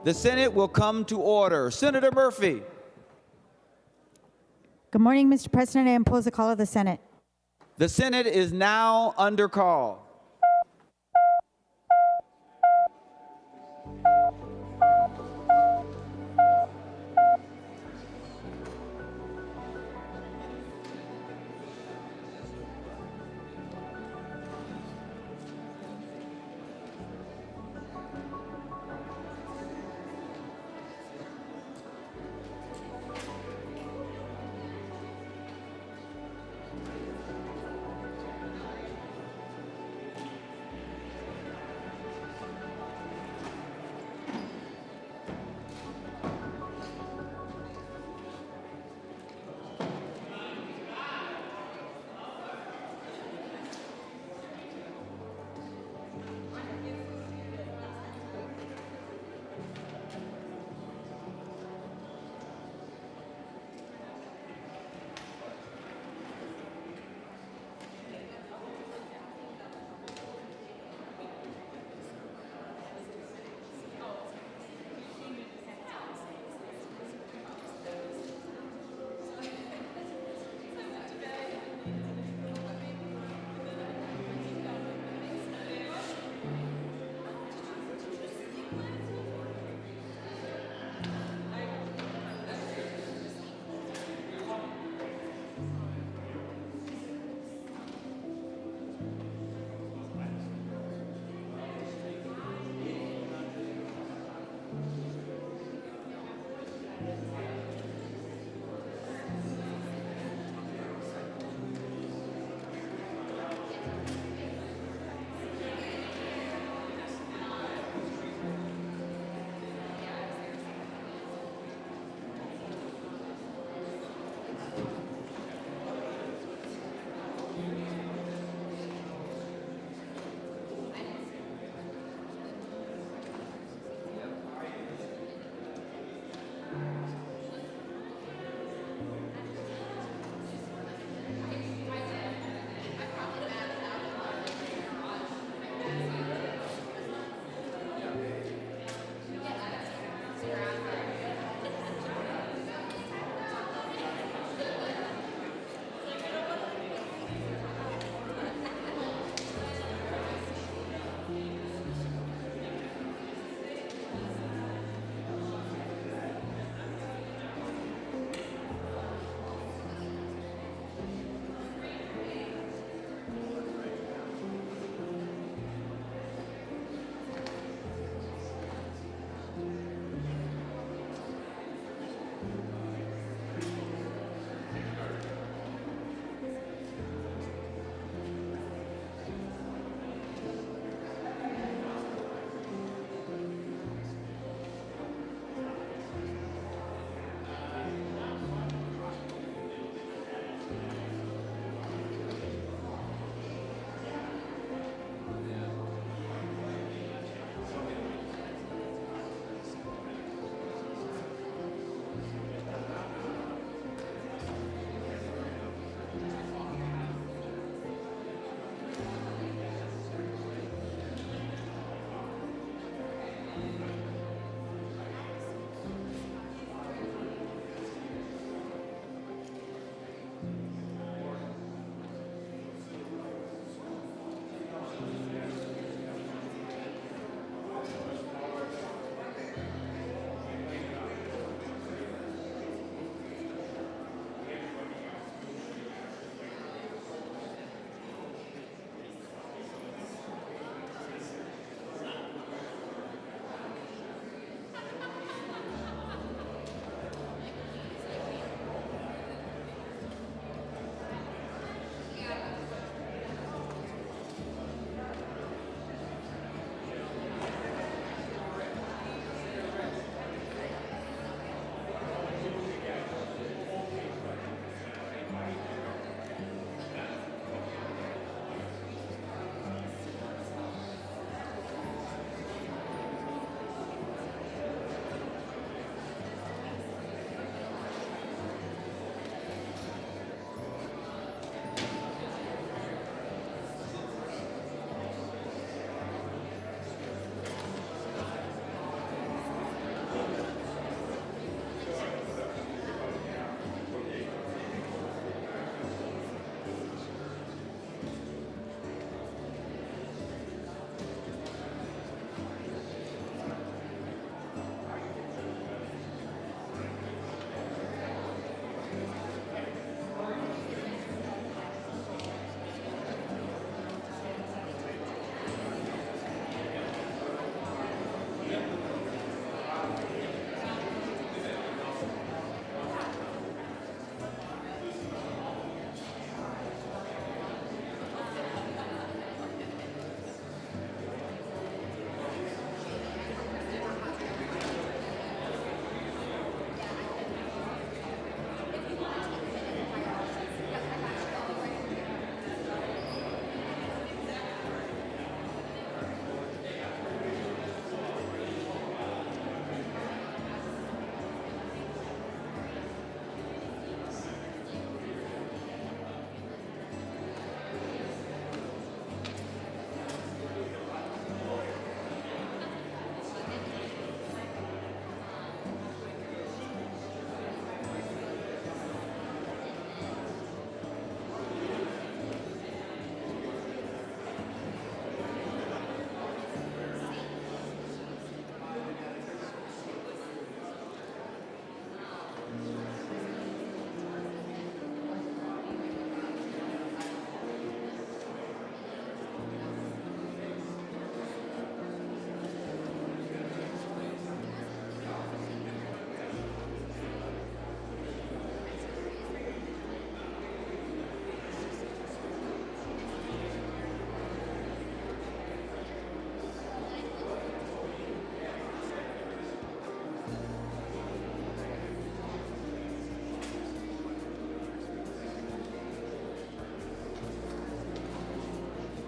The Senate will come to order. Senator Murphy. Good morning, Mr. President. I impose the call of the Senate. The Senate is now under call.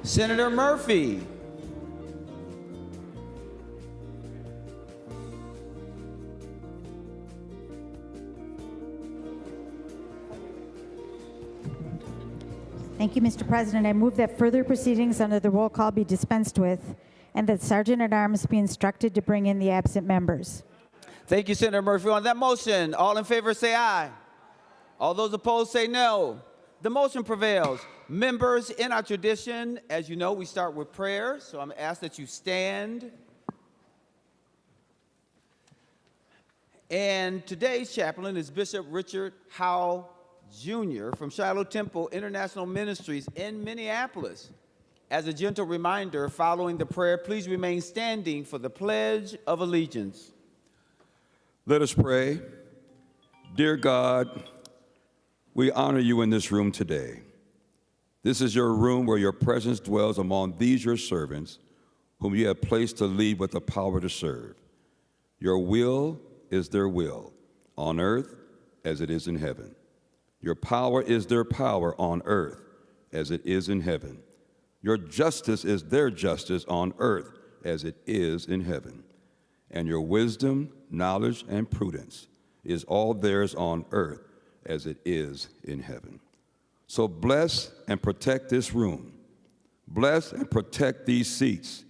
Senator Murphy. Thank you, Mr. President. I move that further proceedings under the roll call be dispensed with and that Sergeant at Arms be instructed to bring in the absent members. Thank you, Senator Murphy. On that motion, all in favor say aye. All those opposed say no. The motion prevails. Members, in our tradition, as you know, we start with prayer, so I'm asked that you stand. And today's chaplain is Bishop Richard Howell Jr. from Shiloh Temple International Ministries in Minneapolis. As a gentle reminder, following the prayer, please remain standing for the Pledge of Allegiance. Let us pray. Dear God, we honor you in this room today. This is your room where your presence dwells among these your servants, whom you have placed to lead with the power to serve. Your will is their will, on earth as it is in heaven. Your power is their power on earth as it is in heaven. Your justice is their justice on earth as it is in heaven. And your wisdom, knowledge, and prudence is all theirs on earth as it is in heaven. So bless and protect this room. Bless and protect these seats.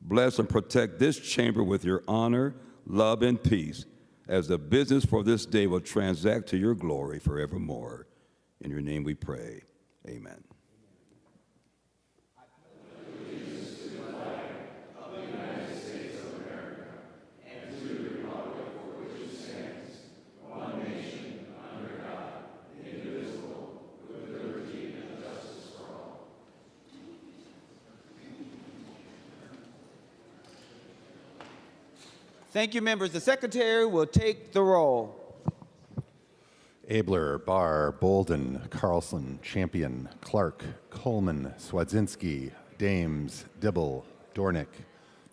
Bless and protect this chamber with your honor, love, and peace, as the business for this day will transact to your glory forevermore. In your name we pray. Amen. Thank you, members. The Secretary will take the roll. Abler, Barr, Bolden, Carlson, Champion, Clark, Coleman, Swadzinski, Dames, Dibble, Dornick,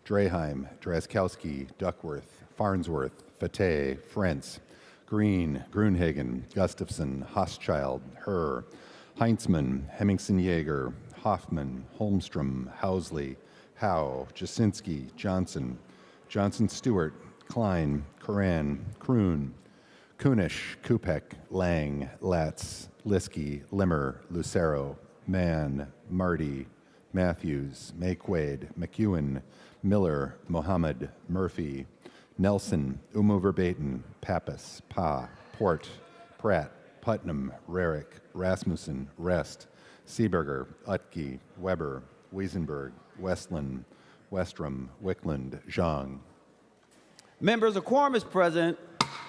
Draheim, Drazkowski, Duckworth, Farnsworth, Fateh, Frentz, Green, Grunhagen, Gustafson, Hochschild, Herr, Heinzmann, Hemmingsen-Jaeger, Hoffman, Holmstrom, Housley, Howe, Jasinski, Johnson, Stewart, Klein, Coran, Kroon, Kunish, Kupek, Lang, Latz, Liskey, Limmer, Lucero, Mann, Marty, Matthews, Maye Quade, McEwen, Miller, Mohammed, Murphy, Nelson, Verbaten, Pappas, Pa, Port, Pratt, Putnam, Rarick, Rasmussen, Rest, Seeberger, Utke, Weber, Wiesenberg, Westland, Westrom, Wickland, Zhang. Members, a quorum is present.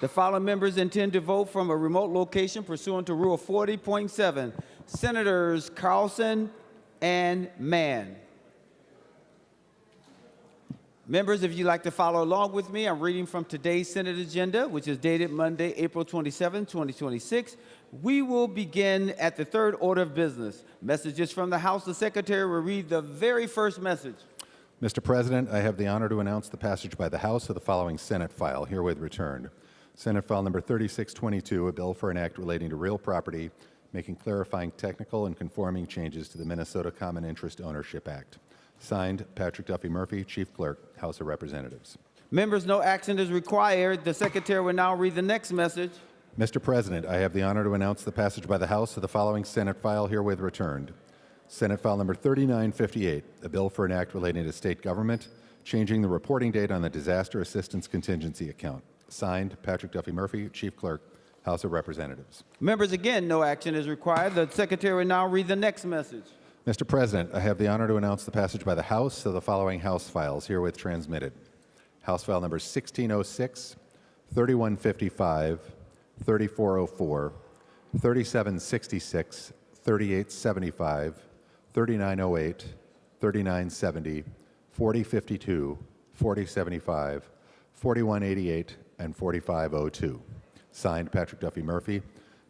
The following members intend to vote from a remote location pursuant to Rule 40.7. Senators Carlson and Mann. Members, if you'd like to follow along with me, I'm reading from today's Senate agenda, which is dated Monday, April 27, 2026. We will begin at the third order of business. Messages from the House. The Secretary will read the very first message. Mr. President, I have the honor to announce the passage by the House of the following Senate file, herewith returned. Senate File Number 3622, a bill for an act relating to real property, making clarifying technical and conforming changes to the Minnesota Common Interest Ownership Act. Signed, Patrick Duffy Murphy, Chief Clerk, House of Representatives. Members, no action is required. The Secretary will now read the next message. Mr. President, I have the honor to announce the passage by the House of the following Senate file, herewith returned. Senate File Number 3958, a bill for an act relating to state government, changing the reporting date on the Disaster Assistance Contingency Account. Signed, Patrick Duffy Murphy, Chief Clerk, House of Representatives. Members, again, no action is required. The Secretary will now read the next message. Mr. President, I have the honor to announce the passage by the House of the following House files, herewith transmitted. House File Numbers 1606, 3155, 3404, 3766, 3875, 3908, 3970, 4052, 4075, 4188, and 4502. Signed, Patrick Duffy Murphy,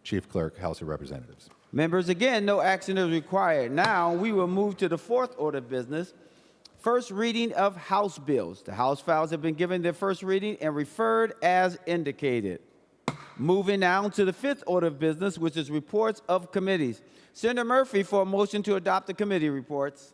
Chief Clerk, House of Representatives. Members, again, no action is required. Now we will move to the fourth order of business. First reading of House bills. The House files have been given their first reading and referred as indicated. Moving now to the fifth order of business, which is reports of committees. Senator Murphy for a motion to adopt the committee reports.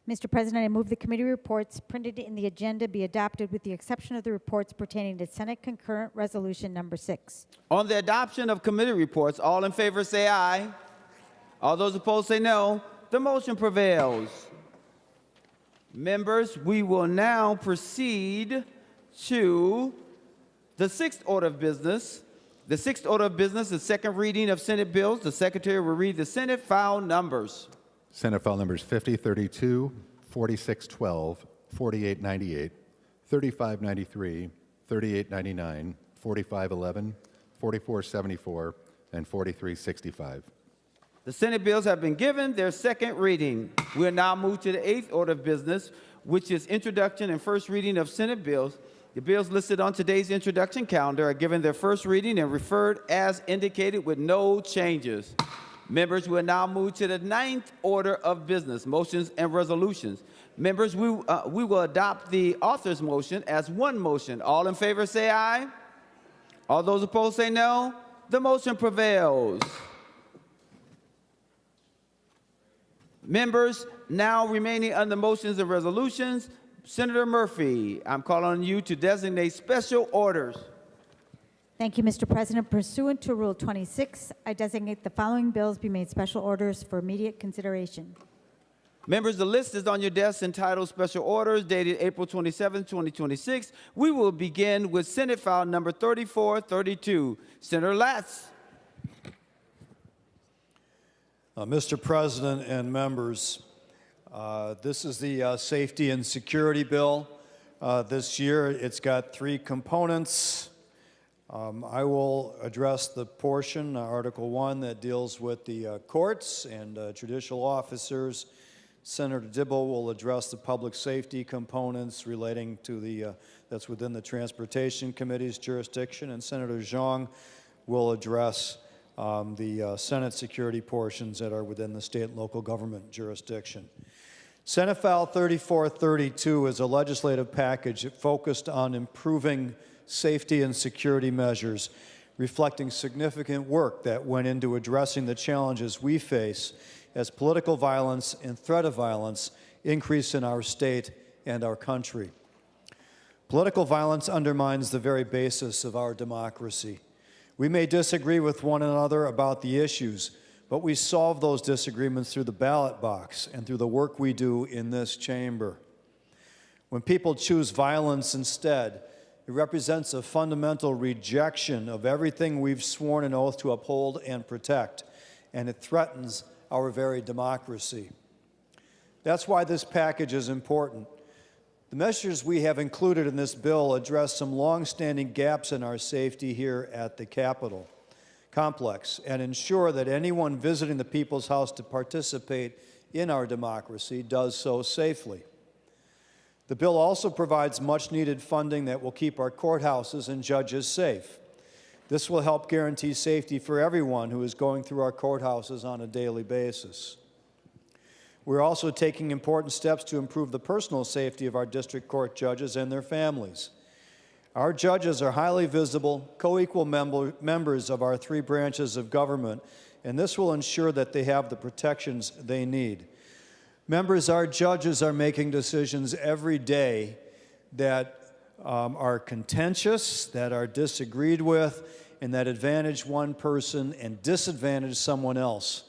Mr. President, I move the committee reports printed in the agenda be adopted with the exception of the reports pertaining to Senate Concurrent Resolution Number 6. On the adoption of committee reports, all in favor say aye. All those opposed say no. The motion prevails. Members, we will now proceed to the sixth order of business. The sixth order of business is second reading of Senate bills. The Secretary will read the Senate file numbers. Senate file numbers 5032, 4612, 4898, 3593, 3899, 4511, 4474, and 4365. The Senate bills have been given their second reading. We'll now move to the eighth order of business, which is introduction and first reading of Senate bills. The bills listed on today's introduction calendar are given their first reading and referred as indicated with no changes. Members, will now move to the ninth order of business, motions and resolutions. Members, we will adopt the author's motion as one motion. All in favor say aye. All those opposed say no. The motion prevails. Members, now remaining under motions and resolutions, Senator Murphy, I'm calling on you to designate special orders. Thank you, Mr. President. Pursuant to Rule 26, I designate the following bills be made special orders for immediate consideration. Members, the list is on your desk entitled Special Orders, dated April 27, 2026. We will begin with Senate file number 3432. Senator Latz. Mr. President and members, this is the Safety and Security Bill. This year, it's got three components. I will address the portion, Article 1, that deals with the courts and judicial officers. Senator Dibble will address the public safety components relating to that's within the Transportation Committee's jurisdiction, and Senator Zhang will address the Senate security portions that are within the state and local government jurisdiction. Senate File 3432 is a legislative package focused on improving safety and security measures, reflecting significant work that went into addressing the challenges we face as political violence and threat of violence increase in our state and our country. Political violence undermines the very basis of our democracy. We may disagree with one another about the issues, but we solve those disagreements through the ballot box and through the work we do in this chamber. When people choose violence instead, it represents a fundamental rejection of everything we've sworn an oath to uphold and protect, and it threatens our very democracy. That's why this package is important. The measures we have included in this bill address some long-standing gaps in our safety here at the Capitol complex and ensure that anyone visiting the People's House to participate in our democracy does so safely. The bill also provides much-needed funding that will keep our courthouses and judges safe. This will help guarantee safety for everyone who is going through our courthouses on a daily basis. We're also taking important steps to improve the personal safety of our district court judges and their families. Our judges are highly visible, co-equal members of our three branches of government, and this will ensure that they have the protections they need. Members, our judges are making decisions every day that are contentious, that are disagreed with, and that advantage one person and disadvantage someone else.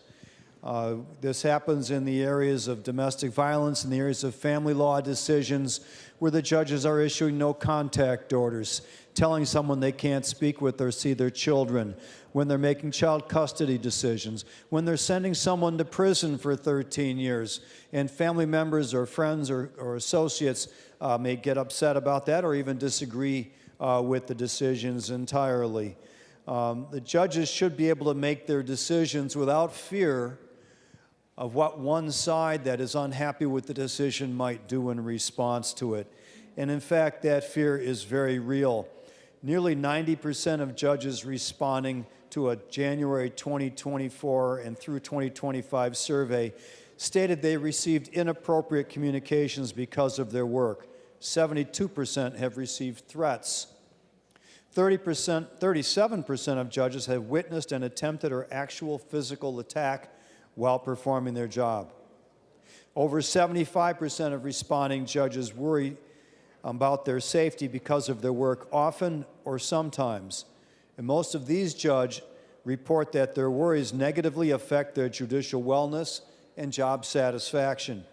This happens in the areas of domestic violence, in the areas of family law decisions, where the judges are issuing no contact orders, telling someone they can't speak with or see their children, when they're making child custody decisions, when they're sending someone to prison for 13 years, and family members or friends or associates may get upset about that or even disagree with the decisions entirely. The judges should be able to make their decisions without fear of what one side that is unhappy with the decision might do in response to it. And in fact, that fear is very real. Nearly 90% of judges responding to a January 2024 and through 2025 survey stated they received inappropriate communications because of their work. 72% have received threats. 37% of judges have witnessed an attempted or actual physical attack while performing their job. Over 75% of responding judges worry about their safety because of their work often or sometimes. And most of these judges report that their worries negatively affect their judicial wellness and job satisfaction.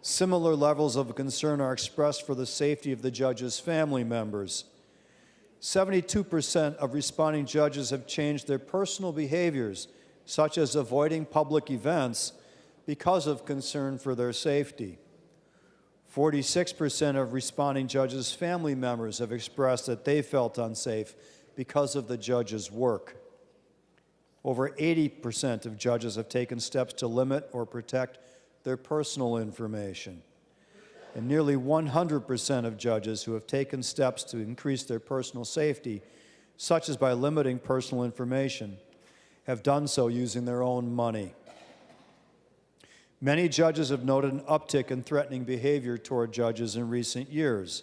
Similar levels of concern are expressed for the safety of the judge's family members. 72% of responding judges have changed their personal behaviors, such as avoiding public events, because of concern for their safety. 46% of responding judges' family members have expressed that they felt unsafe because of the judge's work. Over 80% of judges have taken steps to limit or protect their personal information. And nearly 100% of judges who have taken steps to increase their personal safety, such as by limiting personal information, have done so using their own money. Many judges have noted an uptick in threatening behavior toward judges in recent years.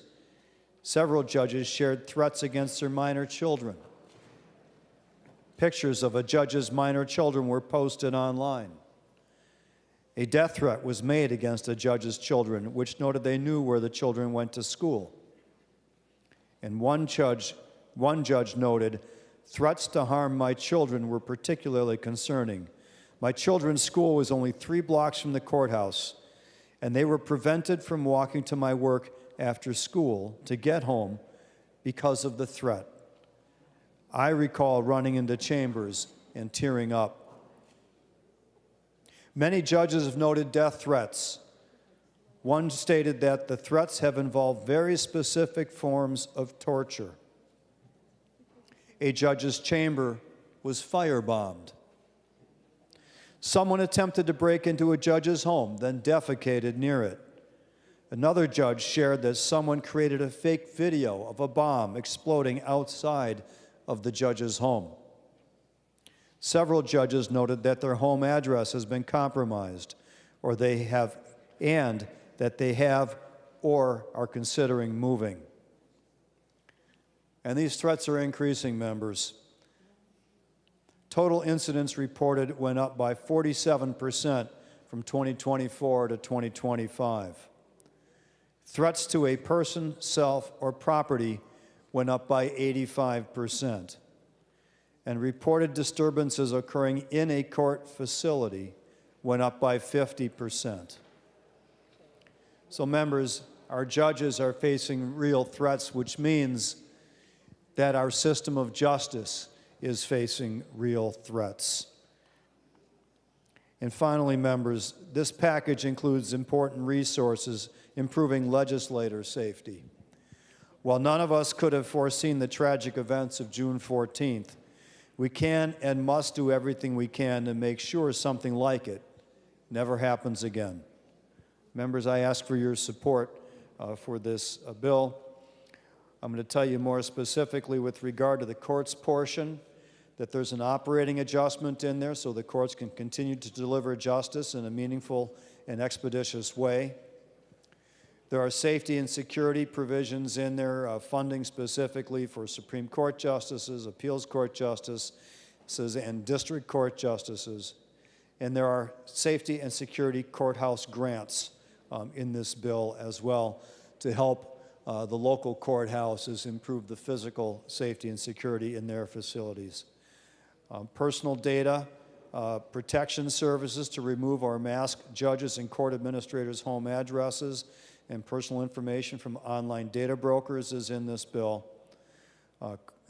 Several judges shared threats against their minor children. Pictures of a judge's minor children were posted online. A death threat was made against a judge's children, which noted they knew where the children went to school. And one judge noted, "Threats to harm my children were particularly concerning. My children's school was only 3 blocks from the courthouse, and they were prevented from walking to my work after school to get home because of the threat. I recall running into chambers and tearing up." Many judges have noted death threats. One stated that the threats have involved very specific forms of torture. A judge's chamber was firebombed. Someone attempted to break into a judge's home, then defecated near it. Another judge shared that someone created a fake video of a bomb exploding outside of the judge's home. Several judges noted that their home address has been compromised, or that they have or are considering moving. And these threats are increasing, members. Total incidents reported went up by 47% from 2024 to 2025. Threats to a person, self, or property went up by 85%. And reported disturbances occurring in a court facility went up by 50%. So, members, our judges are facing real threats, which means that our system of justice is facing real threats. And finally, members, this package includes important resources improving legislator safety. While none of us could have foreseen the tragic events of June 14th, we can and must do everything we can to make sure something like it never happens again. Members, I ask for your support for this bill. I'm going to tell you more specifically with regard to the courts portion, that there's an operating adjustment in there so the courts can continue to deliver justice in a meaningful and expeditious way. There are safety and security provisions in there, funding specifically for Supreme Court justices, appeals court justices, and district court justices. And there are safety and security courthouse grants in this bill as well to help the local courthouses improve the physical safety and security in their facilities. Personal data protection services to remove or mask judges and court administrators' home addresses and personal information from online data brokers is in this bill.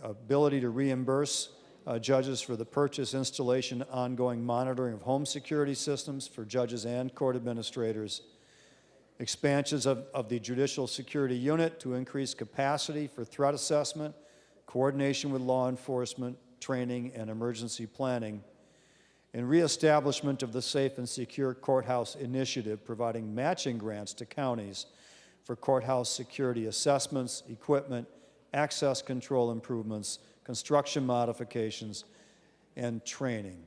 Ability to reimburse judges for the purchase, installation, ongoing monitoring of home security systems for judges and court administrators. Expansions of the Judicial Security Unit to increase capacity for threat assessment, coordination with law enforcement, training, and emergency planning. And reestablishment of the Safe and Secure Courthouse Initiative, providing matching grants to counties for courthouse security assessments, equipment, access control improvements, construction modifications, and training.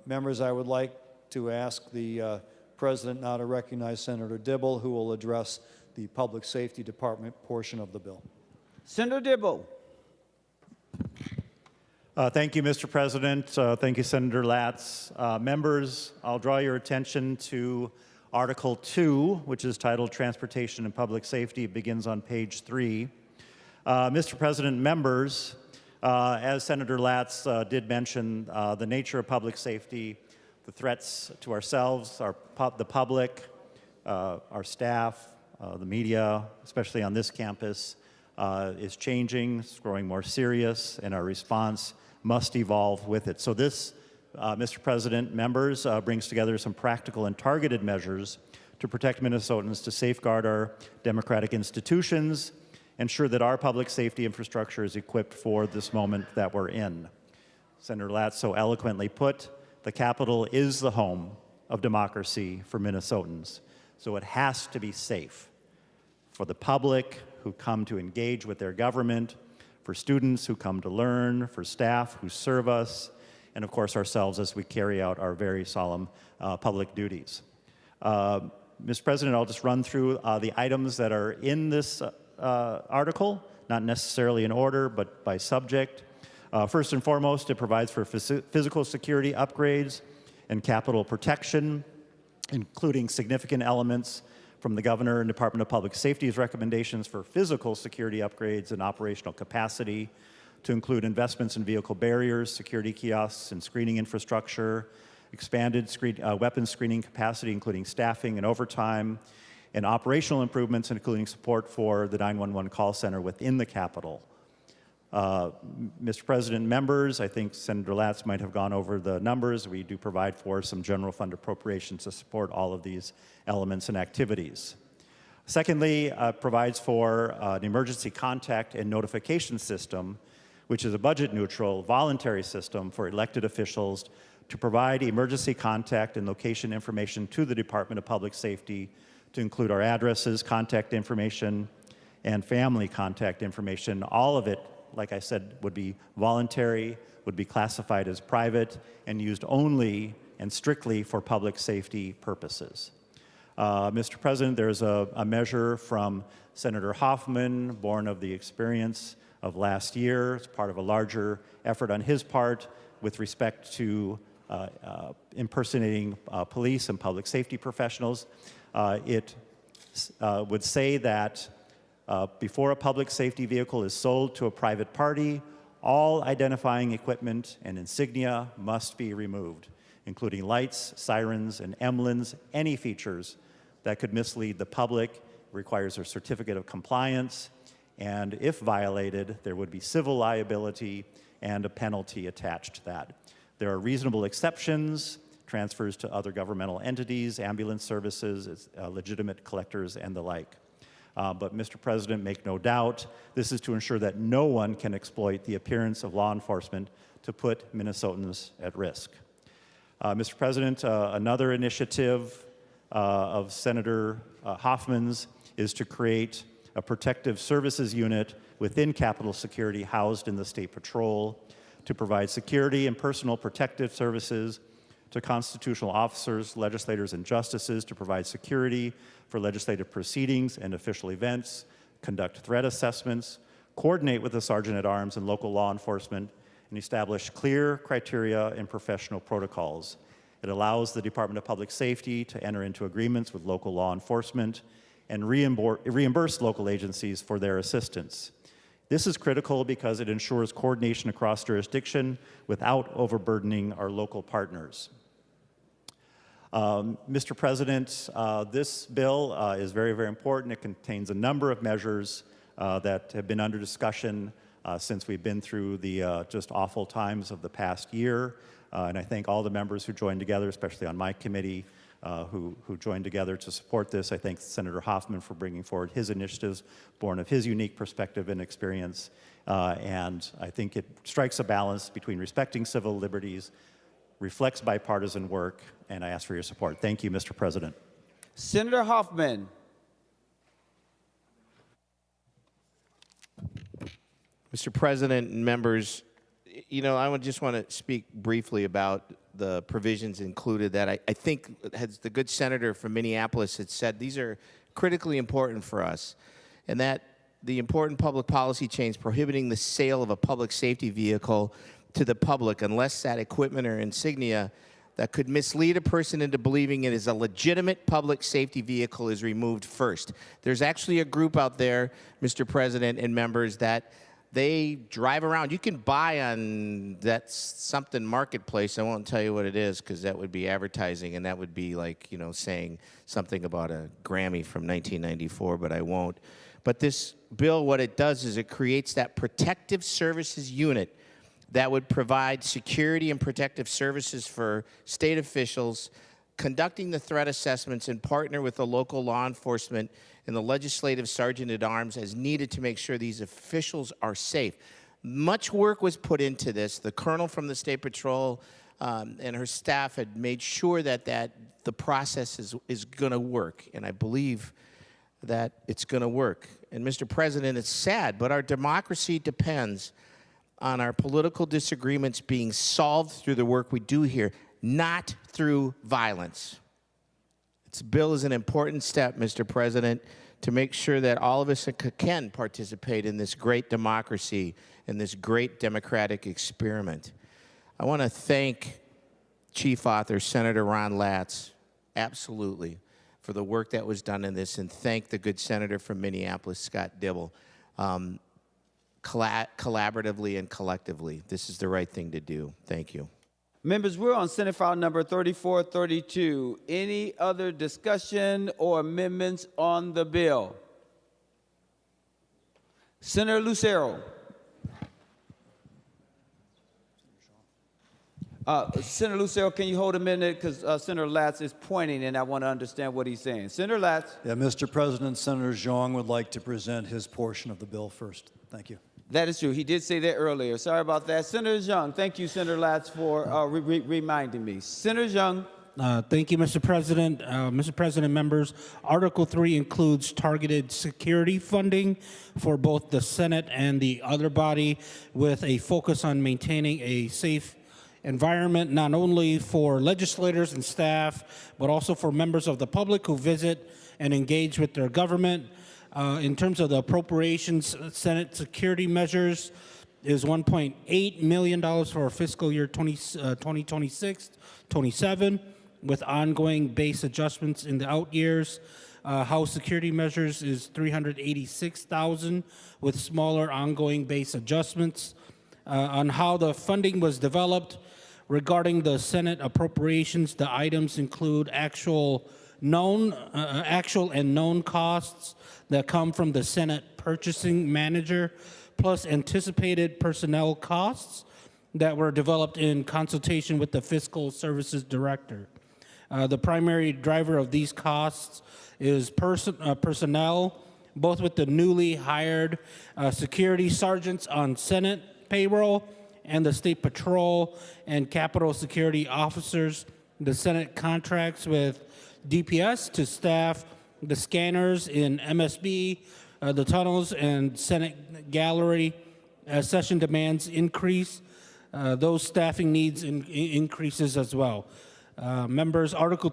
Members, I would like to ask the President now to recognize Senator Dibble, who will address the Public Safety Department portion of the bill. Senator Dibble. Thank you, Mr. President. Thank you, Senator Latz. Members, I'll draw your attention to Article 2, which is titled Transportation and Public Safety. It begins on page 3. Mr. President, members, as Senator Latz did mention, the nature of public safety, the threats to ourselves, the public, our staff, the media, especially on this campus, is changing, it's growing more serious, and our response must evolve with it. So this, Mr. President, members, brings together some practical and targeted measures to protect Minnesotans, to safeguard our democratic institutions, ensure that our public safety infrastructure is equipped for this moment that we're in. Senator Latz so eloquently put, the Capitol is the home of democracy for Minnesotans, so it has to be safe for the public who come to engage with their government, for students who come to learn, for staff who serve us, and of course ourselves as we carry out our very solemn public duties. Mr. President, I'll just run through the items that are in this article, not necessarily in order, but by subject. First and foremost, it provides for physical security upgrades and capital protection, including significant elements from the Governor and Department of Public Safety's recommendations for physical security upgrades and operational capacity, to include investments in vehicle barriers, security kiosks, and screening infrastructure, expanded weapons screening capacity, including staffing and overtime, and operational improvements, including support for the 911 call center within the Capitol. Mr. President, members, I think Senator Latz might have gone over the numbers. We do provide for some general fund appropriations to support all of these elements and activities. Secondly, provides for an emergency contact and notification system, which is a budget-neutral, voluntary system for elected officials to provide emergency contact and location information to the Department of Public Safety, to include our addresses, contact information, and family contact information. All of it, like I said, would be voluntary, would be classified as private, and used only and strictly for public safety purposes. Mr. President, there's a measure from Senator Hoffman, born of the experience of last year. It's part of a larger effort on his part with respect to impersonating police and public safety professionals. It would say that before a public safety vehicle is sold to a private party, all identifying equipment and insignia must be removed, including lights, sirens, and emblems, any features that could mislead the public. Requires a certificate of compliance, and if violated, there would be civil liability and a penalty attached to that. There are reasonable exceptions, transfers to other governmental entities, ambulance services, legitimate collectors, and the like. But Mr. President, make no doubt, this is to ensure that no one can exploit the appearance of law enforcement to put Minnesotans at risk. Mr. President, another initiative of Senator Hoffman's is to create a protective services unit within Capitol Security housed in the State Patrol to provide security and personal protective services to constitutional officers, legislators, and justices, to provide security for legislative proceedings and official events, conduct threat assessments, coordinate with the Sergeant-at-Arms and local law enforcement, and establish clear criteria and professional protocols. It allows the Department of Public Safety to enter into agreements with local law enforcement and reimburse local agencies for their assistance. This is critical because it ensures coordination across jurisdiction without overburdening our local partners. Mr. President, this bill is very, very important. It contains a number of measures that have been under discussion since we've been through the just awful times of the past year. And I thank all the members who joined together, especially on my committee, who joined together to support this. I thank Senator Hoffman for bringing forward his initiatives, born of his unique perspective and experience. And I think it strikes a balance between respecting civil liberties, reflects bipartisan work, and I ask for your support. Thank you, Mr. President. Senator Hoffman. Mr. President and members, you know, I just want to speak briefly about the provisions included that I think, as the good senator from Minneapolis had said, these are critically important for us, and that the important public policy change prohibiting the sale of a public safety vehicle to the public unless that equipment or insignia that could mislead a person into believing it is a legitimate public safety vehicle is removed first. There's actually a group out there, Mr. President and members, that they drive around. You can buy on that something marketplace. I won't tell you what it is because that would be advertising and that would be like, you know, saying something about a Grammy from 1994, but I won't. But this bill, what it does is it creates that protective services unit that would provide security and protective services for state officials, conducting the threat assessments and partner with the local law enforcement and the legislative sergeant-at-arms as needed to make sure these officials are safe. Much work was put into this. The colonel from the State Patrol and her staff had made sure that the process is going to work, and I believe that it's going to work. And Mr. President, it's sad, but our democracy depends on our political disagreements being solved through the work we do here, not through violence. This bill is an important step, Mr. President, to make sure that all of us can participate in this great democracy and this great democratic experiment. I want to thank Chief Author Senator Ron Latz, absolutely, for the work that was done in this, and thank the good senator from Minneapolis, Scott Dibble. Collaboratively and collectively, this is the right thing to do. Thank you. Members, we're on Senate File number 3432. Any other discussion or amendments on the bill? Senator Lucero. Senator Lucero, can you hold a minute? Because Senator Latz is pointing, and I want to understand what he's saying. Senator Latz. Yeah, Mr. President, Senator Zhang would like to present his portion of the bill first. Thank you. That is true. He did say that earlier. Sorry about that. Senator Zhang, thank you, Senator Latz, for reminding me. Senator Zhang. Thank you, Mr. President. Mr. President, members, Article 3 includes targeted security funding for both the Senate and the other body, with a focus on maintaining a safe environment, not only for legislators and staff, but also for members of the public who visit and engage with their government. In terms of the appropriations, Senate security measures is $1.8 million for fiscal year 2026-27, with ongoing base adjustments in the out years. House security measures is $386,000, with smaller ongoing base adjustments. On how the funding was developed, regarding the Senate appropriations, the items include actual and known costs that come from the Senate purchasing manager, plus anticipated personnel costs that were developed in consultation with the fiscal services director. The primary driver of these costs is personnel, both with the newly hired security sergeants on Senate payroll and the State Patrol and Capitol Security officers. The Senate contracts with DPS to staff the scanners in MSB, the tunnels, and Senate gallery. As session demands increase, those staffing needs increases as well. Members, Article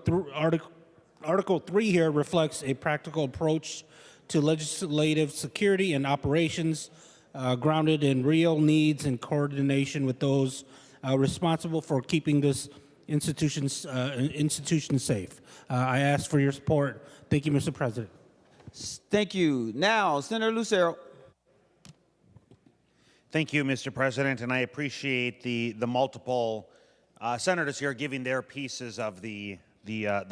3 here reflects a practical approach to legislative security and operations, grounded in real needs and coordination with those responsible for keeping this institution safe. I ask for your support. Thank you, Mr. President. Thank you. Now, Senator Lucero. Thank you, Mr. President, and I appreciate the multiple senators here giving their pieces of the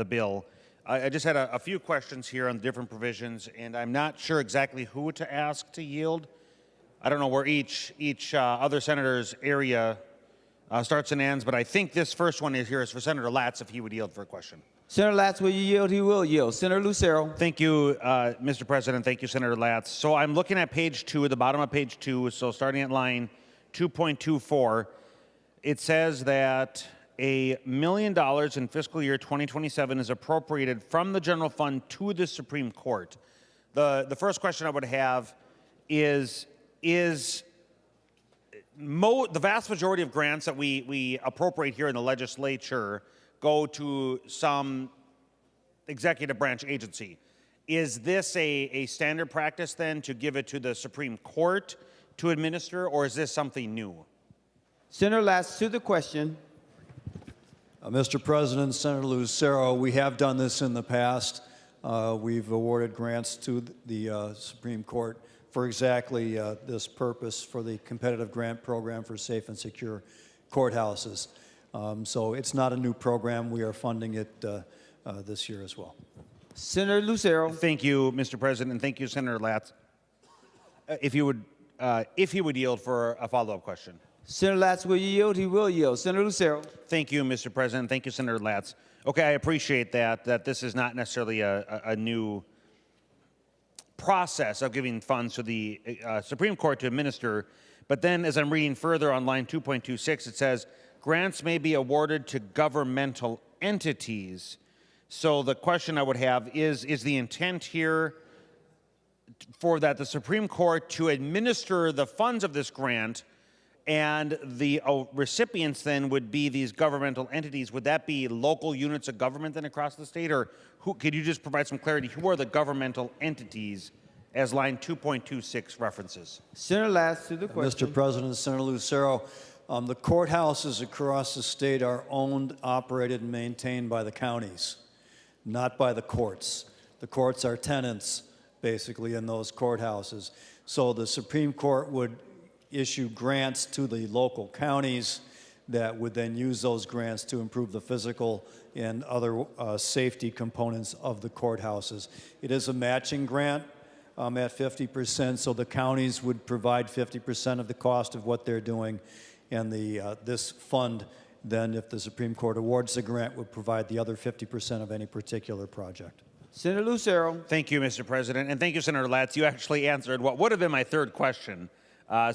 bill. I just had a few questions here on different provisions, and I'm not sure exactly who to ask to yield. I don't know where each other senator's area starts and ends, but I think this first one is for Senator Latz, if he would yield for a question. Senator Latz, will you yield? He will yield. Senator Lucero. Thank you, Mr. President. Thank you, Senator Latz. So I'm looking at page 2, at the bottom of page 2, so starting at line 2.24, it says that $1 million in fiscal year 2027 is appropriated from the general fund to the Supreme Court. The first question I would have is the vast majority of grants that we appropriate here in the legislature go to some executive branch agency. Is this a standard practice then to give it to the Supreme Court to administer, or is this something new? Senator Latz to the question. Mr. President, Senator Lucero, we have done this in the past. We've awarded grants to the Supreme Court for exactly this purpose for the competitive grant program for safe and secure courthouses. So it's not a new program. We are funding it this year as well. Senator Lucero. Thank you, Mr. President, and thank you, Senator Latz. If he would yield for a follow-up question. Senator Latz, will you yield? He will yield. Senator Lucero. Thank you, Mr. President. Thank you, Senator Latz. Okay, I appreciate that this is not necessarily a new process of giving funds to the Supreme Court to administer. But then as I'm reading further on line 2.26, it says, grants may be awarded to governmental entities. So the question I would have is the intent here for that the Supreme Court to administer the funds of this grant, and the recipients then would be these governmental entities? Would that be local units of government then across the state? Or could you just provide some clarity? Who are the governmental entities as line 2.26 references? Senator Latz to the question. Mr. President, Senator Lucero, the courthouses across the state are owned, operated, and maintained by the counties, not by the courts. The courts are tenants, basically, in those courthouses. So the Supreme Court would issue grants to the local counties that would then use those grants to improve the physical and other safety components of the courthouses. It is a matching grant at 50%, so the counties would provide 50% of the cost of what they're doing, and this fund then, if the Supreme Court awards the grant, would provide the other 50% of any particular project. Senator Lucero. Thank you, Mr. President, and thank you, Senator Latz. You actually answered what would have been my third question.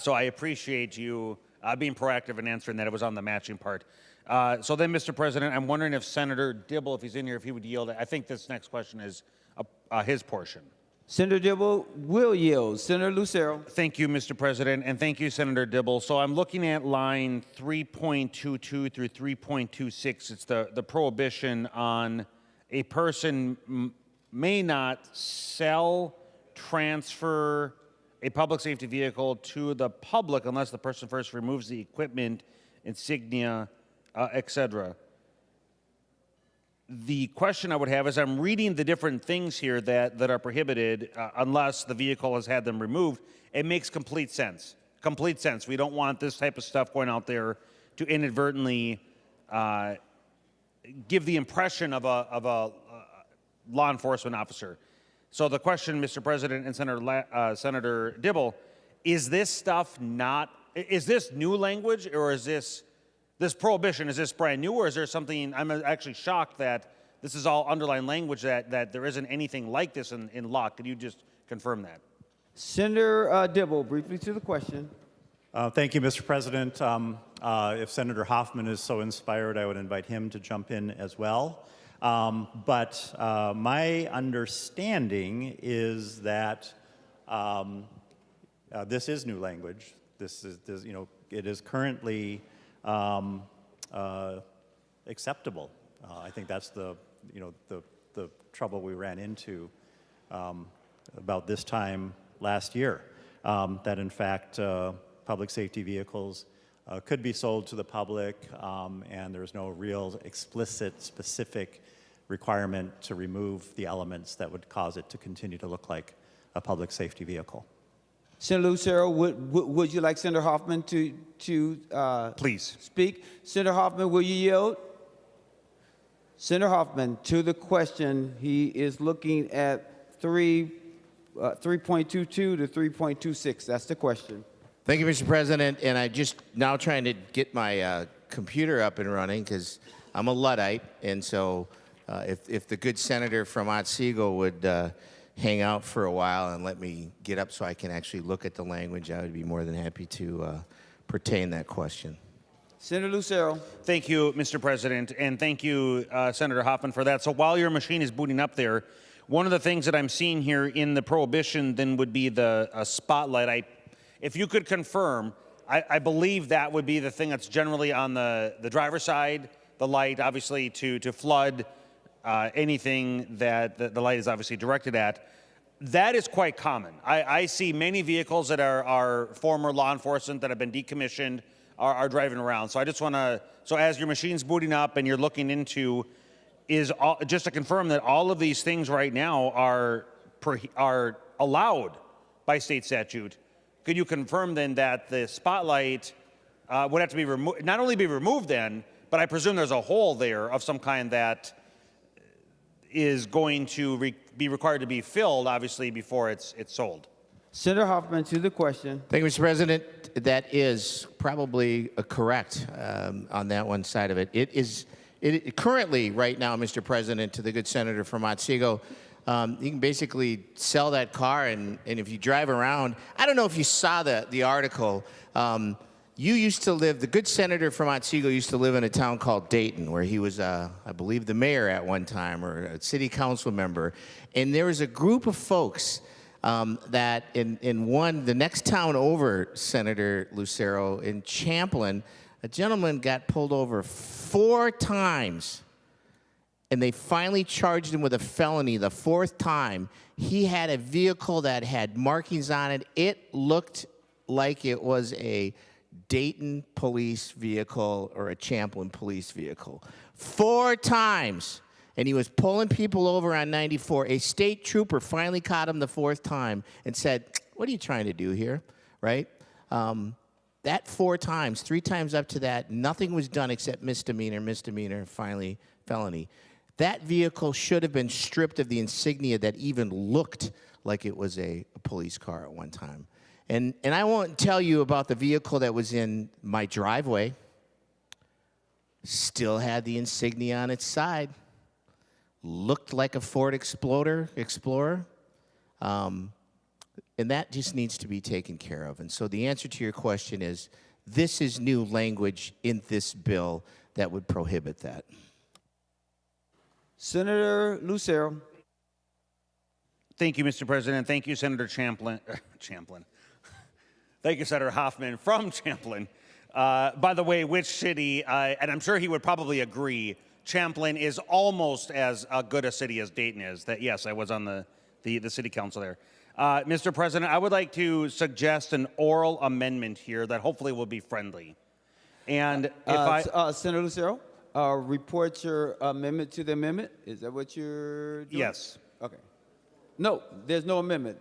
So I appreciate you being proactive in answering that. It was on the matching part. So then, Mr. President, I'm wondering if Senator Dibble, if he's in here, if he would yield. I think this next question is his portion. Senator Dibble will yield. Senator Lucero. Thank you, Mr. President, and thank you, Senator Dibble. So I'm looking at line 3.22 through 3.26. It's the prohibition on a person may not sell, transfer a public safety vehicle to the public unless the person first removes the equipment, insignia, etc. The question I would have is, I'm reading the different things here that are prohibited unless the vehicle has had them removed. It makes complete sense. Complete sense. We don't want this type of stuff going out there to inadvertently give the impression of a law enforcement officer. So the question, Mr. President and Senator Dibble, is this stuff is this new language, or is this prohibition, is this brand new, or is there something? I'm actually shocked that this is all underlying language, that there isn't anything like this in law. Could you just confirm that? Senator Dibble, briefly to the question. Thank you, Mr. President. If Senator Hoffman is so inspired, I would invite him to jump in as well. But my understanding is that this is new language. It is currently acceptable. I think that's the trouble we ran into about this time last year. That in fact public safety vehicles could be sold to the public, and there's no real explicit, specific requirement to remove the elements that would cause it to continue to look like a public safety vehicle. Senator Lucero, would you like Senator Hoffman to Please speak? Senator Hoffman, will you yield? Senator Hoffman, to the question, he is looking at 3.22 to 3.26. That's the question. Thank you, Mr. President. And I just now trying to get my computer up and running because I'm a Luddite. And so if the good senator from Otsego would hang out for a while and let me get up so I can actually look at the language, I would be more than happy to pertain that question. Senator Lucero. Thank you, Mr. President, and thank you, Senator Hoffman, for that. So while your machine is booting up there, one of the things that I'm seeing here in the prohibition then would be the spotlight. If you could confirm, I believe that would be the thing that's generally on the driver's side, the light, obviously, to flood anything that the light is obviously directed at. That is quite common. I see many vehicles that are former law enforcement that have been decommissioned are driving around. So I just want to, so as your machine's booting up and you're looking into, just to confirm that all of these things right now are allowed by state statute. Could you confirm then that the spotlight would have to be removed, not only be removed then, but I presume there's a hole there of some kind that is going to be required to be filled, obviously, before it's sold. Senator Hoffman to the question. Thank you, Mr. President. That is probably correct on that one side of it. It currently, right now, Mr. President, to the good senator from Otsego, you can basically sell that car, and if you drive around, I don't know if you saw the article. You used to live, the good senator from Otsego used to live in a town called Dayton, where he was, I believe, the mayor at one time, or a city council member. And there was a group of folks that in the next town over, Senator Lucero, in Champlin, a gentleman got pulled over 4 times, and they finally charged him with a felony the 4th time. He had a vehicle that had markings on it. It looked like it was a Dayton police vehicle or a Champlin police vehicle. 4 times. And he was pulling people over on 94. A state trooper finally caught him the 4th time and said, "What are you trying to do here?" Right? That 4 times, 3 times up to that, nothing was done except misdemeanor, finally felony. That vehicle should have been stripped of the insignia that even looked like it was a police car at one time. And I won't tell you about the vehicle that was in my driveway. Still had the insignia on its side. Looked like a Ford Explorer. And that just needs to be taken care of. And so the answer to your question is, this is new language in this bill that would prohibit that. Senator Lucero. Thank you, Mr. President. Thank you, Senator Champlin. Thank you, Senator Hoffman from Champlin. By the way, which city, and I'm sure he would probably agree, Champlin is almost as good a city as Dayton is. That, yes, I was on the city council there. Mr. President, I would like to suggest an oral amendment here that hopefully will be friendly. And if Senator Lucero, report your amendment to the amendment. Is that what you're doing? Yes. Okay. No, there's no amendment.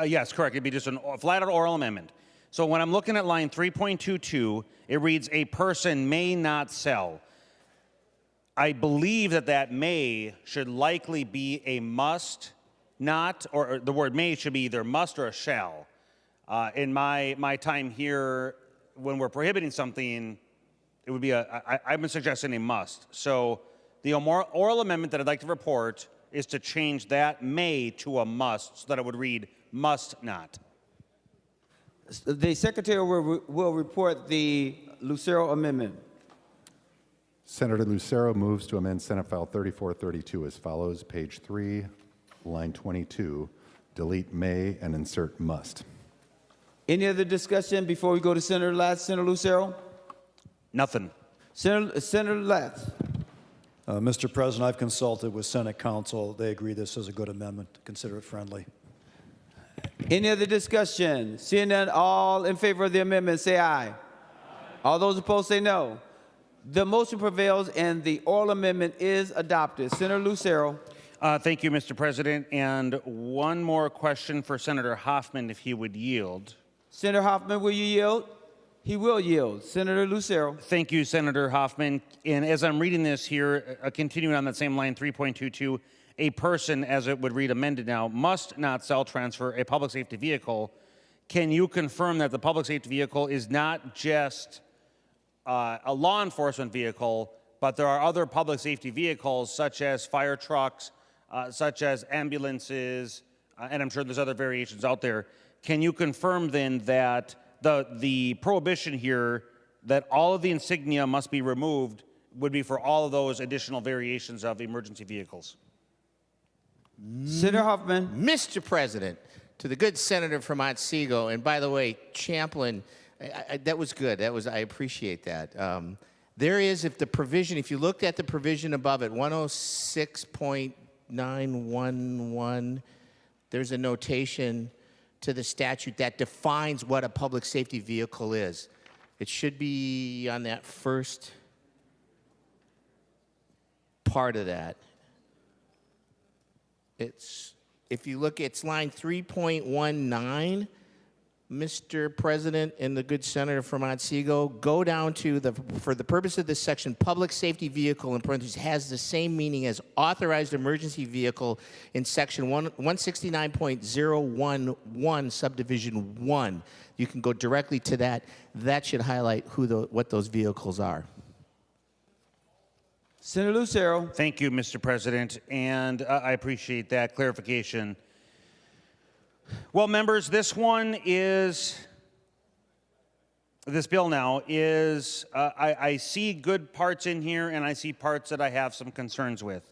Yes, correct. It'd be just a flat-out oral amendment. So when I'm looking at line 3.22, it reads, "A person may not sell." I believe that may should likely be a must, not, or the word may should be either must or a shall. In my time here, when we're prohibiting something, it would be I've been suggesting a must. So the oral amendment that I'd like to report is to change that may to a must, so that it would read must not. The Secretary will report the Lucero amendment. Senator Lucero moves to amend Senate File 3432 as follows. Page 3, line 22, delete may and insert must. Any other discussion before we go to Senator Latz? Senator Lucero? Nothing. Senator Latz? Mr. President, I've consulted with Senate Counsel. They agree this is a good amendment. Consider it friendly. Any other discussion? Seeing none, all in favor of the amendment, say aye. All those opposed, say no. The motion prevails and the oral amendment is adopted. Senator Lucero. Thank you, Mr. President. And one more question for Senator Hoffman, if he would yield. Senator Hoffman, will you yield? He will yield. Senator Lucero. Thank you, Senator Hoffman. And as I'm reading this here, continuing on that same line, 3.22, a person, as it would read amended now, must not sell, transfer a public safety vehicle. Can you confirm that the public safety vehicle is not just a law enforcement vehicle, but there are other public safety vehicles such as fire trucks, such as ambulances, and I'm sure there's other variations out there. Can you confirm then that the prohibition here that all of the insignia must be removed would be for all of those additional variations of emergency vehicles? Senator Hoffman. Mr. President, to the good senator from Otsego, and by the way, Champlin, that was good. I appreciate that. There is, if you looked at the provision above it, 106.911, there's a notation to the statute that defines what a public safety vehicle is. It should be on that first part of that. If you look, it's line 3.19, Mr. President and the good Senator from Otsego, go down to for the purpose of this section, public safety vehicle in parentheses has the same meaning as authorized emergency vehicle in section 169.011 subdivision 1. You can go directly to that. That should highlight what those vehicles are. Senator Lucero. Thank you, Mr. President, and I appreciate that clarification. Well, members, this bill now is, I see good parts in here, and I see parts that I have some concerns with.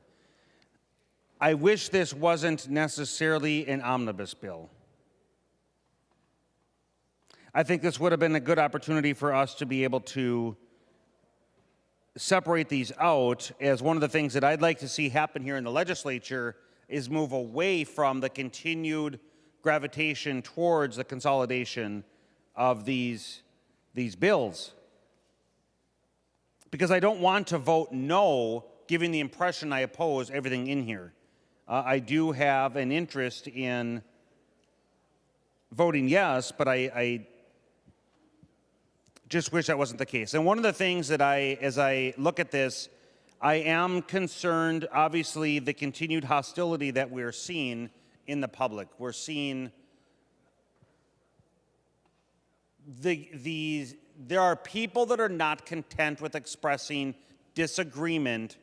I wish this wasn't necessarily an omnibus bill. I think this would have been a good opportunity for us to be able to separate these out, as one of the things that I'd like to see happen here in the legislature is move away from the continued gravitation towards the consolidation of these bills. Because I don't want to vote no, giving the impression I oppose everything in here. I do have an interest in voting yes, but I just wish that wasn't the case. And one of the things that as I look at this, I am concerned, obviously, the continued hostility that we're seeing in the public. We're seeing there are people that are not content with expressing disagreement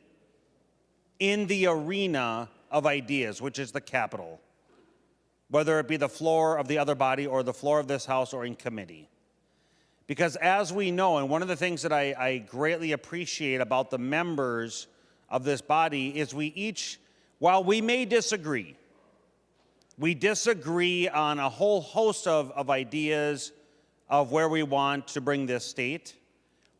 in the arena of ideas, which is the Capitol, whether it be the floor of the other body or the floor of this House or in committee. Because as we know, and one of the things that I greatly appreciate about the members of this body is we each, while we may disagree, we disagree on a whole host of ideas of where we want to bring this state.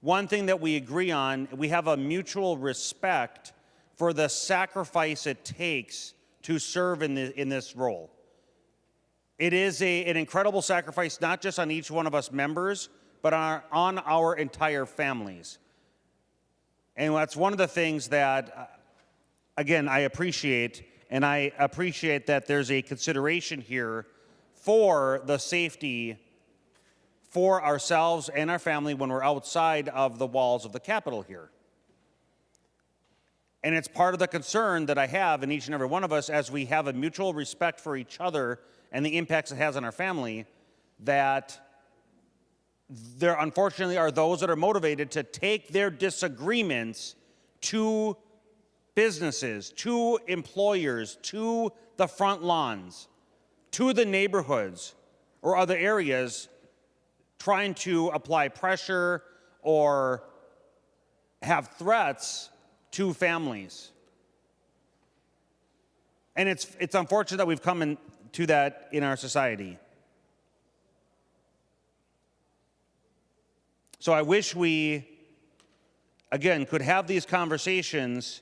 One thing that we agree on, we have a mutual respect for the sacrifice it takes to serve in this role. It is an incredible sacrifice, not just on each one of us members, but on our entire families. And that's one of the things that, again, I appreciate, and I appreciate that there's a consideration here for the safety for ourselves and our family when we're outside of the walls of the Capitol here. And it's part of the concern that I have in each and every one of us as we have a mutual respect for each other and the impacts it has on our family, that there unfortunately are those that are motivated to take their disagreements to businesses, to employers, to the front lawns, to the neighborhoods or other areas, trying to apply pressure or have threats to families. And it's unfortunate that we've come to that in our society. So I wish we, again, could have these conversations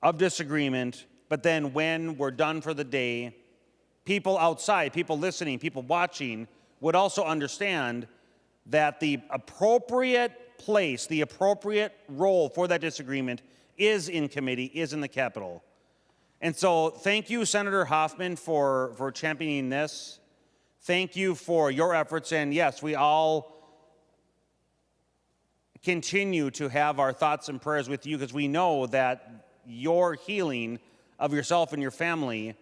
of disagreement, but then when we're done for the day, people outside, people listening, people watching would also understand that the appropriate place, the appropriate role for that disagreement is in committee, is in the Capitol. And so thank you, Senator Hoffman, for championing this. Thank you for your efforts. And yes, we all continue to have our thoughts and prayers with you, because we know that your healing of yourself and your family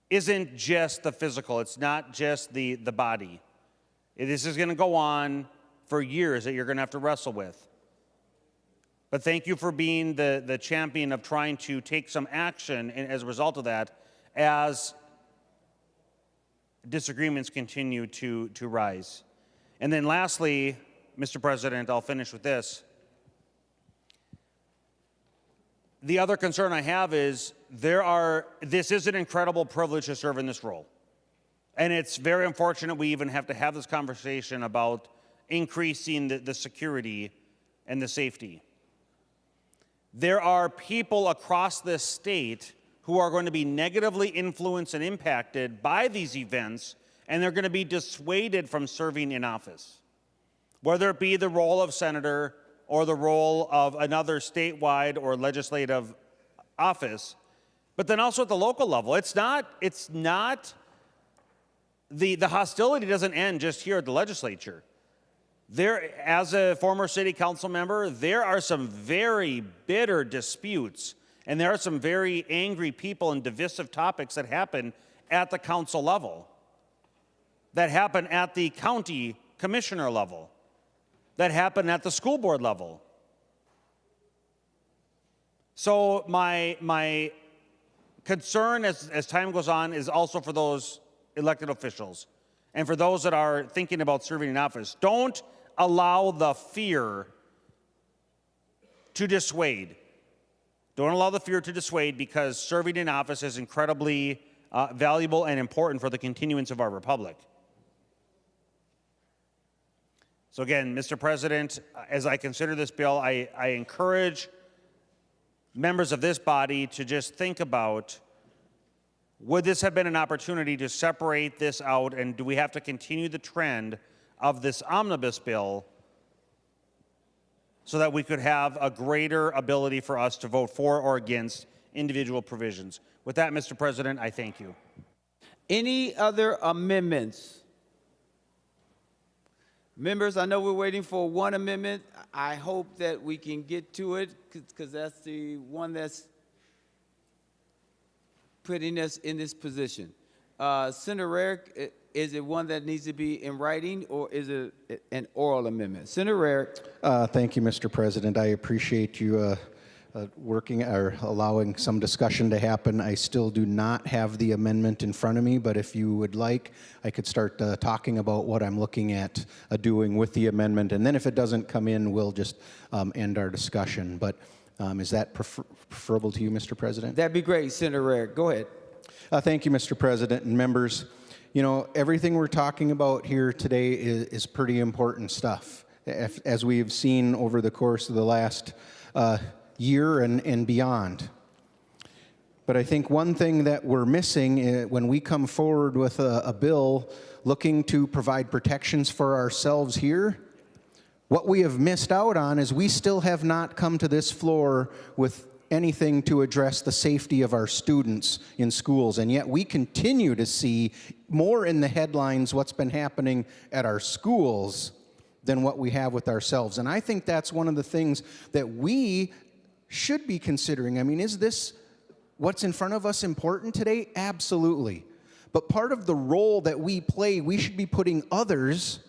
isn't just the physical. It's not just the body. This is going to go on for years that you're going to have to wrestle with. But thank you for being the champion of trying to take some action as a result of that as disagreements continue to rise. And then lastly, Mr. President, I'll finish with this. The other concern I have is this is an incredible privilege to serve in this role. And it's very unfortunate we even have to have this conversation about increasing the security and the safety. There are people across this state who are going to be negatively influenced and impacted by these events, and they're going to be dissuaded from serving in office. whether it be the role of senator or the role of another statewide or legislative office, but then also at the local level. It's not the hostility doesn't end just here at the legislature. There, as a former city council member, there are some very bitter disputes, and there are some very angry people and divisive topics that happen at the council level, that happen at the county commissioner level, that happen at the school board level. So my concern as time goes on is also for those elected officials and for those that are thinking about serving in office. Don't allow the fear to dissuade. Don't allow the fear to dissuade, because serving in office is incredibly valuable and important for the continuance of our republic. So again, Mr. President, as I consider this bill, I encourage members of this body to just think about, would this have been an opportunity to separate this out, and do we have to continue the trend of this omnibus bill so that we could have a greater ability for us to vote for or against individual provisions? With that, Mr. President, I thank you. Any other amendments? Members, I know we're waiting for one amendment. I hope that we can get to it, because that's the one that's putting us in this position. Senator Rarick, is it one that needs to be in writing, or is it an oral amendment? Senator Rarick. Thank you, Mr. President. I appreciate you working or allowing some discussion to happen. I still do not have the amendment in front of me, but if you would like, I could start talking about what I'm looking at doing with the amendment, and then if it doesn't come in, we'll just end our discussion. But is that preferable to you, Mr. President? That'd be great, Senator Rarick. Go ahead. Thank you, Mr. President and members. You know, everything we're talking about here today is pretty important stuff, as we've seen over the course of the last year and beyond. But I think one thing that we're missing when we come forward with a bill looking to provide protections for ourselves here, what we have missed out on is we still have not come to this floor with anything to address the safety of our students in schools, and yet we continue to see more in the headlines what's been happening at our schools than what we have with ourselves. And I think that's one of the things that we should be considering. I mean, is this what's in front of us important today? Absolutely. But part of the role that we play, we should be putting others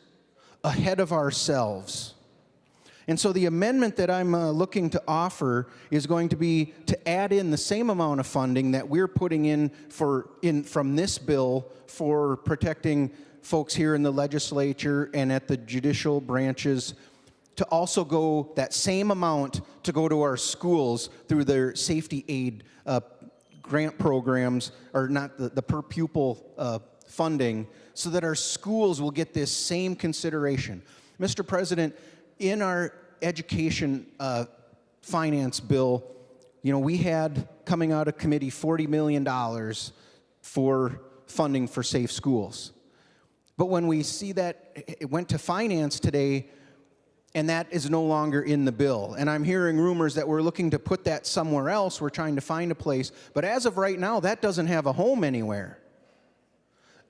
ahead of ourselves. And so the amendment that I'm looking to offer is going to be to add in the same amount of funding that we're putting in from this bill for protecting folks here in the legislature and at the judicial branches, to also go that same amount to go to our schools through their safety aid grant programs, or not the per pupil funding, so that our schools will get this same consideration. Mr. President, in our education finance bill, you know, we had coming out of committee $40 million for funding for safe schools. But when we see that it went to finance today, and that is no longer in the bill. And I'm hearing rumors that we're looking to put that somewhere else. We're trying to find a place. But as of right now, that doesn't have a home anywhere.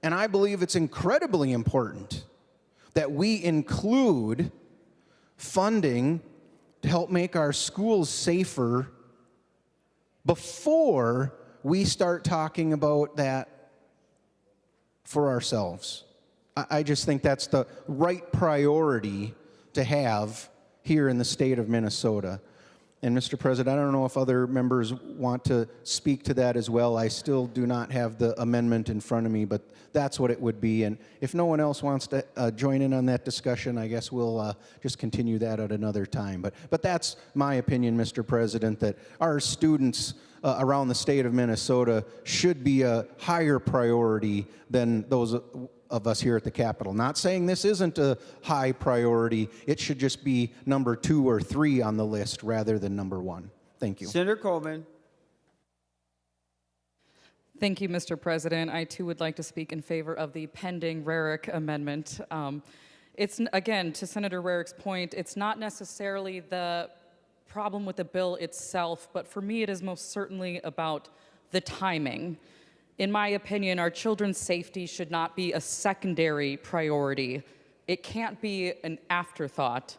And I believe it's incredibly important that we include funding to help make our schools safer before we start talking about that for ourselves. I just think that's the right priority to have here in the state of Minnesota. And Mr. President, I don't know if other members want to speak to that as well. I still do not have the amendment in front of me, but that's what it would be. And if no one else wants to join in on that discussion, I guess we'll just continue that at another time. But that's my opinion, Mr. President, that our students around the state of Minnesota should be a higher priority than those of us here at the Capitol. Not saying this isn't a high priority. It should just be number 2 or 3 on the list rather than number 1. Thank you. Senator Coleman. Thank you, Mr. President. I too would like to speak in favor of the pending Rarick amendment. again, to Senator Rarick's point, it's not necessarily the problem with the bill itself, but for me it is most certainly about the timing. In my opinion, our children's safety should not be a secondary priority. It can't be an afterthought.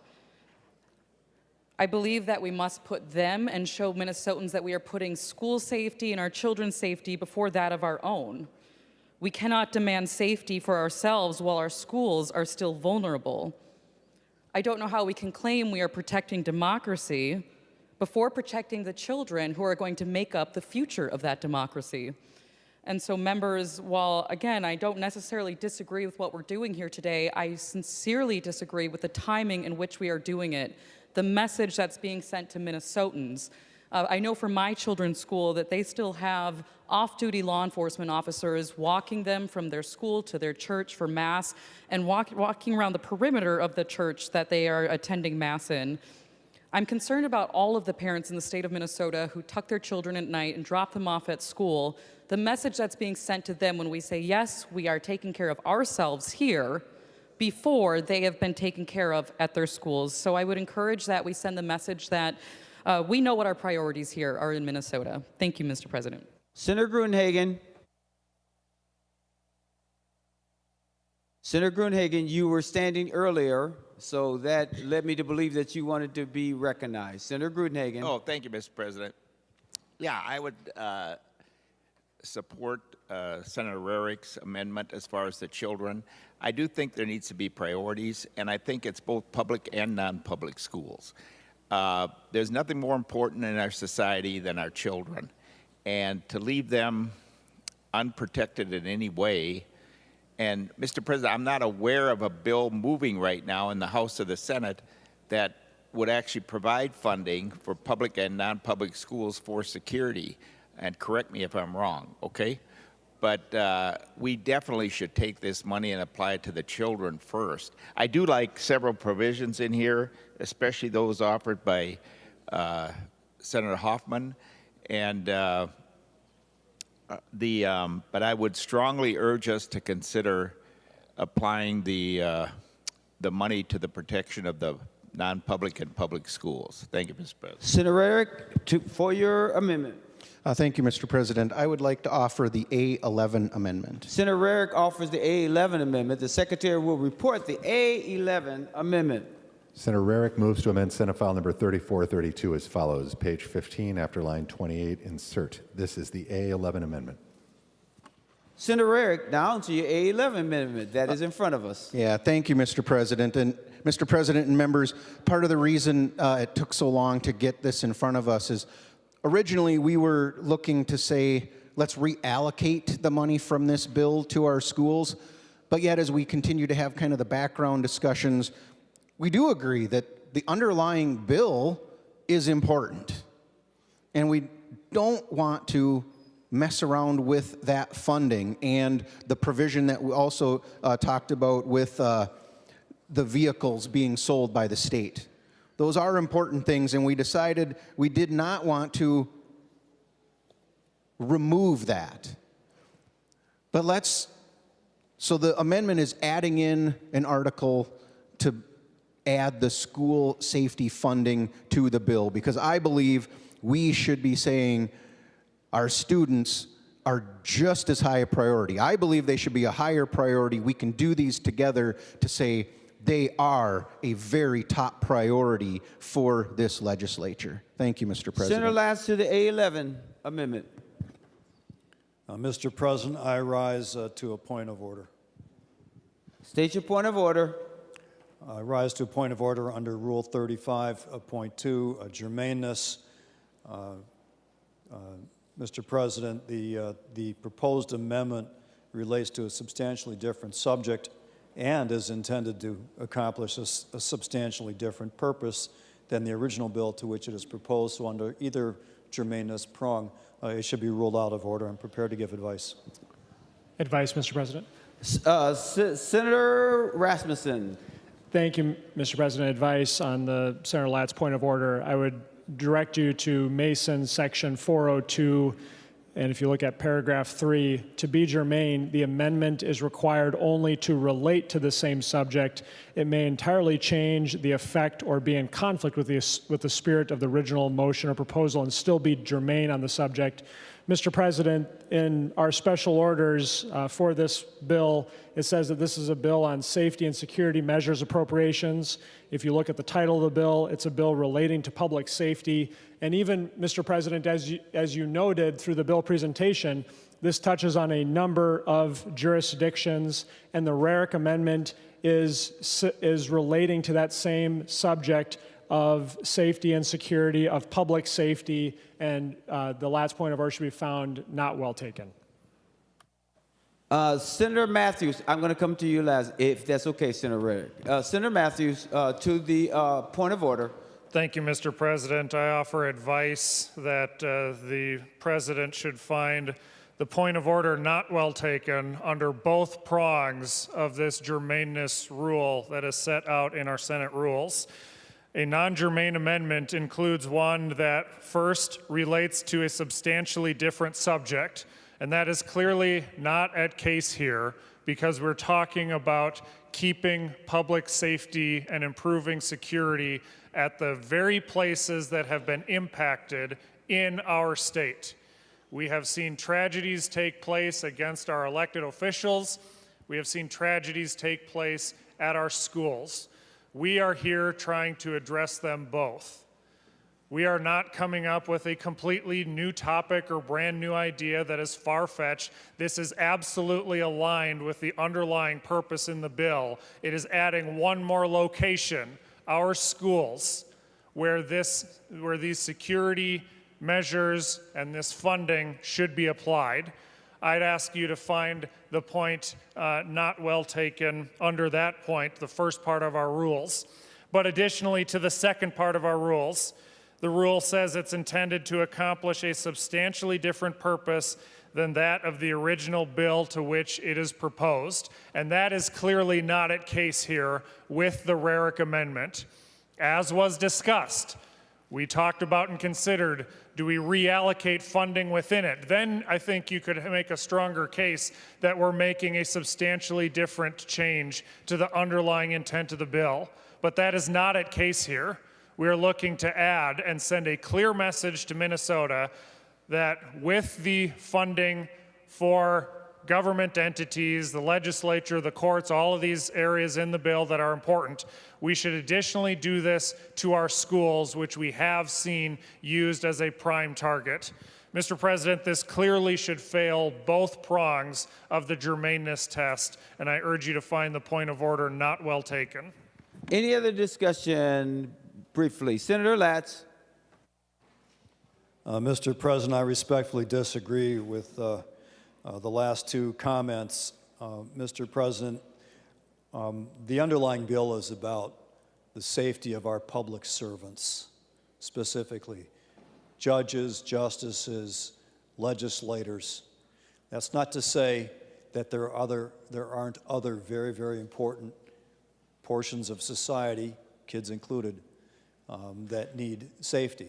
I believe that we must put them and show Minnesotans that we are putting school safety and our children's safety before that of our own. We cannot demand safety for ourselves while our schools are still vulnerable. I don't know how we can claim we are protecting democracy before protecting the children who are going to make up the future of that democracy. And so members, while again, I don't necessarily disagree with what we're doing here today, I sincerely disagree with the timing in which we are doing it, the message that's being sent to Minnesotans. I know for my children's school that they still have off-duty law enforcement officers walking them from their school to their church for Mass and walking around the perimeter of the church that they are attending Mass in. I'm concerned about all of the parents in the state of Minnesota who tuck their children at night and drop them off at school. The message that's being sent to them when we say, yes, we are taking care of ourselves here before they have been taken care of at their schools. So I would encourage that we send the message that we know what our priorities here are in Minnesota. Thank you, Mr. President. Senator Gruenhagen. Senator Gruenhagen, you were standing earlier, so that led me to believe that you wanted to be recognized. Senator Gruenhagen. Oh, thank you, Mr. President. Yeah, I would support Senator Rarick's amendment as far as the children. I do think there needs to be priorities, and I think it's both public and non-public schools. There's nothing more important in our society than our children, and to leave them unprotected in any way. And Mr. President, I'm not aware of a bill moving right now in the House or the Senate that would actually provide funding for public and non-public schools for security. And correct me if I'm wrong, okay? But we definitely should take this money and apply it to the children first. I do like several provisions in here, especially those offered by Senator Hoffman. And but I would strongly urge us to consider applying the money to the protection of the non-public and public schools. Thank you, Mr. President. Senator Rarick, for your amendment. Thank you, Mr. President. I would like to offer the A11 amendment. Senator Rarick offers the A11 amendment. The Secretary will report the A11 amendment. Senator Rarick moves to amend Senate File Number 3432 as follows. Page 15, after line 28, insert. This is the A11 amendment. Senator Rarick, now to your A11 amendment that is in front of us. Yeah, thank you, Mr. President. And Mr. President and members, part of the reason it took so long to get this in front of us is originally we were looking to say, let's reallocate the money from this bill to our schools. But yet, as we continue to have kind of the background discussions, we do agree that the underlying bill is important. And we don't want to mess around with that funding and the provision that we also talked about with the vehicles being sold by the state. Those are important things, and we decided we did not want to remove that. But so the amendment is adding in an article to add the school safety funding to the bill, because I believe we should be saying our students are just as high a priority. I believe they should be a higher priority. We can do these together to say they are a very top priority for this legislature. Thank you, Mr. President. Senator Latz to the A11 amendment. Mr. President, I rise to a point of order. State your point of order. I rise to a point of order under Rule 35.2, germaneness. Mr. President, the proposed amendment relates to a substantially different subject and is intended to accomplish a substantially different purpose than the original bill to which it is proposed. So under either germaneness prong, it should be ruled out of order. I'm prepared to give advice. Advice, Mr. President. Senator Rasmussen. Thank you, Mr. President. Advice on the Senator Latz point of order. I would direct you to Mason Section 402 And if you look at paragraph 3, to be germane, the amendment is required only to relate to the same subject. It may entirely change the effect or be in conflict with the spirit of the original motion or proposal and still be germane on the subject. Mr. President, in our special orders for this bill, it says that this is a bill on safety and security measures appropriations. If you look at the title of the bill, it's a bill relating to public safety. And even, Mr. President, as you noted through the bill presentation, this touches on a number of jurisdictions, and the Rarick Amendment is relating to that same subject of safety and security, of public safety, and the Latz point of order should be found not well taken. Senator Matthews, I'm going to come to you last, if that's okay, Senator Reddick. Senator Matthews, to the point of order. Thank you, Mr. President. I offer advice that the President should find the point of order not well taken under both prongs of this germaneness rule that is set out in our Senate rules. A non-germane amendment includes one that first relates to a substantially different subject, and that is clearly not at case here because we're talking about keeping public safety and improving security at the very places that have been impacted in our state. We have seen tragedies take place against our elected officials. We have seen tragedies take place at our schools. We are here trying to address them both. We are not coming up with a completely new topic or brand new idea that is far-fetched. This is absolutely aligned with the underlying purpose in the bill. It is adding one more location, our schools, where these security measures and this funding should be applied. I'd ask you to find the point not well taken under that point, the first part of our rules. But additionally to the second part of our rules, the rule says it's intended to accomplish a substantially different purpose than that of the original bill to which it is proposed. And that is clearly not at case here with the Rarick Amendment. As was discussed, we talked about and considered, do we reallocate funding within it? Then I think you could make a stronger case that we're making a substantially different change to the underlying intent of the bill. But that is not at case here. We are looking to add and send a clear message to Minnesota that with the funding for government entities, the legislature, the courts, all of these areas in the bill that are important, we should additionally do this to our schools, which we have seen used as a prime target. Mr. President, this clearly should fail both prongs of the germaneness test, and I urge you to find the point of order not well taken. Any other discussion briefly? Senator Latz. Mr. President, I respectfully disagree with the last two comments. Mr. President, the underlying bill is about the safety of our public servants, specifically judges, justices, legislators. That's not to say that there aren't other very, very important portions of society, kids included, that need safety.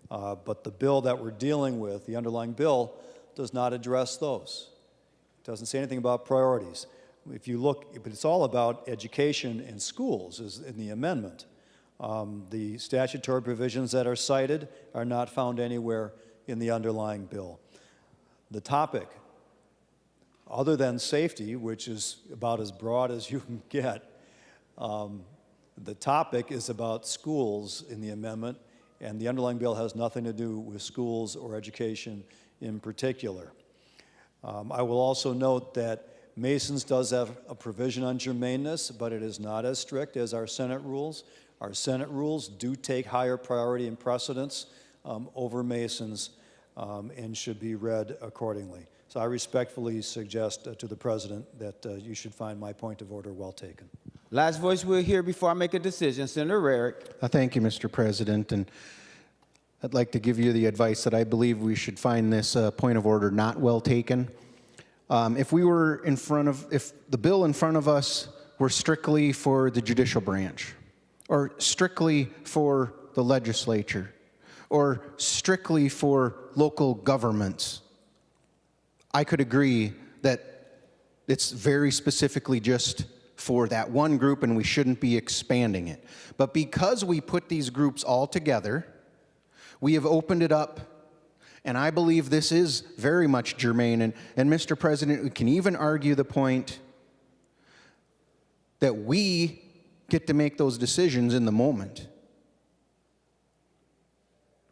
But the bill that we're dealing with, the underlying bill, does not address those. It doesn't say anything about priorities. If you look, but it's all about education in schools is in the amendment. The statutory provisions that are cited are not found anywhere in the underlying bill. The topic, other than safety, which is about as broad as you can get, the topic is about schools in the amendment, and the underlying bill has nothing to do with schools or education in particular. I will also note that Masons does have a provision on germaneness, but it is not as strict as our Senate rules. Our Senate rules do take higher priority and precedence over Masons and should be read accordingly. So I respectfully suggest to the President that you should find my point of order well taken. Last voice we'll hear before I make a decision. Senator Rarick. Thank you, Mr. President. And I'd like to give you the advice that I believe we should find this point of order not well taken. If the bill in front of us were strictly for the judicial branch, or strictly for the legislature, or strictly for local governments, I could agree that it's very specifically just for that one group and we shouldn't be expanding it. But because we put these groups all together, we have opened it up, and I believe this is very much germane. And Mr. President, we can even argue the point that we get to make those decisions in the moment.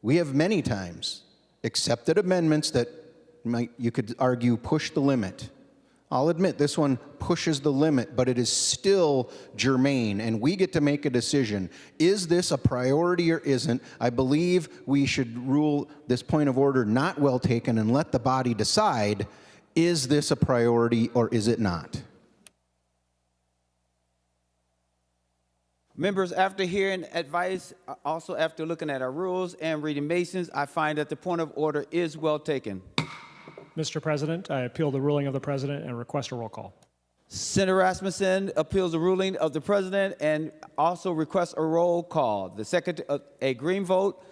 We have many times accepted amendments that you could argue push the limit. I'll admit this one pushes the limit, but it is still germane, and we get to make a decision. Is this a priority or isn't? I believe we should rule this point of order not well taken and let the body decide, is this a priority or is it not? Members, after hearing advice, also after looking at our rules and reading Masons, I find that the point of order is well taken. Mr. President, I appeal the ruling of the President and request a roll call. Senator Rasmussen appeals the ruling of the President and also requests a roll call. The secretary, a green vote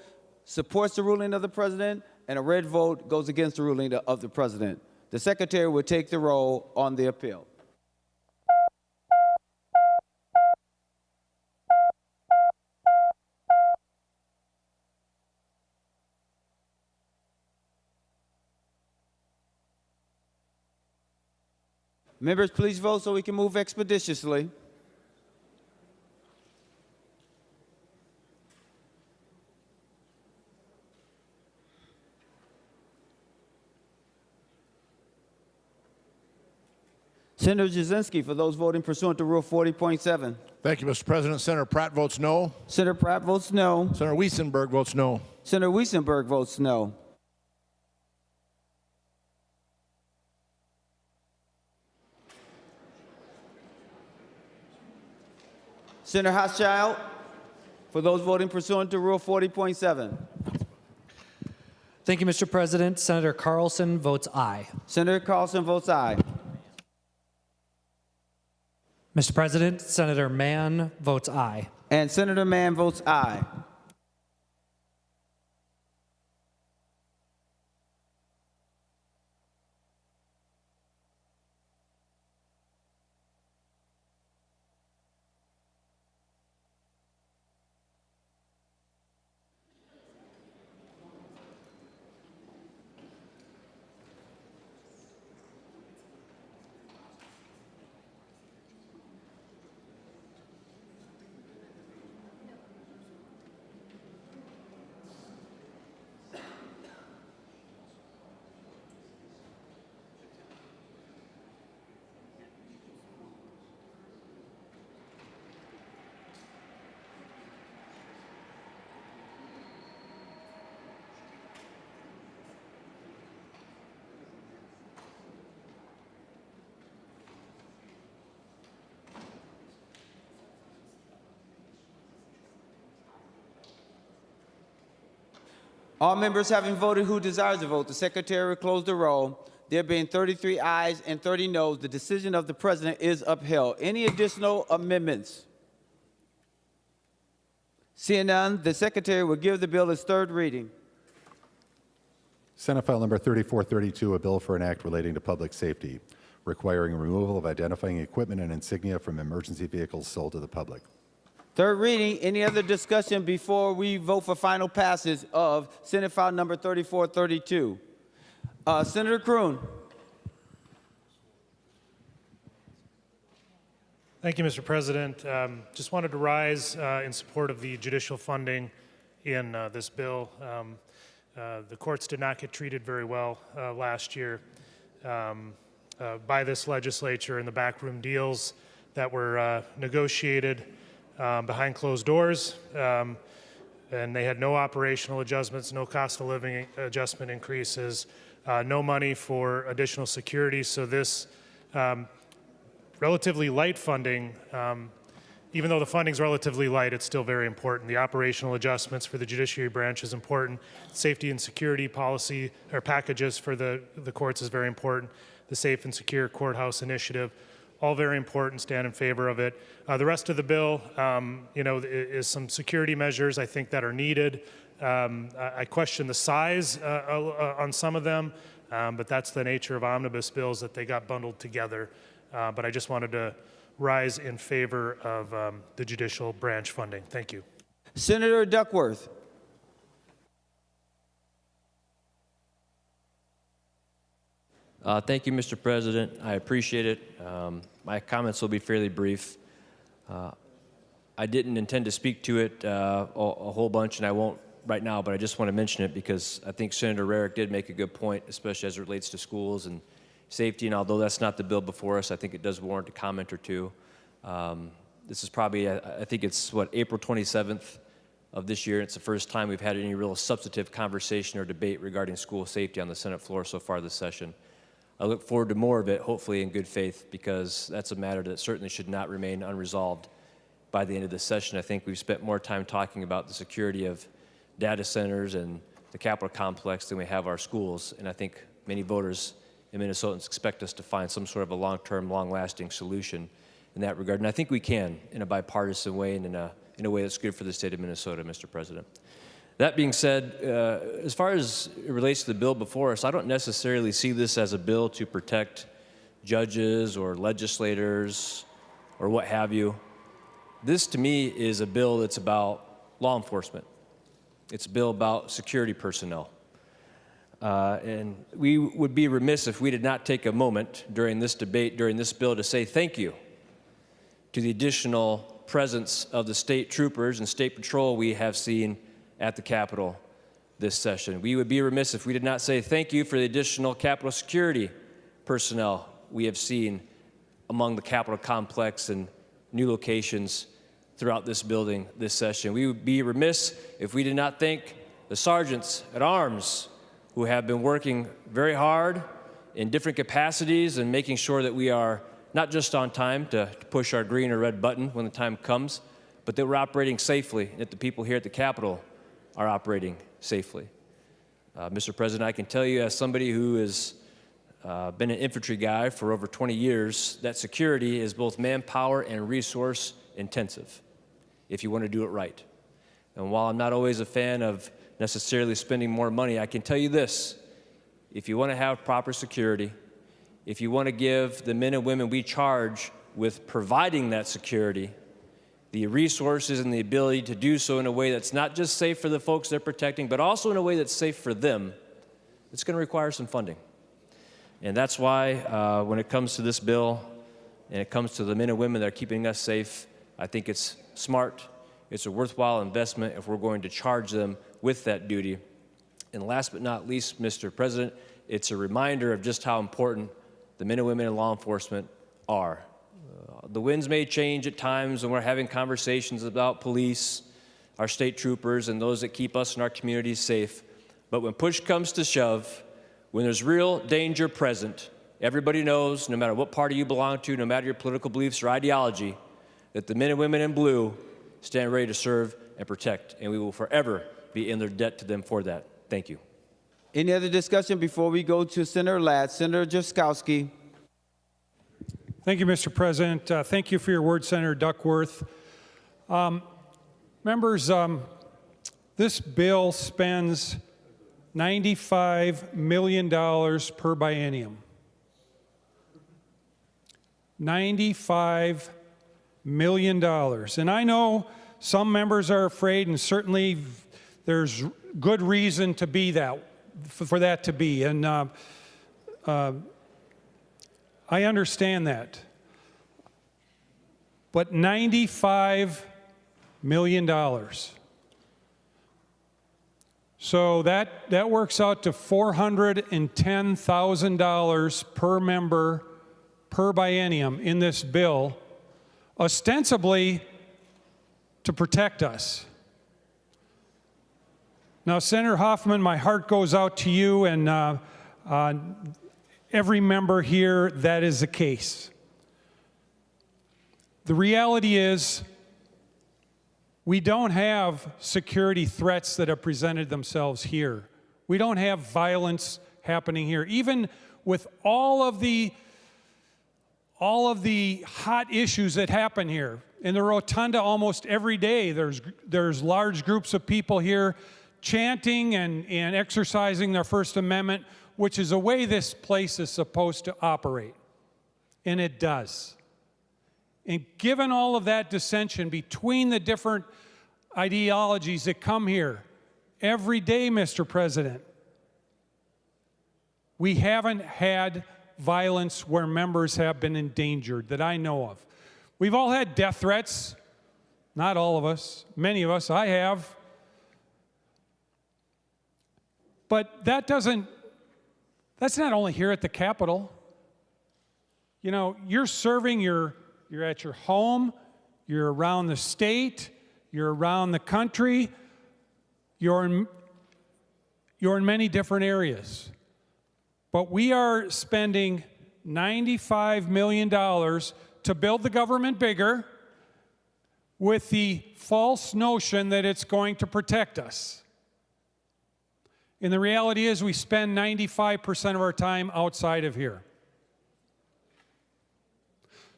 supports the ruling of the President, and a red vote goes against the ruling of the President. The Secretary will take the roll on the appeal. Members, please vote so we can move expeditiously. Senator Jasinski, for those voting pursuant to Rule 40.7. Thank you, Mr. President. Senator Pratt votes no. Senator Pratt votes no. Senator Weissenberg votes no. Senator Weissenberg votes no. Senator Hochschild, for those voting pursuant to Rule 40.7. Thank you, Mr. President. Senator Carlson votes aye. Senator Carlson votes aye. Mr. President, Senator Mann votes aye. And Senator Mann votes aye. All members having voted who desires to vote, the Secretary will close the roll. There being 33 ayes and 30 noes, the decision of the President is upheld. Any additional amendments? Seeing none, the Secretary will give the bill its third reading. Senate File Number 3432, a bill for an act relating to public safety, requiring removal of identifying equipment and insignia from emergency vehicles sold to the public. Third reading. Any other discussion before we vote for final passage of Senate File Number 3432? Senator Kroon. Thank you, Mr. President. Just wanted to rise in support of the judicial funding in this bill. The courts did not get treated very well last year by this legislature in the backroom deals that were negotiated behind closed doors, and they had no operational adjustments, no cost of living adjustment increases, no money for additional security. So this relatively light funding, even though the funding's relatively light, it's still very important. The operational adjustments for the judiciary branch is important. Safety and security policy or packages for the courts is very important. The Safe and Secure Courthouse Initiative, all very important, stand in favor of it. The rest of the bill, is some security measures I think that are needed. I question the size on some of them. but that's the nature of omnibus bills, that they got bundled together. But I just wanted to rise in favor of the judicial branch funding. Thank you. Senator Duckworth. Thank you, Mr. President. I appreciate it. My comments will be fairly brief. I didn't intend to speak to it a whole bunch, and I won't right now, but I just want to mention it because I think Senator Rarick did make a good point, especially as it relates to schools and safety. And although that's not the bill before us, I think it does warrant a comment or two. This is probably, I think it's, April 27th of this year. It's the first time we've had any real substantive conversation or debate regarding school safety on the Senate floor so far this session. I look forward to more of it, hopefully in good faith, because that's a matter that certainly should not remain unresolved by the end of this session. I think we've spent more time talking about the security of data centers and the Capitol complex than we have our schools, and I think many voters and Minnesotans expect us to find some sort of a long-term, long-lasting solution in that regard, and I think we can in a bipartisan way and in a way that's good for the state of Minnesota, Mr. President. That being said, as far as it relates to the bill before us, I don't necessarily see this as a bill to protect judges or legislators or what have you. This, to me, is a bill that's about law enforcement. It's a bill about security personnel. And we would be remiss if we did not take a moment during this debate, during this bill, to say thank you to the additional presence of the state troopers and state patrol we have seen at the Capitol this session. We would be remiss if we did not say thank you for the additional Capitol security personnel we have seen among the Capitol complex and new locations throughout this building this session. We would be remiss if we did not thank the sergeants at arms who have been working very hard in different capacities and making sure that we are not just on time to push our green or red button when the time comes, but that we're operating safely, and that the people here at the Capitol are operating safely. Mr. President, I can tell you as somebody who has been an infantry guy for over 20 years, that security is both manpower and resource intensive if you want to do it right. And while I'm not always a fan of necessarily spending more money, I can tell you this: if you want to have proper security, if you want to give the men and women we charge with providing that security the resources and the ability to do so in a way that's not just safe for the folks they're protecting, but also in a way that's safe for them, it's going to require some funding. And that's why when it comes to this bill and it comes to the men and women that are keeping us safe, I think it's smart, it's a worthwhile investment if we're going to charge them with that duty. And last but not least, Mr. President, it's a reminder of just how important the men and women in law enforcement are. The winds may change at times when we're having conversations about police, our state troopers, and those that keep us and our communities safe. But when push comes to shove, when there's real danger present, everybody knows, no matter what party you belong to, no matter your political beliefs or ideology, that the men and women in blue stand ready to serve and protect, and we will forever be in their debt to them for that. Thank you. Any other discussion before we go to Senator Latz? Senator Jaskowski. Thank you, Mr. President. Thank you for your words, Senator Duckworth. Members, this bill spends $95 million per biennium. $95 million. And I know some members are afraid, and certainly there's good reason to be that, for that to be. And I understand that. But $95 million. So that works out to $410,000 per member per biennium in this bill, ostensibly to protect us. Now, Senator Hoffman, my heart goes out to you and every member here that is the case. The reality is we don't have security threats that have presented themselves here. We don't have violence happening here. Even with all of the hot issues that happen here. In the rotunda almost every day there's large groups of people here chanting and exercising their First Amendment which is the way this place is supposed to operate. And it does. And given all of that dissension between the different ideologies that come here every day, Mr. President, we haven't had violence where members have been endangered that I know of. We've all had death threats. Not all of us. Many of us. I have. But that's not only here at the Capitol. You know, you're serving, you're at your home, you're around the state, you're around the country, you're in many different areas. But we are spending $95 million to build the government bigger with the false notion that it's going to protect us. And the reality is we spend 95% of our time outside of here.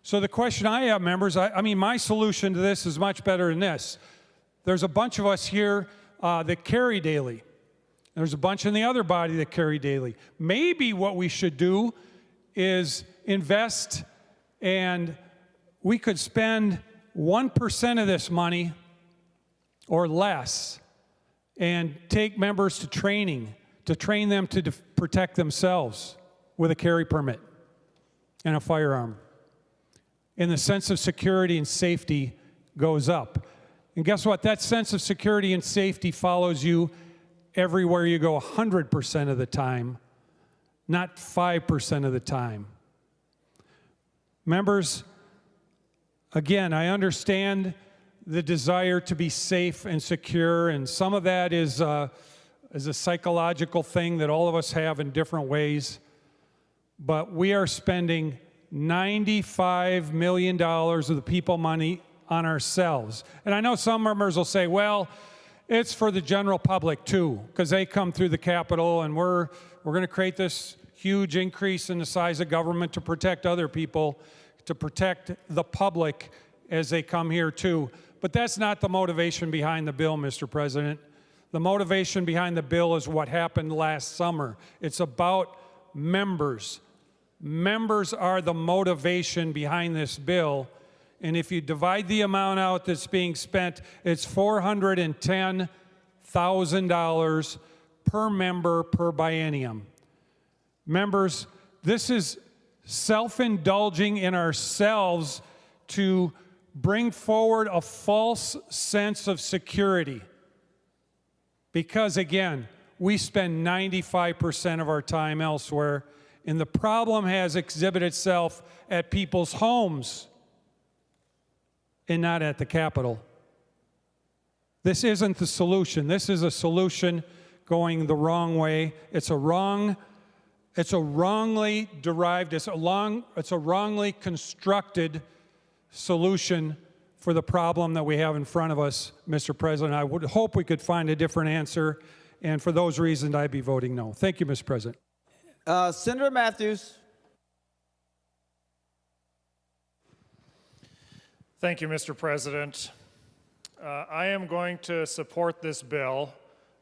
So the question I have, members, I mean, my solution to this is much better than this. There's a bunch of us here that carry daily. There's a bunch in the other body that carry daily. Maybe what we should do is invest, and we could spend 1% of this money or less and take members to training, to train them to protect themselves with a carry permit and a firearm. And the sense of security and safety goes up. And guess what? That sense of security and safety follows you everywhere you go 100% of the time, not 5% of the time. Members, again, I understand the desire to be safe and secure, and some of that is a psychological thing that all of us have in different ways. But we are spending $95 million of the people money on ourselves. And I know some members will say, well, it's for the general public too, because they come through the Capitol, and we're going to create this huge increase in the size of government to protect other people, to protect the public as they come here too. But that's not the motivation behind the bill, Mr. President. The motivation behind the bill is what happened last summer. It's about members. Members are the motivation behind this bill. And if you divide the amount out that's being spent, it's $410,000 per member per biennium. Members, this is self-indulging in ourselves to bring forward a false sense of security. Because again, we spend 95% of our time elsewhere, and the problem has exhibited itself at people's homes and not at the Capitol. This isn't the solution. This is a solution going the wrong way. It's a wrongly derived, it's a wrongly constructed solution for the problem that we have in front of us, Mr. President. I would hope we could find a different answer, and for those reasons, I'd be voting no. Thank you, Mr. President. Senator Matthews. Thank you, Mr. President. I am going to support this bill.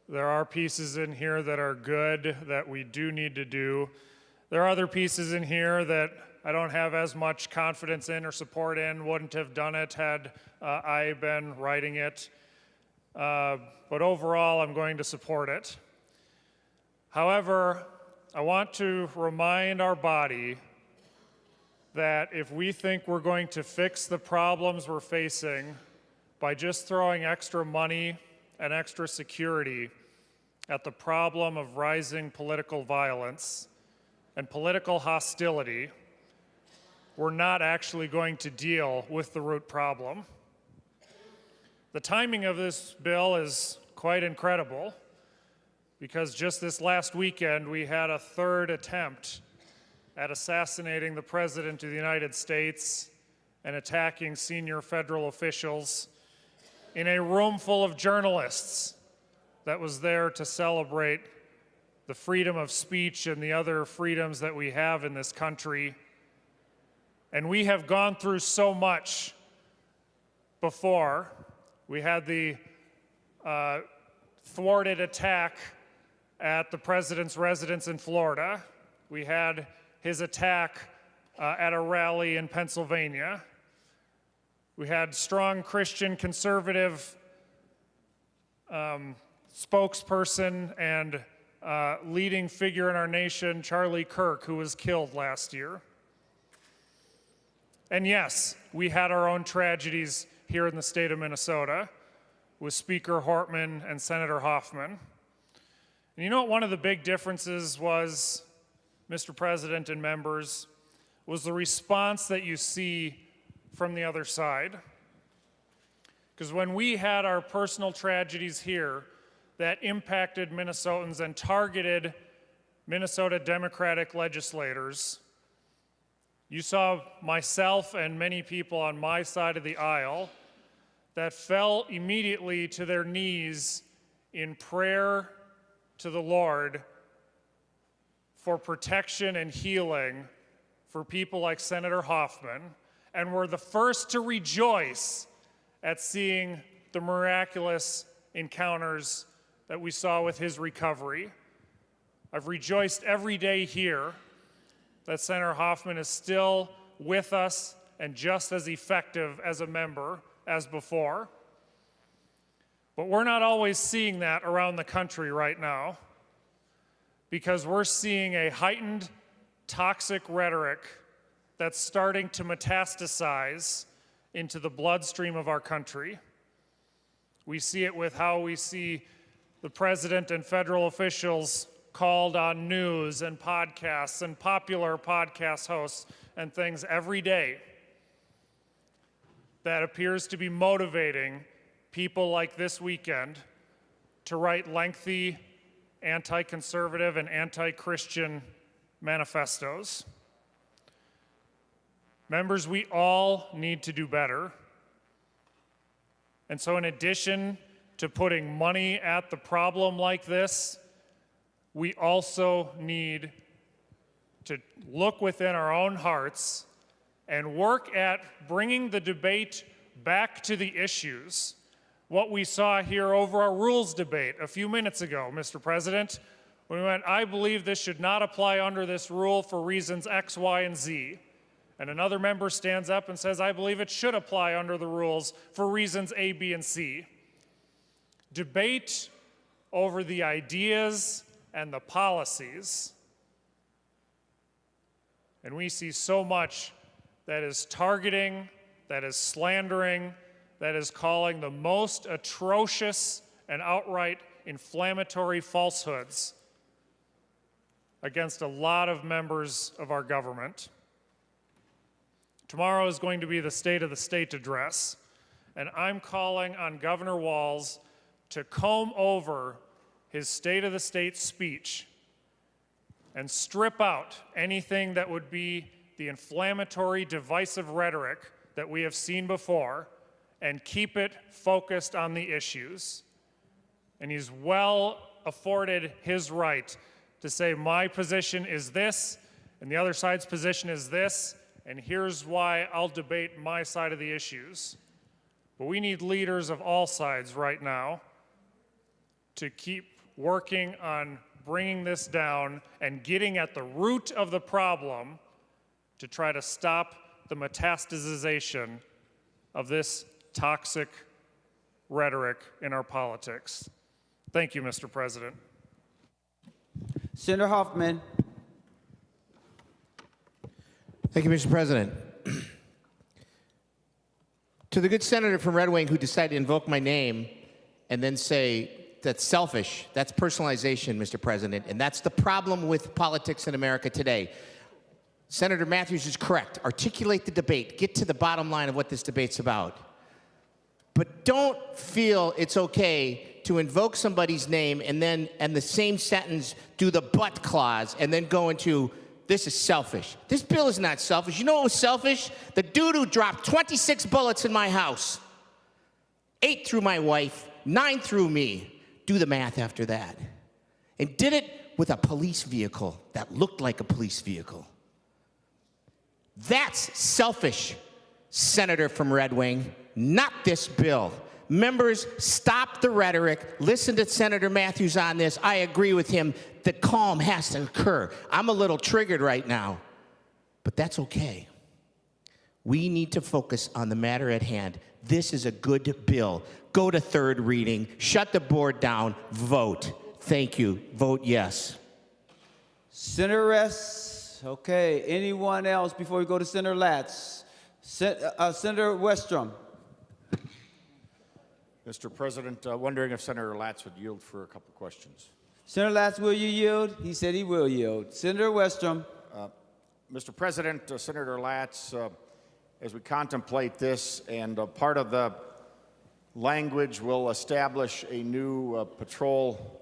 There are pieces in here that are good that we do need to do. There are other pieces in here that I don't have as much confidence in or support in, wouldn't have done it had I been writing it. But overall, I'm going to support it. However, I want to remind our body that if we think we're going to fix the problems we're facing by just throwing extra money and extra security at the problem of rising political violence and political hostility, we're not actually going to deal with the root problem. The timing of this bill is quite incredible, because just this last weekend we had a third attempt at assassinating the President of the United States and attacking senior federal officials in a room full of journalists that was there to celebrate the freedom of speech and the other freedoms that we have in this country. And we have gone through so much before. We had the thwarted attack at the president's residence in Florida. We had his attack at a rally in Pennsylvania. We had strong Christian conservative spokesperson and leading figure in our nation, Charlie Kirk, who was killed last year. And yes, we had our own tragedies here in the state of Minnesota with Speaker Hortman and Senator Hoffman. And you know what one of the big differences was, Mr. President and members, was the response that you see from the other side. Because when we had our personal tragedies here that impacted Minnesotans and targeted Minnesota Democratic legislators, you saw myself and many people on my side of the aisle that fell immediately to their knees in prayer to the Lord for protection and healing for people like Senator Hoffman, and were the first to rejoice at seeing the miraculous encounters that we saw with his recovery. I've rejoiced every day here that Senator Hoffman is still with us and just as effective as a member as before. But we're not always seeing that around the country right now, because we're seeing a heightened toxic rhetoric that's starting to metastasize into the bloodstream of our country. We see it with how we see the president and federal officials called on news and podcasts and popular podcast hosts and things every day that appears to be motivating people like this weekend to write lengthy anti-conservative and anti-Christian manifestos. Members, we all need to do better. And so in addition to putting money at the problem like this, we also need to look within our own hearts and work at bringing the debate back to the issues. What we saw here over our rules debate a few minutes ago, Mr. President, when we went, I believe this should not apply under this rule for reasons X, Y, and Z. And another member stands up and says, I believe it should apply under the rules for reasons A, B, and C. Debate over the ideas and the policies. And we see so much that is targeting, that is slandering, that is calling the most atrocious and outright inflammatory falsehoods against a lot of members of our government. Tomorrow is going to be the State of the State address, and I'm calling on Governor Walz to comb over his State of the State speech and strip out anything that would be the inflammatory, divisive rhetoric that we have seen before and keep it focused on the issues. And he's well afforded his right to say, my position is this, and the other side's position is this, and here's why I'll debate my side of the issues. But we need leaders of all sides right now to keep working on bringing this down and getting at the root of the problem to try to stop the metastasization of this toxic rhetoric in our politics. Thank you, Mr. President. Senator Hoffman. Thank you, Mr. President. To the good senator from Red Wing who decided to invoke my name and then say that's selfish, that's personalization, Mr. President, and that's the problem with politics in America today. Senator Matthews is correct. Articulate the debate. Get to the bottom line of what this debate's about. But don't feel it's okay to invoke somebody's name and then, in the same sentence, do the but clause and then go into, this is selfish. This bill is not selfish. You know what was selfish? The dude who dropped 26 bullets in my house. 8 through my wife, 9 through me. Do the math after that. And did it with a police vehicle that looked like a police vehicle. That's selfish, Senator from Red Wing, not this bill. Members, stop the rhetoric. Listen to Senator Matthews on this. I agree with him. The calm has to occur. I'm a little triggered right now, but that's okay. We need to focus on the matter at hand. This is a good bill. Go to third reading. Shut the board down. Vote. Thank you. Vote yes. Senator Ress. Okay. Anyone else before we go to Senator Latz? Senator Westrom. Mr. President, wondering if Senator Latz would yield for a couple questions. Senator Latz, will you yield? He said he will yield. Senator Westrom. Mr. President, Senator Latz, as we contemplate this, and part of the language will establish a new patrol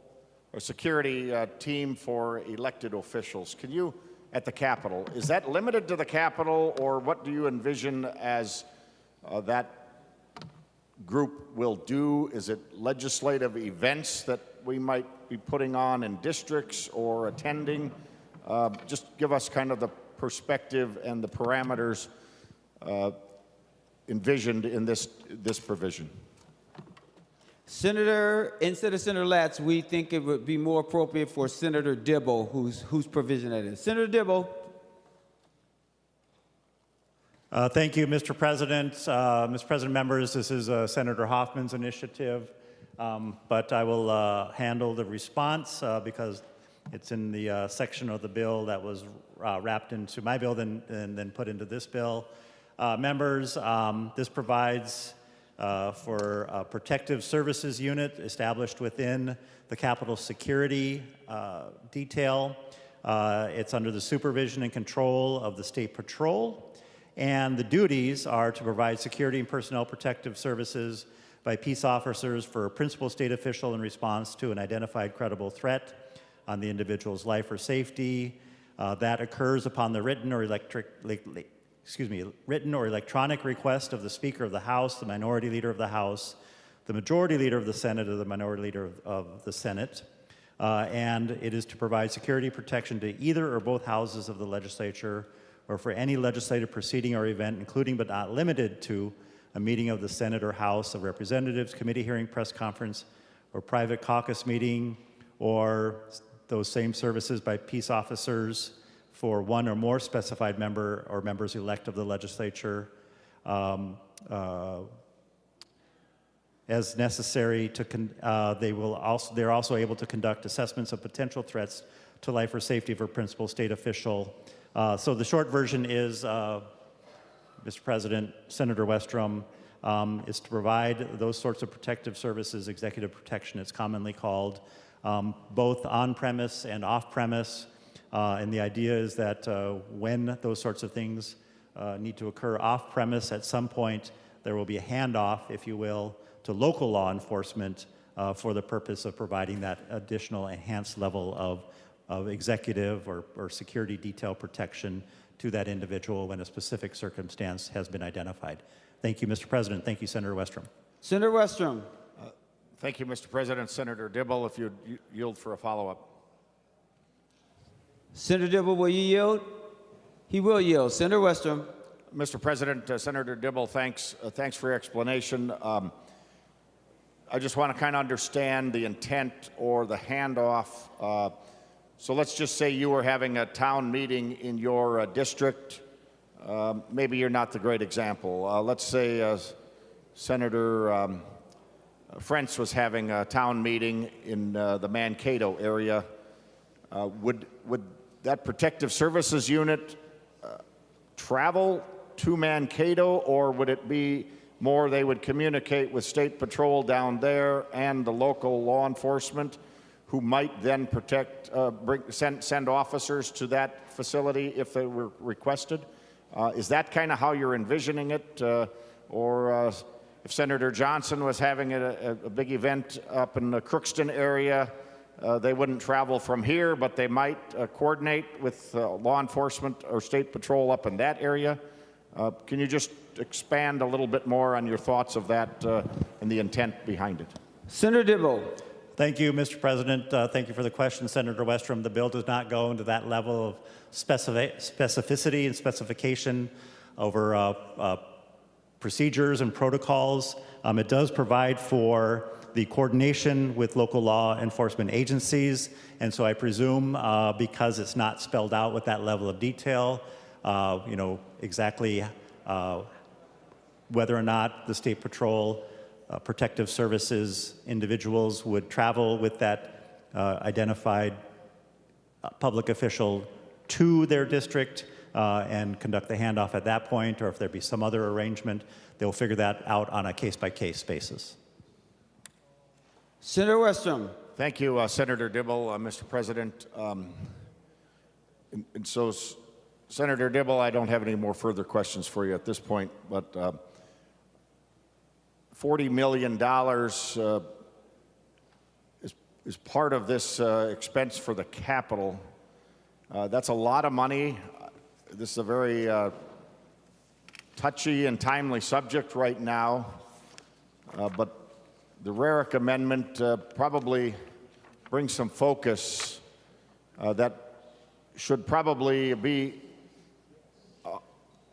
or security team for elected officials. Can you, at the Capitol, is that limited to the Capitol, or what do you envision as that group will do? Is it legislative events that we might be putting on in districts or attending? Just give us kind of the perspective and the parameters envisioned in this provision. Senator, instead of Senator Latz, we think it would be more appropriate for Senator Dibble, whose provision that is. Senator Dibble. Thank you, Mr. President. Mr. President, members, this is Senator Hoffman's initiative, but I will handle the response because it's in the section of the bill that was wrapped into my bill and then put into this bill. Members, this provides for a protective services unit established within the Capitol Security detail. It's under the supervision and control of the State Patrol. And the duties are to provide security and personnel protective services by peace officers for a principal state official in response to an identified credible threat on the individual's life or safety. That occurs upon the written or electronic request of the Speaker of the House, the Minority Leader of the House, the Majority Leader of the Senate, or the Minority Leader of the Senate. And it is to provide security protection to either or both houses of the legislature, or for any legislative proceeding or event, including but not limited to a meeting of the Senate or House of Representatives, committee hearing, press conference, or private caucus meeting, or those same services by peace officers for one or more specified member or members elect of the legislature, as necessary. They're also able to conduct assessments of potential threats to life or safety of a principal state official. So the short version is, Mr. President, Senator Westrom, is to provide those sorts of protective services, executive protection it's commonly called, both on-premise and off-premise. And the idea is that when those sorts of things need to occur off-premise, at some point there will be a handoff, if you will, to local law enforcement for the purpose of providing that additional enhanced level of executive or security detail protection to that individual when a specific circumstance has been identified. Thank you, Mr. President. Thank you, Senator Westrom. Senator Westrom. Thank you, Mr. President. Senator Dibble, if you'd yield for a follow-up. Senator Dibble, will you yield? He will yield. Senator Westrom. Mr. President, Senator Dibble, thanks for your explanation. I just want to kind of understand the intent or the handoff. So let's just say you were having a town meeting in your district. Maybe you're not the great example. Let's say Senator Frentz was having a town meeting in the Mankato area. Would that protective services unit travel to Mankato, or would it be more they would communicate with State Patrol down there and the local law enforcement, who might then send officers to that facility if they were requested? Is that kind of how you're envisioning it? Or if Senator Johnson was having a big event up in the Crookston area, they wouldn't travel from here, but they might coordinate with law enforcement or State Patrol up in that area. Can you just expand a little bit more on your thoughts of that and the intent behind it? Senator Dibble. Thank you, Mr. President. Thank you for the question, Senator Westrom. The bill does not go into that level of specificity and specification over procedures and protocols. It does provide for the coordination with local law enforcement agencies, and so I presume because it's not spelled out with that level of detail, exactly whether or not the State Patrol Protective Services individuals would travel with that identified public official to their district and conduct the handoff at that point, or if there be some other arrangement, they'll figure that out on a case-by-case basis. Senator Westrom. Thank you, Senator Dibble, Mr. President. Senator Dibble, I don't have any more further questions for you at this point, but $40 million is part of this expense for the Capitol. That's a lot of money. This is a very touchy and timely subject right now, but the Rarick Amendment probably brings some focus that should probably be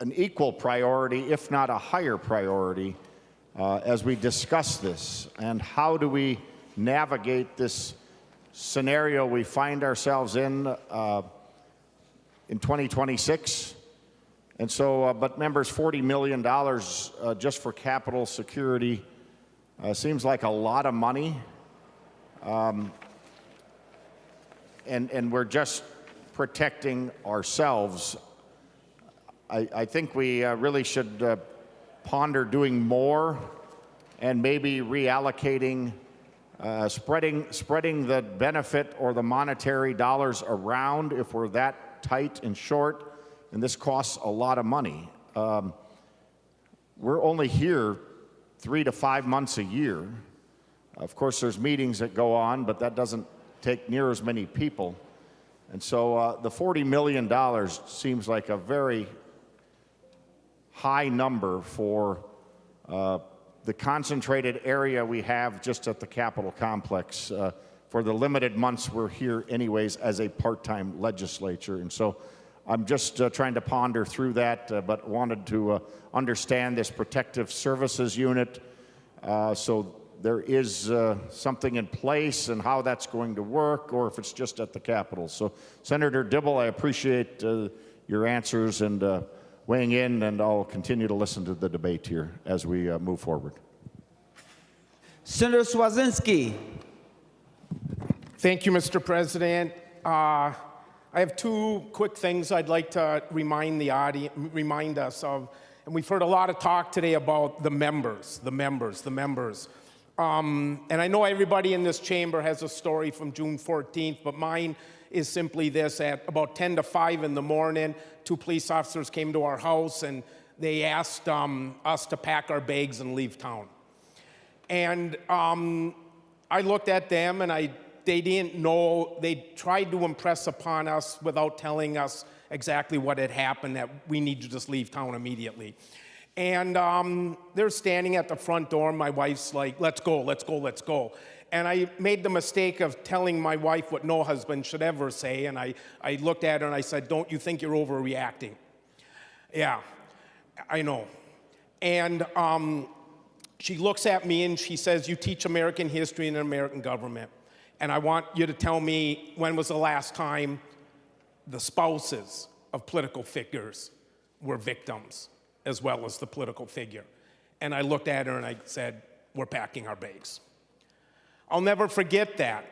an equal priority, if not a higher priority, as we discuss this. And how do we navigate this scenario we find ourselves in 2026? And so, but members, $40 million just for Capitol security seems like a lot of money. And we're just protecting ourselves. I think we really should ponder doing more and maybe reallocating, spreading the benefit or the monetary dollars around if we're that tight and short, and this costs a lot of money. We're only here 3 to 5 months a year. Of course, there's meetings that go on, but that doesn't take near as many people. And so the $40 million seems like a very high number for the concentrated area we have just at the Capitol complex for the limited months we're here anyways as a part-time legislature. And so I'm just trying to ponder through that, but wanted to understand this protective services unit. So there is something in place and how that's going to work, or if it's just at the Capitol. So Senator Dibble, I appreciate your answers and weighing in, and I'll continue to listen to the debate here as we move forward. Senator Swazinski. Thank you, Mr. President. I have two quick things I'd like to remind the audience, remind us of. And we've heard a lot of talk today about the members. And I know everybody in this chamber has a story from June 14th, but mine is simply this. At about 10 to 5 in the morning, 2 police officers came to our house and they asked us to pack our bags and leave town. And I looked at them and they didn't know. They tried to impress upon us without telling us exactly what had happened, that we need to just leave town immediately. And they're standing at the front door. My wife's like, let's go, let's go, let's go. And I made the mistake of telling my wife what no husband should ever say. And I looked at her and I said, don't you think you're overreacting? Yeah, I know. And she looks at me and she says, you teach American history and American government. And I want you to tell me, when was the last time the spouses of political figures were victims as well as the political figure? And I looked at her and I said, we're packing our bags. I'll never forget that.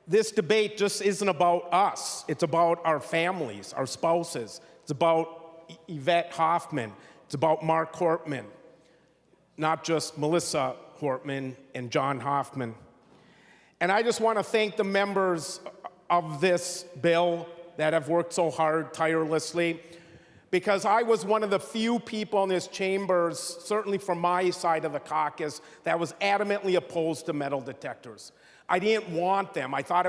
This debate just isn't about us. It's about our families, our spouses. It's about Yvette Hoffman. It's about Mark Hortman, not just Melissa Hortman and John Hoffman. And I just want to thank the members of this bill that have worked so hard, tirelessly, because I was one of the few people in this chamber, certainly from my side of the caucus, that was adamantly opposed to metal detectors. I didn't want them. I thought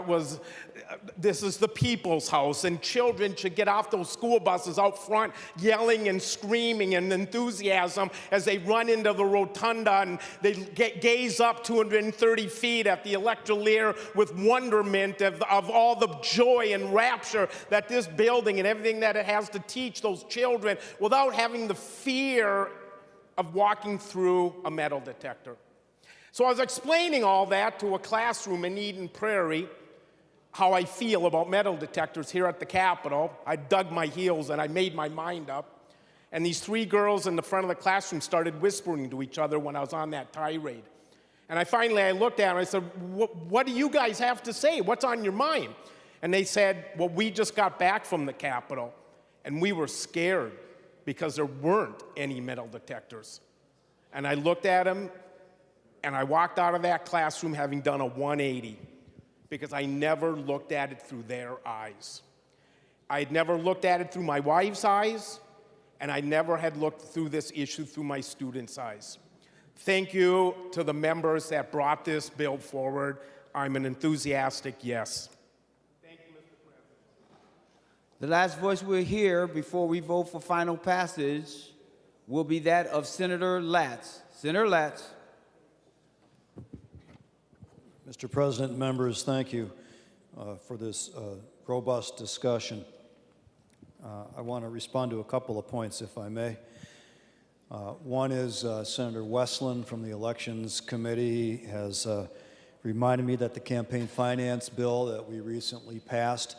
this is the people's house, and children should get off those school buses out front yelling and screaming and enthusiasm as they run into the rotunda and they gaze up 230 feet at the electrolier with wonderment of all the joy and rapture that this building and everything that it has to teach those children, without having the fear of walking through a metal detector. So I was explaining all that to a classroom in Eden Prairie, how I feel about metal detectors here at the Capitol. I dug my heels and I made my mind up. And these three girls in the front of the classroom started whispering to each other when I was on that tirade. And I looked at them and I said, what do you guys have to say? What's on your mind? And they said, well, we just got back from the Capitol and we were scared because there weren't any metal detectors. And I looked at them and I walked out of that classroom having done a 180 because I never looked at it through their eyes. I had never looked at it through my wife's eyes, and I never had looked through this issue through my students' eyes. Thank you to the members that brought this bill forward. I'm an enthusiastic yes. Thank you, Mr. President. The last voice we'll hear before we vote for final passage will be that of Senator Latz. Senator Latz. Mr. President, members, thank you for this robust discussion. I want to respond to a couple of points, if I may. One is Senator Westland from the Elections Committee has reminded me that the campaign finance bill that we recently passed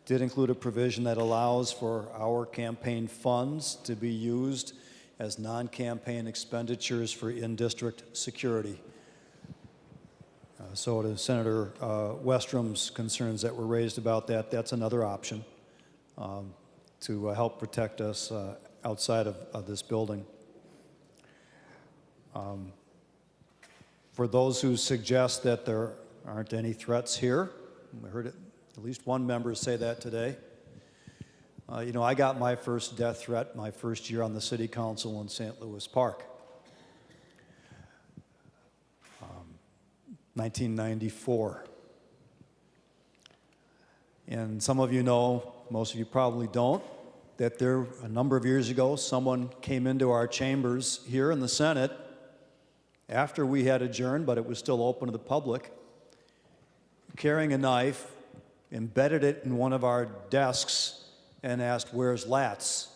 did include a provision that allows for our campaign funds to be used as non-campaign expenditures for in-district security. So to Senator Westrum's concerns that were raised about that, that's another option to help protect us outside of this building. For those who suggest that there aren't any threats here, I heard at least one member say that today. You know, I got my first death threat my first year on the city council in St. Louis Park. 1994. And some of you know, most of you probably don't, that there, a number of years ago, someone came into our chambers here in the Senate after we had adjourned, but it was still open to the public, carrying a knife, embedded it in one of our desks, and asked, "Where's Latz?"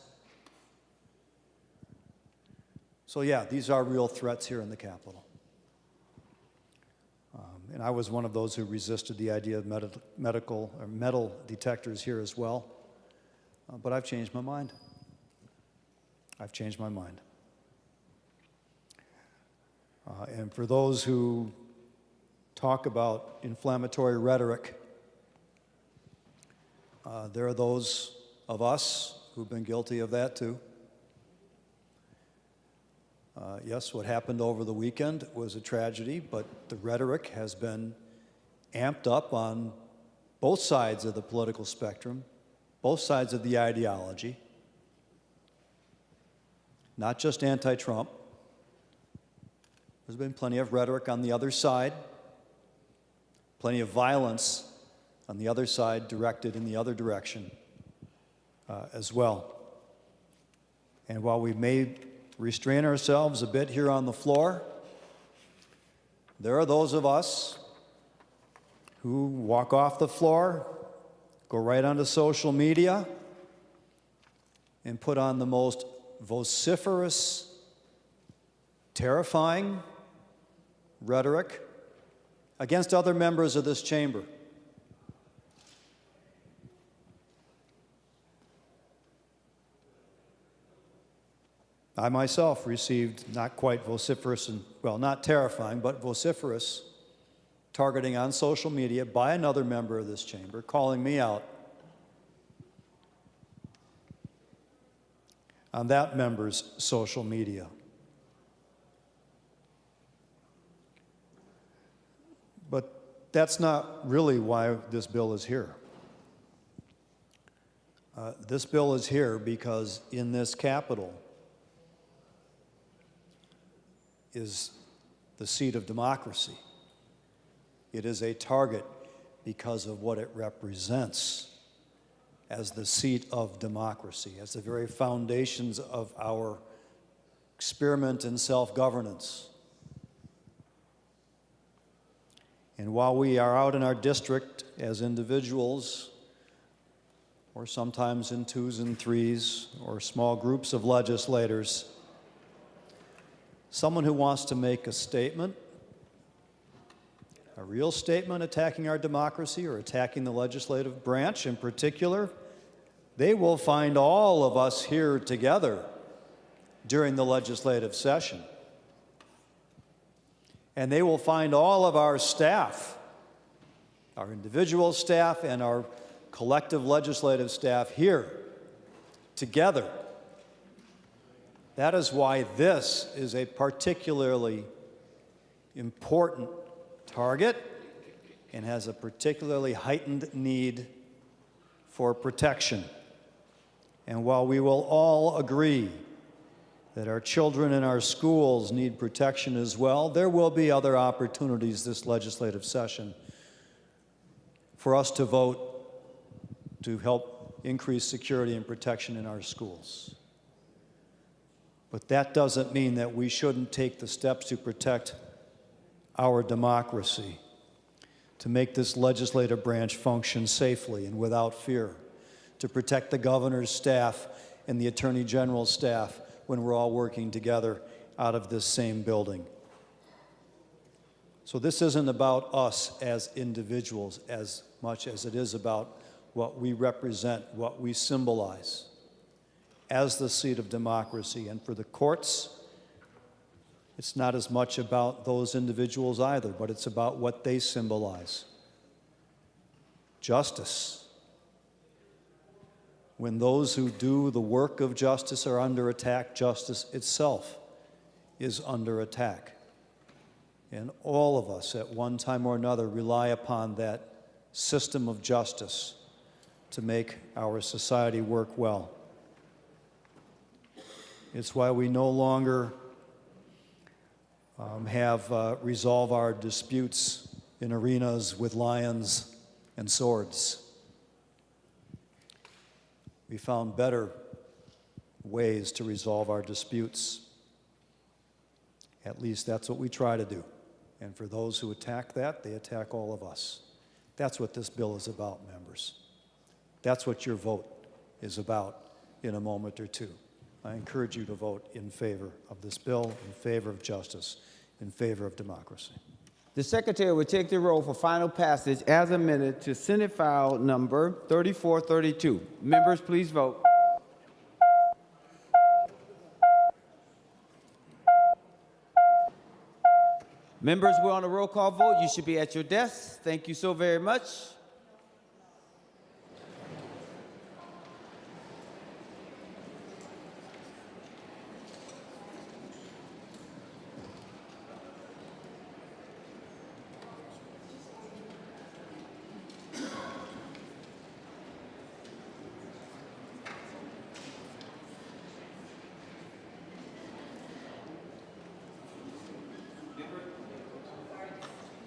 So yeah, these are real threats here in the Capitol. And I was one of those who resisted the idea of metal detectors here as well. But I've changed my mind. I've changed my mind. And for those who talk about inflammatory rhetoric, there are those of us who've been guilty of that too. Yes, what happened over the weekend was a tragedy, but the rhetoric has been amped up on both sides of the political spectrum, both sides of the ideology, not just anti-Trump. There's been plenty of rhetoric on the other side, plenty of violence on the other side directed in the other direction as well. And while we may restrain ourselves a bit here on the floor, there are those of us who walk off the floor, go right onto social media, and put on the most vociferous, terrifying rhetoric against other members of this chamber. I myself received not quite vociferous, and well, not terrifying, but vociferous targeting on social media by another member of this chamber, calling me out on that member's social media. But that's not really why this bill is here. This bill is here because in this Capitol is the seat of democracy. It is a target because of what it represents as the seat of democracy, as the very foundations of our experiment in self-governance. And while we are out in our district as individuals, or sometimes in twos and threes, or small groups of legislators, someone who wants to make a statement, a real statement attacking our democracy or attacking the legislative branch in particular, they will find all of us here together during the legislative session. And they will find all of our staff, our individual staff and our collective legislative staff here together. That is why this is a particularly important target and has a particularly heightened need for protection. And while we will all agree that our children in our schools need protection as well, there will be other opportunities this legislative session for us to vote to help increase security and protection in our schools. But that doesn't mean that we shouldn't take the steps to protect our democracy, to make this legislative branch function safely and without fear, to protect the governor's staff and the attorney general's staff when we're all working together out of this same building. So this isn't about us as individuals as much as it is about what we represent, what we symbolize as the seat of democracy. And for the courts, it's not as much about those individuals either, but it's about what they symbolize. Justice. When those who do the work of justice are under attack, justice itself is under attack. And all of us at one time or another rely upon that system of justice to make our society work well. It's why we no longer resolve our disputes in arenas with lions and swords. We found better ways to resolve our disputes. At least that's what we try to do. And for those who attack that, they attack all of us. That's what this bill is about, members. That's what your vote is about in a moment or two. I encourage you to vote in favor of this bill, in favor of justice, in favor of democracy. The Secretary will take the roll for final passage as amended to Senate File Number 3432. Members, please vote. Members, we're on a roll call vote. You should be at your desks. Thank you so very much.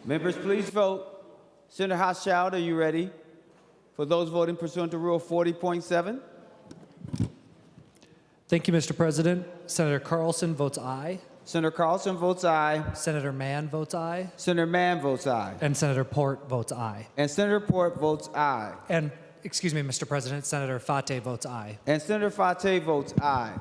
Members, please vote. Senator Hochschild, are you ready? For those voting pursuant to Rule 40.7. Thank you, Mr. President. Senator Carlson votes aye. Senator Carlson votes aye. Senator Mann votes aye. Senator Mann votes aye. And Senator Port votes aye. And Senator Port votes aye. And, excuse me, Mr. President, Senator Fate votes aye. And Senator Fate votes aye.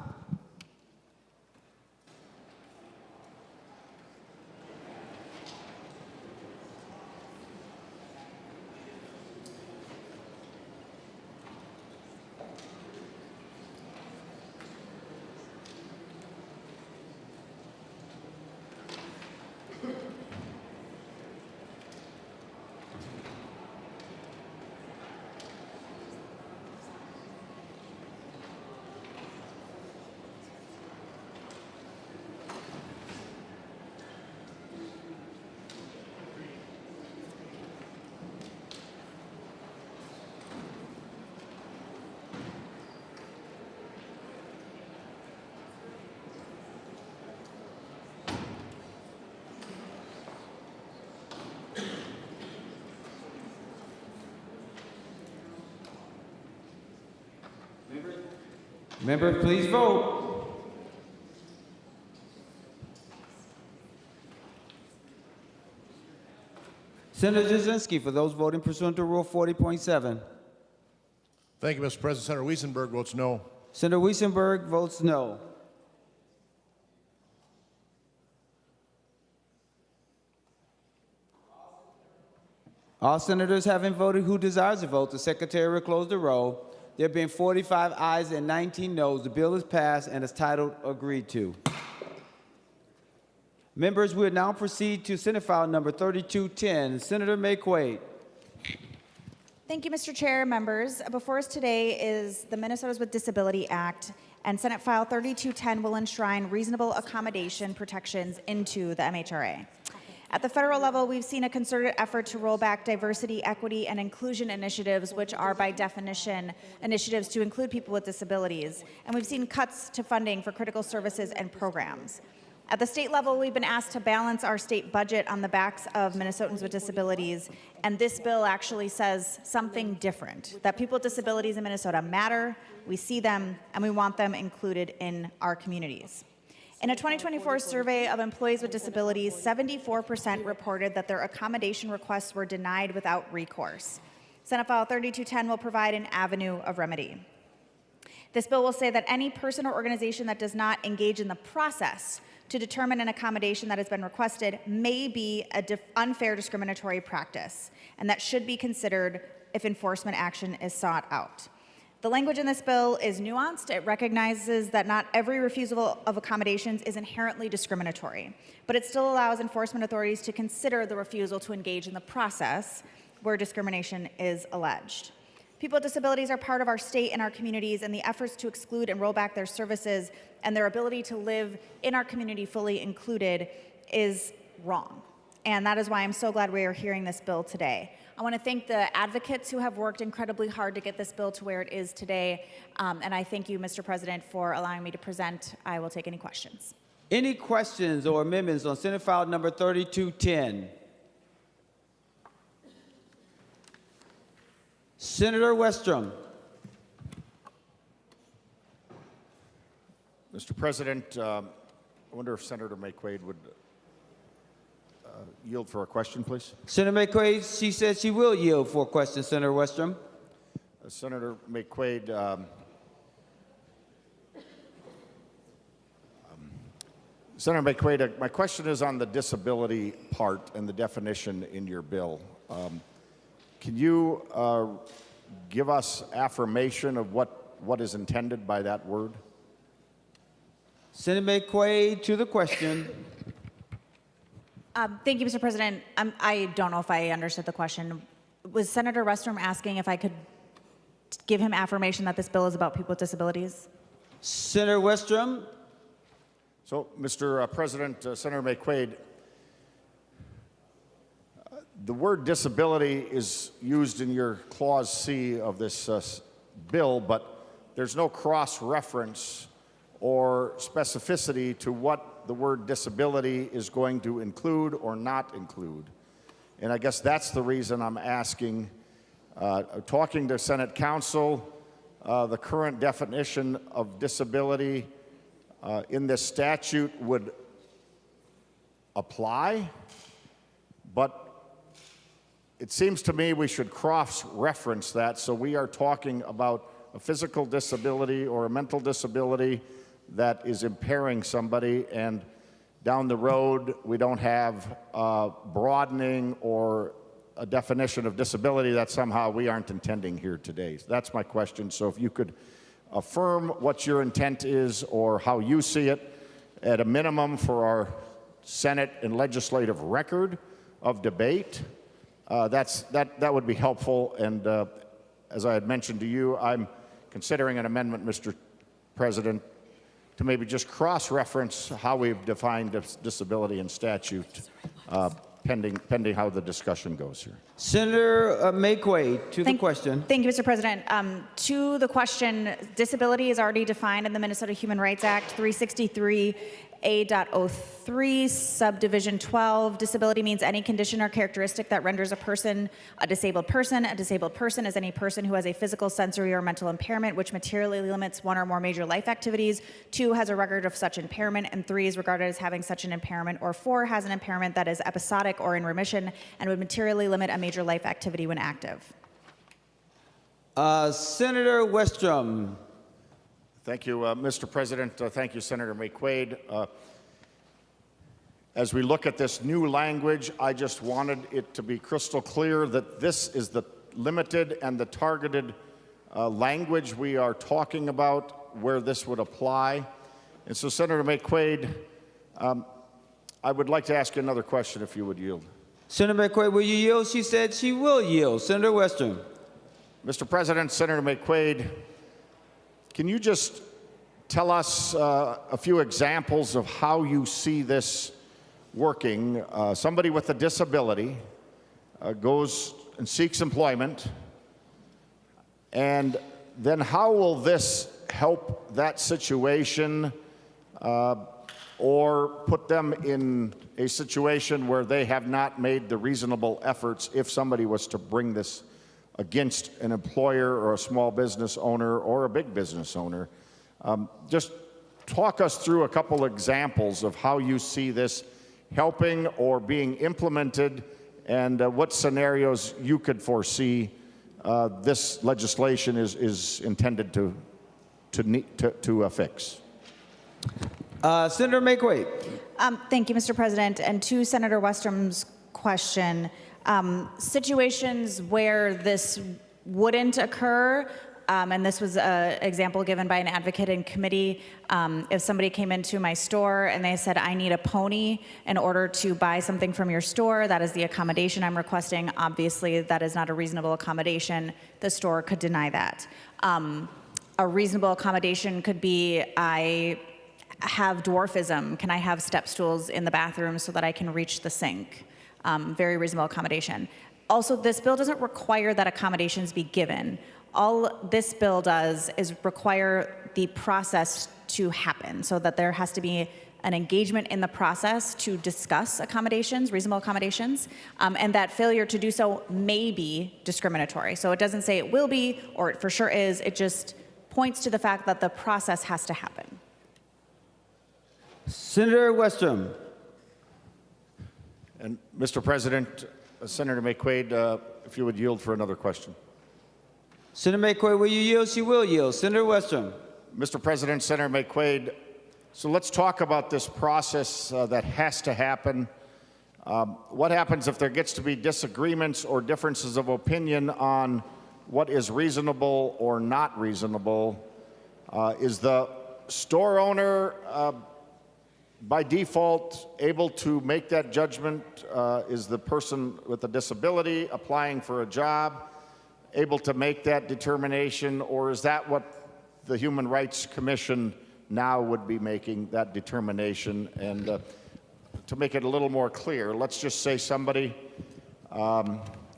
Members, please vote. Senator Jasinski, for those voting pursuant to Rule 40.7. Thank you, Mr. President. Senator Wiesenberg votes no. Senator Wiesenberg votes no. All senators having voted who desires to vote, the secretary will close the roll. There being 45 ayes and 19 noes, the bill is passed and is titled agreed to. Members, we will now proceed to Senate File number 3210. Senator Maye Quade. Thank you, Mr. Chair, members. Before us today is the Minnesotans with Disability Act, and Senate File 3210 will enshrine reasonable accommodation protections into the MHRA. At the federal level, we've seen a concerted effort to roll back diversity, equity, and inclusion initiatives, which are by definition initiatives to include people with disabilities. And we've seen cuts to funding for critical services and programs. At the state level, we've been asked to balance our state budget on the backs of Minnesotans with disabilities, and this bill actually says something different, that people with disabilities in Minnesota matter, we see them, and we want them included in our communities. In a 2024 survey of employees with disabilities, 74% reported that their accommodation requests were denied without recourse. Senate File 3210 will provide an avenue of remedy. This bill will say that any person or organization that does not engage in the process to determine an accommodation that has been requested may be an unfair discriminatory practice, and that should be considered if enforcement action is sought out. The language in this bill is nuanced. It recognizes that not every refusal of accommodations is inherently discriminatory, but it still allows enforcement authorities to consider the refusal to engage in the process where discrimination is alleged. People with disabilities are part of our state and our communities, and the efforts to exclude and roll back their services and their ability to live in our community fully included is wrong. And that is why I'm so glad we are hearing this bill today. I want to thank the advocates who have worked incredibly hard to get this bill to where it is today. And I thank you, Mr. President, for allowing me to present. I will take any questions. Any questions or amendments on Senate File number 3210? Senator Westrom. Mr. President, I wonder if Senator Maye Quade would yield for a question, please. Senator Maye Quade, she said she will yield for a question, Senator Westrom. Senator Maye Quade, Senator Maye Quade, my question is on the disability part and the definition in your bill. Can you give us affirmation of what is intended by that word? Senator Maye Quade to the question. Thank you, Mr. President. I don't know if I understood the question. Was Senator Westrom asking if I could give him affirmation that this bill is about people with disabilities? Senator Westrom. So, Mr. President, Senator Maye Quade, the word disability is used in your Clause C of this bill, but there's no cross-reference or specificity to what the word disability is going to include or not include. And I guess that's the reason I'm asking, talking to Senate Counsel, the current definition of disability in this statute would apply, but it seems to me we should cross-reference that, so we are talking about a physical disability or a mental disability that is impairing somebody, and down the road we don't have broadening or a definition of disability that somehow we aren't intending here today. So that's my question. So if you could affirm what your intent is or how you see it, at a minimum for our Senate and legislative record of debate, that would be helpful. And as I had mentioned to you, I'm considering an amendment, Mr. President, to maybe just cross-reference how we've defined disability in statute, pending how the discussion goes here. Senator Maye Quade to the question. Thank you, Mr. President. To the question, disability is already defined in the Minnesota Human Rights Act 363A.03, subdivision 12. Disability means any condition or characteristic that renders a person a disabled person. A disabled person is any person who has a physical, sensory, or mental impairment which materially limits one or more major life activities. 2, has a record of such impairment, and 3, is regarded as having such an impairment, or 4, has an impairment that is episodic or in remission and would materially limit a major life activity when active. Senator Westrom. Thank you, Mr. President. Thank you, Senator Maye Quade. as we look at this new language, I just wanted it to be crystal clear that this is the limited and the targeted language we are talking about where this would apply. And so, Senator Maye Quade, I would like to ask you another question if you would yield. Senator Maye Quade, will you yield? She said she will yield. Senator Westrom. Mr. President, Senator Maye Quade, can you just tell us a few examples of how you see this working? Somebody with a disability goes and seeks employment, and then how will this help that situation or put them in a situation where they have not made the reasonable efforts if somebody was to bring this against an employer or a small business owner or a big business owner? Just talk us through a couple examples of how you see this helping or being implemented, and what scenarios you could foresee this legislation is intended to fix. Senator Maye Quade. Thank you, Mr. President. And to Senator Westrom's question, situations where this wouldn't occur, and this was an example given by an advocate in committee. If somebody came into my store and they said, I need a pony in order to buy something from your store, that is the accommodation I'm requesting. Obviously, that is not a reasonable accommodation. The store could deny that. A reasonable accommodation could be, I have dwarfism. Can I have step stools in the bathroom so that I can reach the sink? Very reasonable accommodation. Also, this bill doesn't require that accommodations be given. All this bill does is require the process to happen, so that there has to be an engagement in the process to discuss accommodations, reasonable accommodations, and that failure to do so may be discriminatory. So it doesn't say it will be or it for sure is, it just points to the fact that the process has to happen. Senator Westrom. And Mr. President, Senator Maye Quade, if you would yield for another question. Senator Maye Quade, will you yield? She will yield. Senator Westrom. Mr. President, Senator Maye Quade, so let's talk about this process that has to happen. What happens if there gets to be disagreements or differences of opinion on what is reasonable or not reasonable? Is the store owner by default able to make that judgment? Is the person with a disability applying for a job able to make that determination, or is that what the Human Rights Commission now would be making, that determination? And to make it a little more clear, let's just say somebody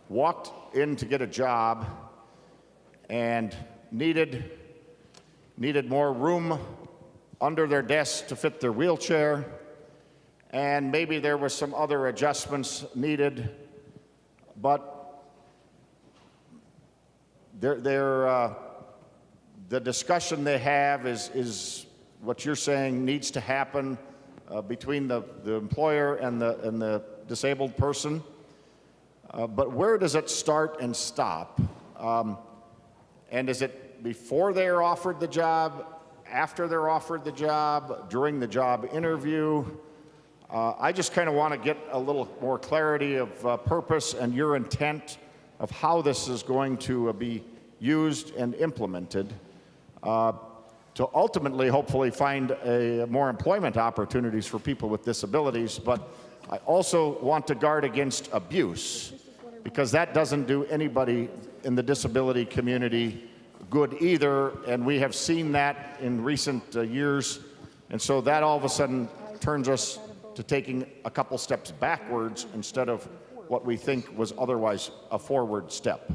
walked in to get a job and needed more room under their desk to fit their wheelchair, and maybe there was some other adjustments needed, but the discussion they have is what you're saying needs to happen between the employer and the disabled person. But where does it start and stop? And is it before they're offered the job, after they're offered the job, during the job interview? I just kind of want to get a little more clarity of purpose and your intent of how this is going to be used and implemented to ultimately, hopefully, find more employment opportunities for people with disabilities. But I also want to guard against abuse, because that doesn't do anybody in the disability community good either, and we have seen that in recent years. And so that all of a sudden turns us to taking a couple steps backwards instead of what we think was otherwise a forward step.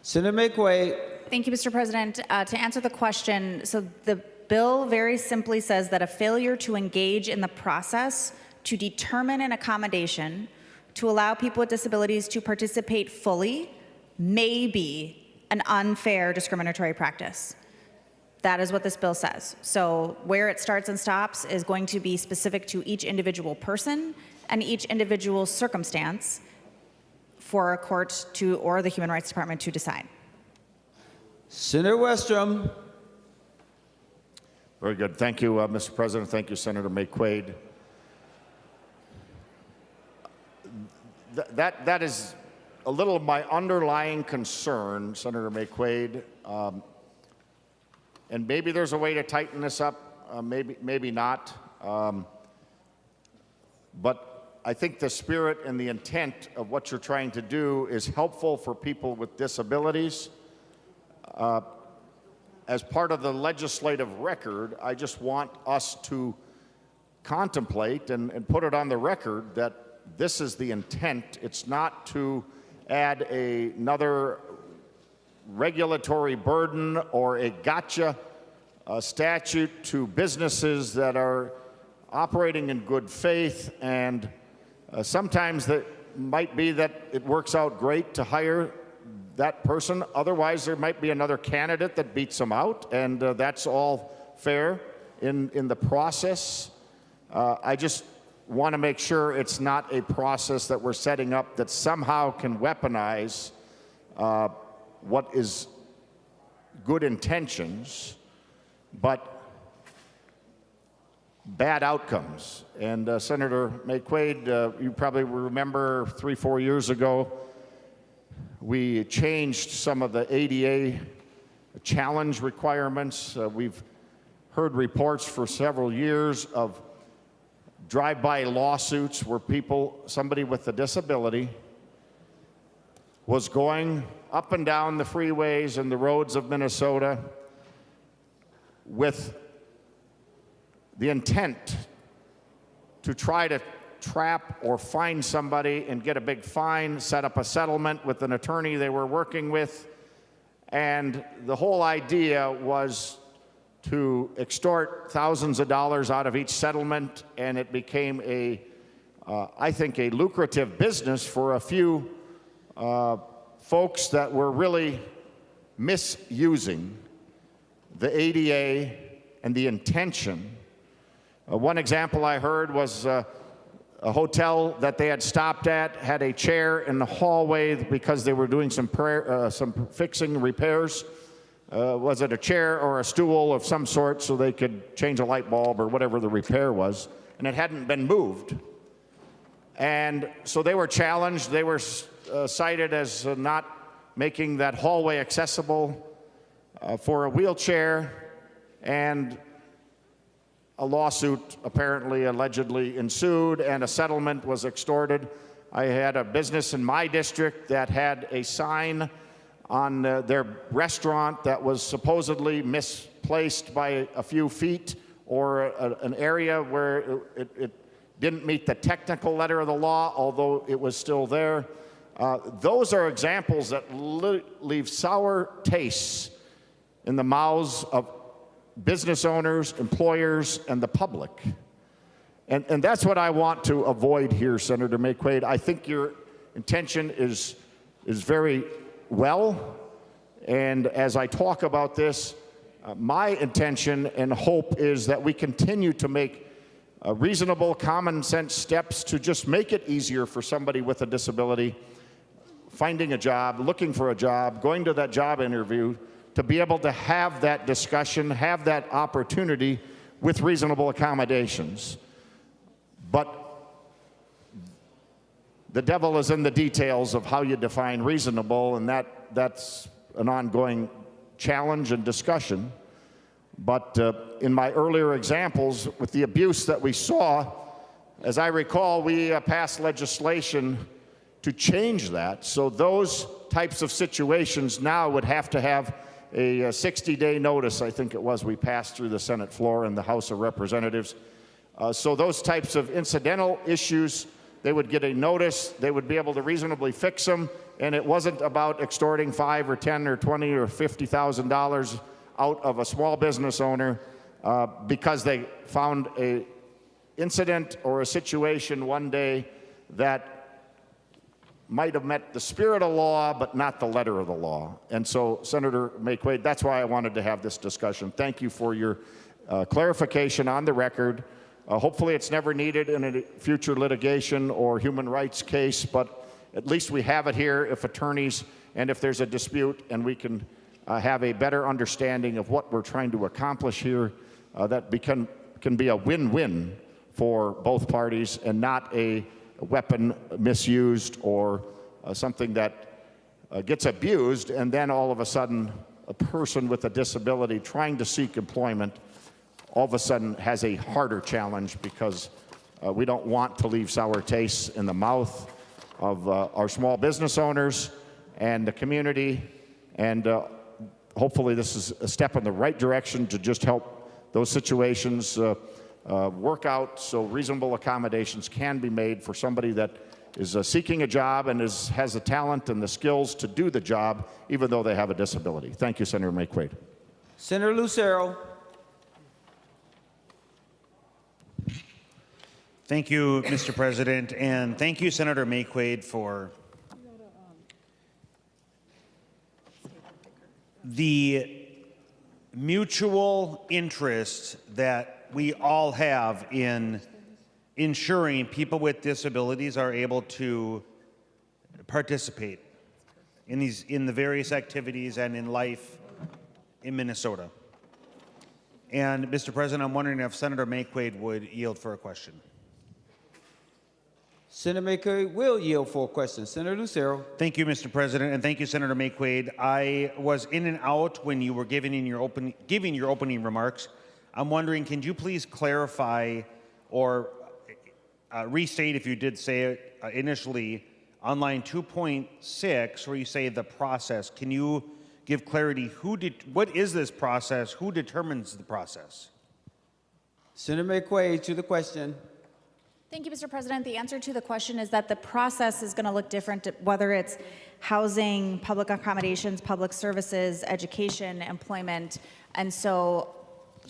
Senator Maye Quade. Thank you, Mr. President. To answer the question, so the bill very simply says that a failure to engage in the process to determine an accommodation to allow people with disabilities to participate fully may be an unfair discriminatory practice. That is what this bill says. So where it starts and stops is going to be specific to each individual person and each individual circumstance for a court to, or the Human Rights Department to decide. Senator Westrom. Very good. Thank you, Mr. President. Thank you, Senator Maye Quade. that is a little of my underlying concern, Senator Maye Quade. And maybe there's a way to tighten this up, maybe not. But I think the spirit and the intent of what you're trying to do is helpful for people with disabilities. As part of the legislative record, I just want us to contemplate and put it on the record that this is the intent. It's not to add another regulatory burden or a gotcha statute to businesses that are operating in good faith, and sometimes that might be that it works out great to hire that person. Otherwise, there might be another candidate that beats them out, and that's all fair in the process. I just want to make sure it's not a process that we're setting up that somehow can weaponize what is good intentions, but bad outcomes. And Senator Maye Quade, you probably remember 3-4 years ago, we changed some of the ADA challenge requirements. We've heard reports for several years of drive-by lawsuits where somebody with a disability was going up and down the freeways and the roads of Minnesota with the intent to try to trap or find somebody and get a big fine, set up a settlement with an attorney they were working with. And the whole idea was to extort thousands of dollars out of each settlement, and it became I think, a lucrative business for a few folks that were really misusing the ADA and the intention. One example I heard was a hotel that they had stopped at had a chair in the hallway because they were doing some fixing repairs. Was it a chair or a stool of some sort so they could change a light bulb or whatever the repair was, and it hadn't been moved. And so they were challenged. They were cited as not making that hallway accessible for a wheelchair, and a lawsuit apparently allegedly ensued, and a settlement was extorted. I had a business in my district that had a sign on their restaurant that was supposedly misplaced by a few feet, or an area where it didn't meet the technical letter of the law, although it was still there. Those are examples that leave sour tastes in the mouths of business owners, employers, and the public. And that's what I want to avoid here, Senator Maye Quade. I think your intention is very well, and as I talk about this, my intention and hope is that we continue to make reasonable, common sense steps to just make it easier for somebody with a disability finding a job, looking for a job, going to that job interview, to be able to have that discussion, have that opportunity with reasonable accommodations. But the devil is in the details of how you define reasonable, and that's an ongoing challenge and discussion. But in my earlier examples, with the abuse that we saw, as I recall, we passed legislation to change that. So those types of situations now would have to have a 60-day notice, I think it was, we passed through the Senate floor and the House of Representatives. So those types of incidental issues, they would get a notice, they would be able to reasonably fix them, and it wasn't about extorting $5 or $10 or $20 or $50,000 out of a small business owner because they found an incident or a situation one day that might have met the spirit of law, but not the letter of the law. And so, Senator Maye Quade, that's why I wanted to have this discussion. Thank you for your clarification on the record. Hopefully it's never needed in a future litigation or human rights case, but at least we have it here if attorneys, and if there's a dispute, and we can have a better understanding of what we're trying to accomplish here, that can be a win-win for both parties and not a weapon misused or something that gets abused, and then all of a sudden a person with a disability trying to seek employment all of a sudden has a harder challenge, because we don't want to leave sour tastes in the mouth of our small business owners and the community. And hopefully this is a step in the right direction to just help those situations work out, so reasonable accommodations can be made for somebody that is seeking a job and has the talent and the skills to do the job, even though they have a disability. Thank you, Senator Maye Quade. Senator Lucero. Thank you, Mr. President, and thank you, Senator Maye Quade, for the mutual interest that we all have in ensuring people with disabilities are able to participate in the various activities and in life in Minnesota. And Mr. President, I'm wondering if Senator Maye Quade would yield for a question. Senator Maye Quade will yield for a question. Senator Lucero. Thank you, Mr. President, and thank you, Senator Maye Quade. I was in and out when you were giving your opening remarks. I'm wondering, can you please clarify or restate, if you did say it initially, on line 2.6, where you say the process? Can you give clarity? What is this process? Who determines the process? Senator Maye Quade to the question. Thank you, Mr. President. The answer to the question is that the process is going to look different, whether it's housing, public accommodations, public services, education, employment. And so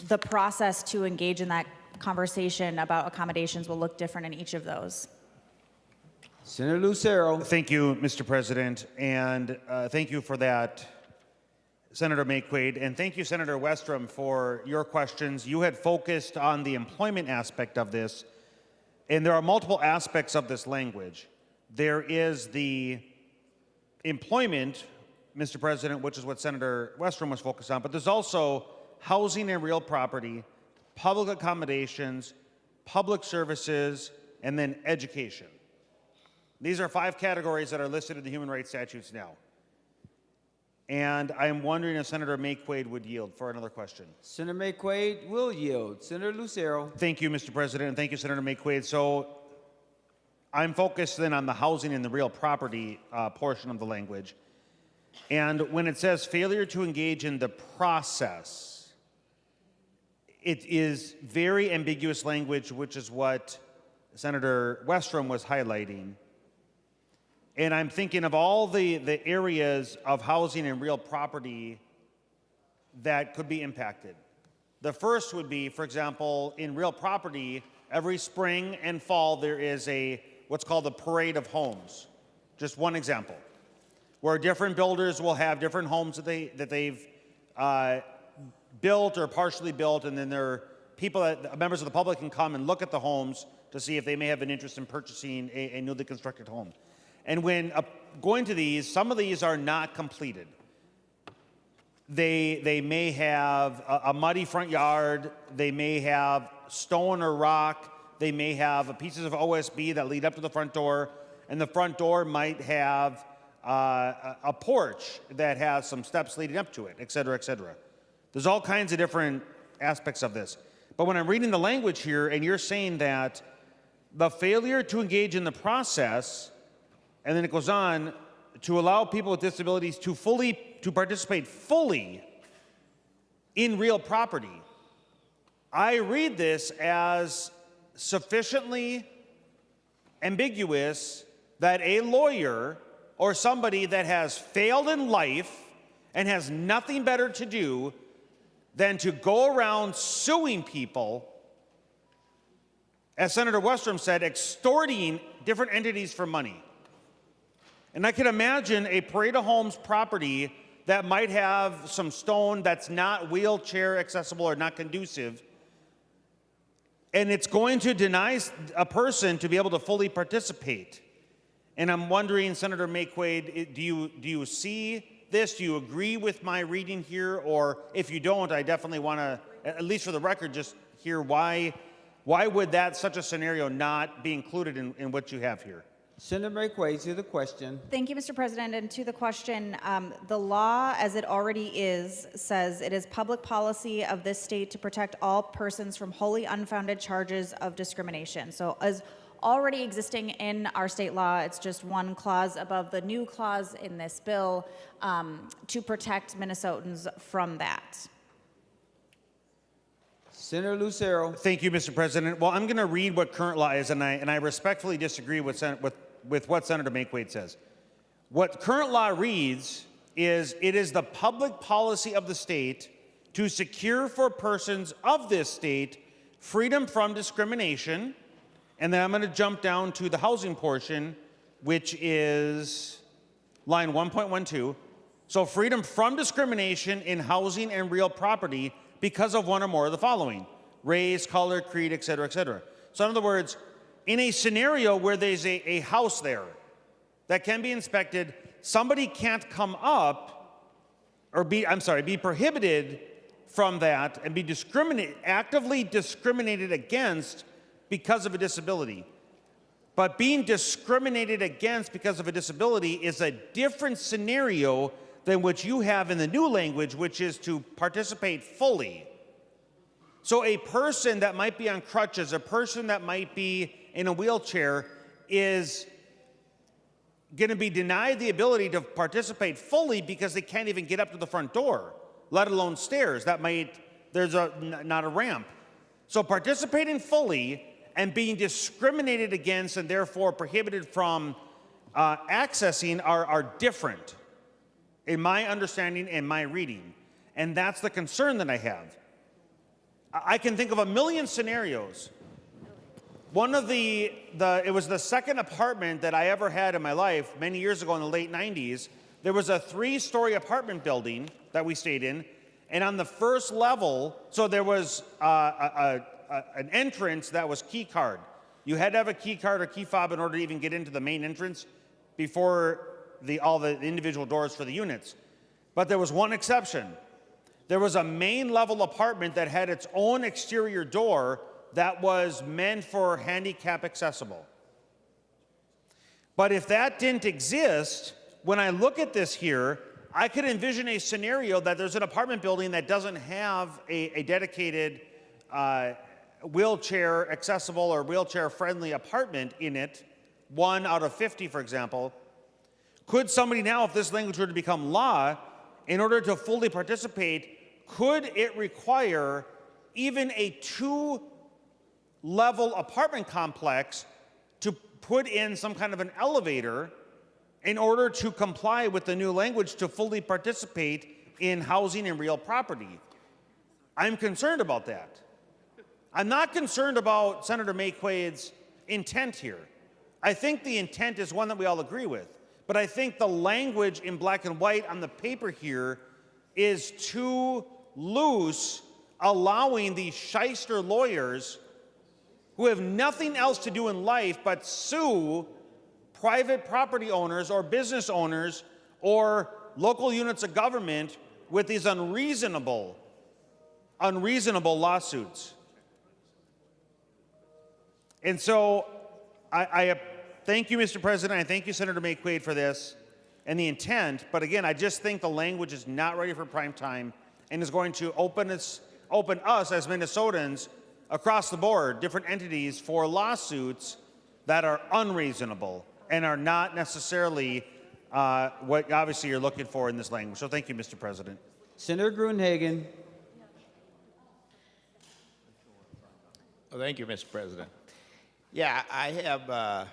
the process to engage in that conversation about accommodations will look different in each of those. Senator Lucero. Thank you, Mr. President, and thank you for that, Senator Maye Quade, and thank you, Senator Westrom, for your questions. You had focused on the employment aspect of this, and there are multiple aspects of this language. There is the employment, Mr. President, which is what Senator Westrom was focused on, but there's also housing and real property, public accommodations, public services, and then education. These are 5 categories that are listed in the human rights statutes now. And I'm wondering if Senator Maye Quade would yield for another question. Senator Maye Quade will yield. Senator Lucero. Thank you, Mr. President, and thank you, Senator Maye Quade. So I'm focused then on the housing and the real property portion of the language. And when it says failure to engage in the process, it is very ambiguous language, which is what Senator Westrom was highlighting. And I'm thinking of all the areas of housing and real property that could be impacted. The first would be, for example, in real property, every spring and fall there is what's called the parade of homes. Just one example, where different builders will have different homes that they've built or partially built, and then members of the public can come and look at the homes to see if they may have an interest in purchasing a newly constructed home. And when going to these, some of these are not completed. They may have a muddy front yard, they may have stone or rock, they may have pieces of OSB that lead up to the front door, and the front door might have a porch that has some steps leading up to it, et cetera, et cetera. There's all kinds of different aspects of this. But when I'm reading the language here, and you're saying that the failure to engage in the process, and then it goes on to allow people with disabilities to participate fully in real property, I read this as sufficiently ambiguous that a lawyer or somebody that has failed in life and has nothing better to do than to go around suing people, as Senator Westrom said, extorting different entities for money. And I can imagine a parade of homes property that might have some stone that's not wheelchair accessible or not conducive, and it's going to deny a person to be able to fully participate. And I'm wondering, Senator Maye Quade, do you see this? Do you agree with my reading here? Or if you don't, I definitely want to, at least for the record, just hear why Why would that such a scenario not be included in what you have here? Senator Maye Quade to the question. Thank you, Mr. President. And to the question, the law, as it already is, says it is public policy of this state to protect all persons from wholly unfounded charges of discrimination. So as already existing in our state law, it's just one clause above the new clause in this bill to protect Minnesotans from that. Senator Lucero. Thank you, Mr. President. Well, I'm going to read what current law is, and I respectfully disagree with what Senator Maye Quade says. What current law reads is, it is the public policy of the state to secure for persons of this state freedom from discrimination. And then I'm going to jump down to the housing portion, which is line 1.12. So freedom from discrimination in housing and real property because of one or more of the following: race, color, creed, et cetera, et cetera. So in other words, in a scenario where there's a house there that can be inspected, somebody can't come up or be prohibited from that and be actively discriminated against because of a disability. But being discriminated against because of a disability is a different scenario than what you have in the new language, which is to participate fully. So a person that might be on crutches, a person that might be in a wheelchair, is going to be denied the ability to participate fully because they can't even get up to the front door, let alone stairs. There's not a ramp. So participating fully and being discriminated against and therefore prohibited from accessing are different in my understanding and my reading. And that's the concern that I have. I can think of a million scenarios. One of it was the second apartment that I ever had in my life many years ago in the late 90s. There was a 3-story apartment building that we stayed in, and on the first level, so there was an entrance that was key card. You had to have a key card or key fob in order to even get into the main entrance before all the individual doors for the units. But there was one exception. There was a main level apartment that had its own exterior door that was meant for handicap accessible. But if that didn't exist, when I look at this here, I could envision a scenario that there's an apartment building that doesn't have a dedicated wheelchair accessible or wheelchair friendly apartment in it, 1 out of 50, for example. Could somebody now, if this language were to become law, in order to fully participate, could it require even a 2-level apartment complex to put in some kind of an elevator in order to comply with the new language to fully participate in housing and real property? I'm concerned about that. I'm not concerned about Senator Maye Quade's intent here. I think the intent is one that we all agree with. But I think the language in black and white on the paper here is too loose, allowing these shyster lawyers who have nothing else to do in life but sue private property owners or business owners or local units of government with these unreasonable lawsuits. And so I thank you, Mr. President. I thank you, Senator Maye Quade, for this and the intent. But again, I just think the language is not ready for prime time and is going to open us as Minnesotans across the board, different entities, for lawsuits that are unreasonable and are not necessarily what obviously you're looking for in this language. So thank you, Mr. President. Senator Gruenhagen. Well, thank you, Mr. President. Yeah, I have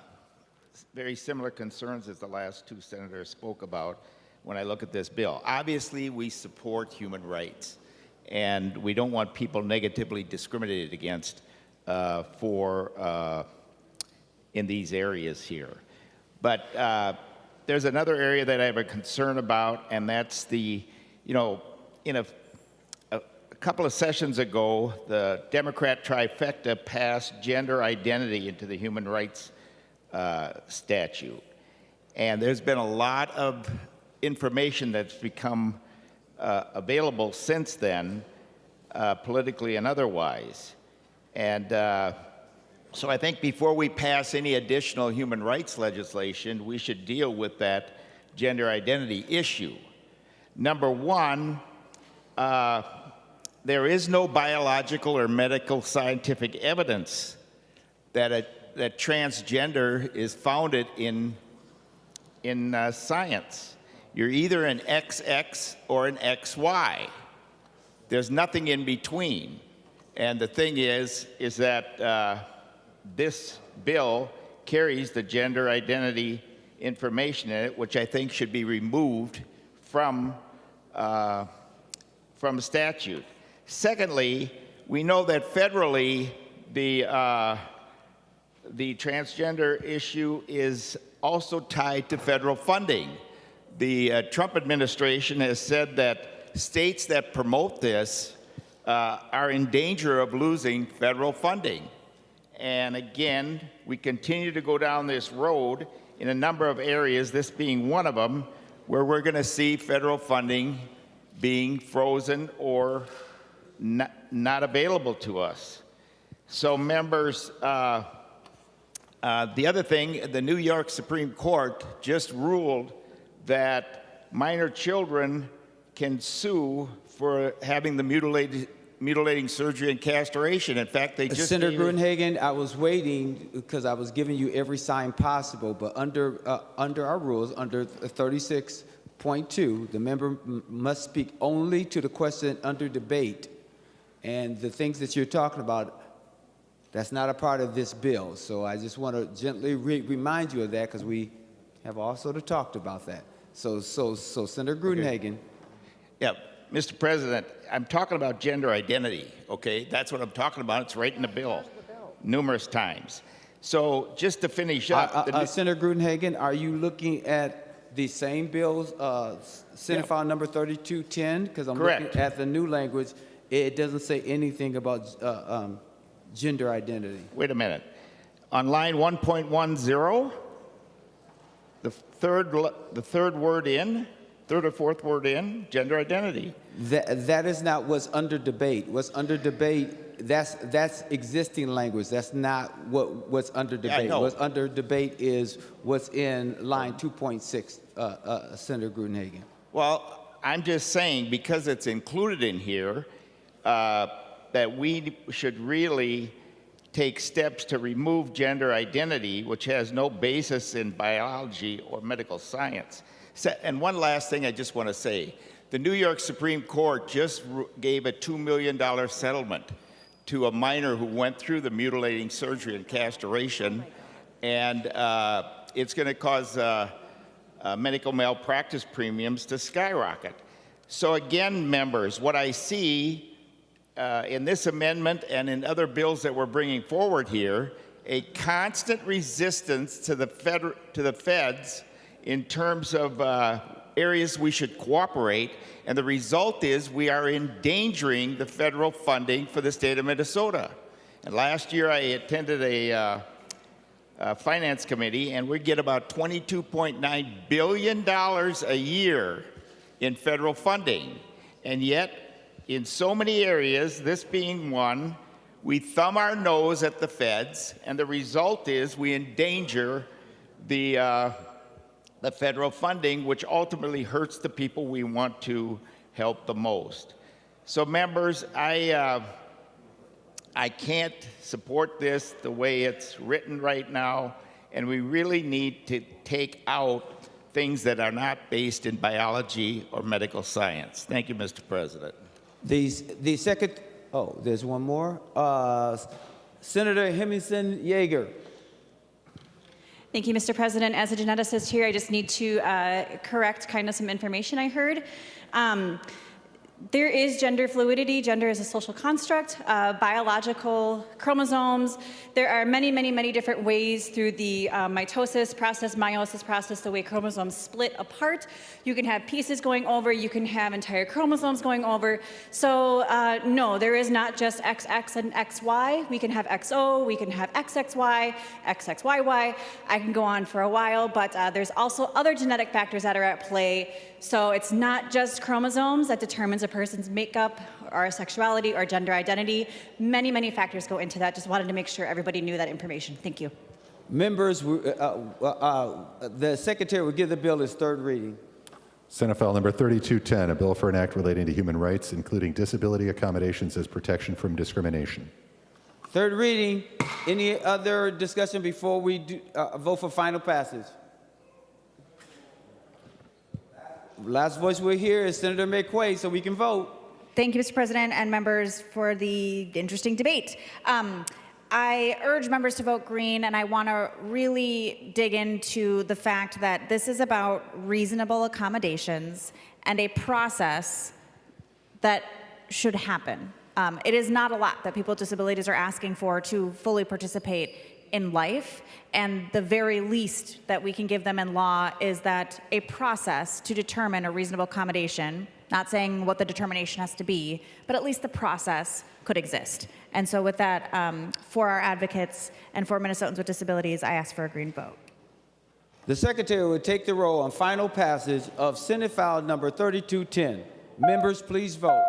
very similar concerns as the last 2 senators spoke about when I look at this bill. Obviously, we support human rights, and we don't want people negatively discriminated against in these areas here. But there's another area that I have a concern about, and that's in a couple of sessions ago, the Democrat trifecta passed gender identity into the human rights statute. And there's been a lot of information that's become available since then, politically and otherwise. And so I think before we pass any additional human rights legislation, we should deal with that gender identity issue. Number one, there is no biological or medical scientific evidence that transgender is founded in science. You're either an XX or an XY. There's nothing in between. And the thing is that this bill carries the gender identity information in it, which I think should be removed from statute. Secondly, we know that federally the transgender issue is also tied to federal funding. The Trump administration has said that states that promote this are in danger of losing federal funding. And again, we continue to go down this road in a number of areas, this being one of them, where we're going to see federal funding being frozen or not available to us. So members, the other thing, the New York Supreme Court just ruled that minor children can sue for having the mutilating surgery and castration. In fact, they just Senator Gruenhagen, I was waiting because I was giving you every sign possible, but under our rules, under 36.2, the member must speak only to the question under debate. And the things that you're talking about, that's not a part of this bill. So I just want to gently remind you of that because we have also talked about that. So Senator Gruenhagen. Okay. Yeah, Mr. President, I'm talking about gender identity, okay? That's what I'm talking about. It's right in the bill numerous times. So just to finish up. Senator Gruenhagen, are you looking at the same bills, Senate File number 3210? Because I'm Correct. looking at the new language. It doesn't say anything about gender identity. Wait a minute. On line 1.10, the third word in, third or fourth word in, gender identity. That is not what's under debate. What's under debate, that's existing language. That's not what's under debate. Yeah, I know. What's under debate is what's in line 2.6, Senator Gruenhagen. Well, I'm just saying because it's included in here, that we should really take steps to remove gender identity, which has no basis in biology or medical science. And one last thing I just want to say. The New York Supreme Court just gave a $2 million settlement to a minor who went through the mutilating surgery and castration, and it's going to cause medical malpractice premiums to skyrocket. So again, members, what I see in this amendment and in other bills that we're bringing forward here, a constant resistance to the feds in terms of areas we should cooperate, and the result is we are endangering the federal funding for the state of Minnesota. And last year I attended a finance committee, and we get about $22.9 billion a year in federal funding. And yet, in so many areas, this being one, we thumb our nose at the feds, and the result is we endanger the federal funding, which ultimately hurts the people we want to help the most. So members, I can't support this the way it's written right now, and we really need to take out things that are not based in biology or medical science. Thank you, Mr. President. The second, there's one more. Senator Hemmingson Yeager. Thank you, Mr. President. As a geneticist here, I just need to correct kind of some information I heard. There is gender fluidity. Gender is a social construct, biological chromosomes. There are many, many, many different ways through the mitosis process, meiosis process, the way chromosomes split apart. You can have pieces going over. You can have entire chromosomes going over. So no, there is not just XX and XY. We can have XO. We can have XXY, XXYY. I can go on for a while, but there's also other genetic factors that are at play. So it's not just chromosomes that determines a a person's makeup or sexuality or gender identity. Many, many factors go into that. Just wanted to make sure everybody knew that information. Thank you. Members, the Secretary will give the bill its third reading. Senate File Number 3210, a bill for an act relating to human rights, including disability accommodations as protection from discrimination. Third reading. Any other discussion before we vote for final passage? Last voice we'll hear is Senator Maye Quade, so we can vote. Thank you, Mr. President and members, for the interesting debate. I urge members to vote green, and I want to really dig into the fact that this is about reasonable accommodations and a process that should happen. It is not a lot that people with disabilities are asking for to fully participate in life, and the very least that we can give them in law is that a process to determine a reasonable accommodation, not saying what the determination has to be, but at least the process could exist. And so with that, for our advocates and for Minnesotans with disabilities, I ask for a green vote. The Secretary will take the roll on final passage of Senate File Number 3210. Members, please vote.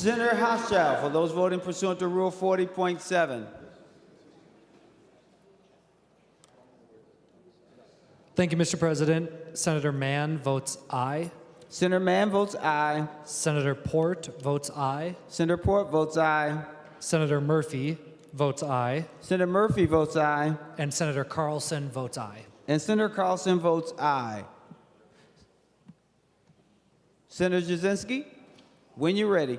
Senator Hochschild, for those voting pursuant to Rule 40.7. Thank you, Mr. President. Senator Mann votes aye. Senator Mann votes aye. Senator Port votes aye. Senator Port votes aye. Senator Murphy votes aye. Senator Murphy votes aye. And Senator Carlson votes aye. And Senator Carlson votes aye. Senator Jasinski, when you're ready.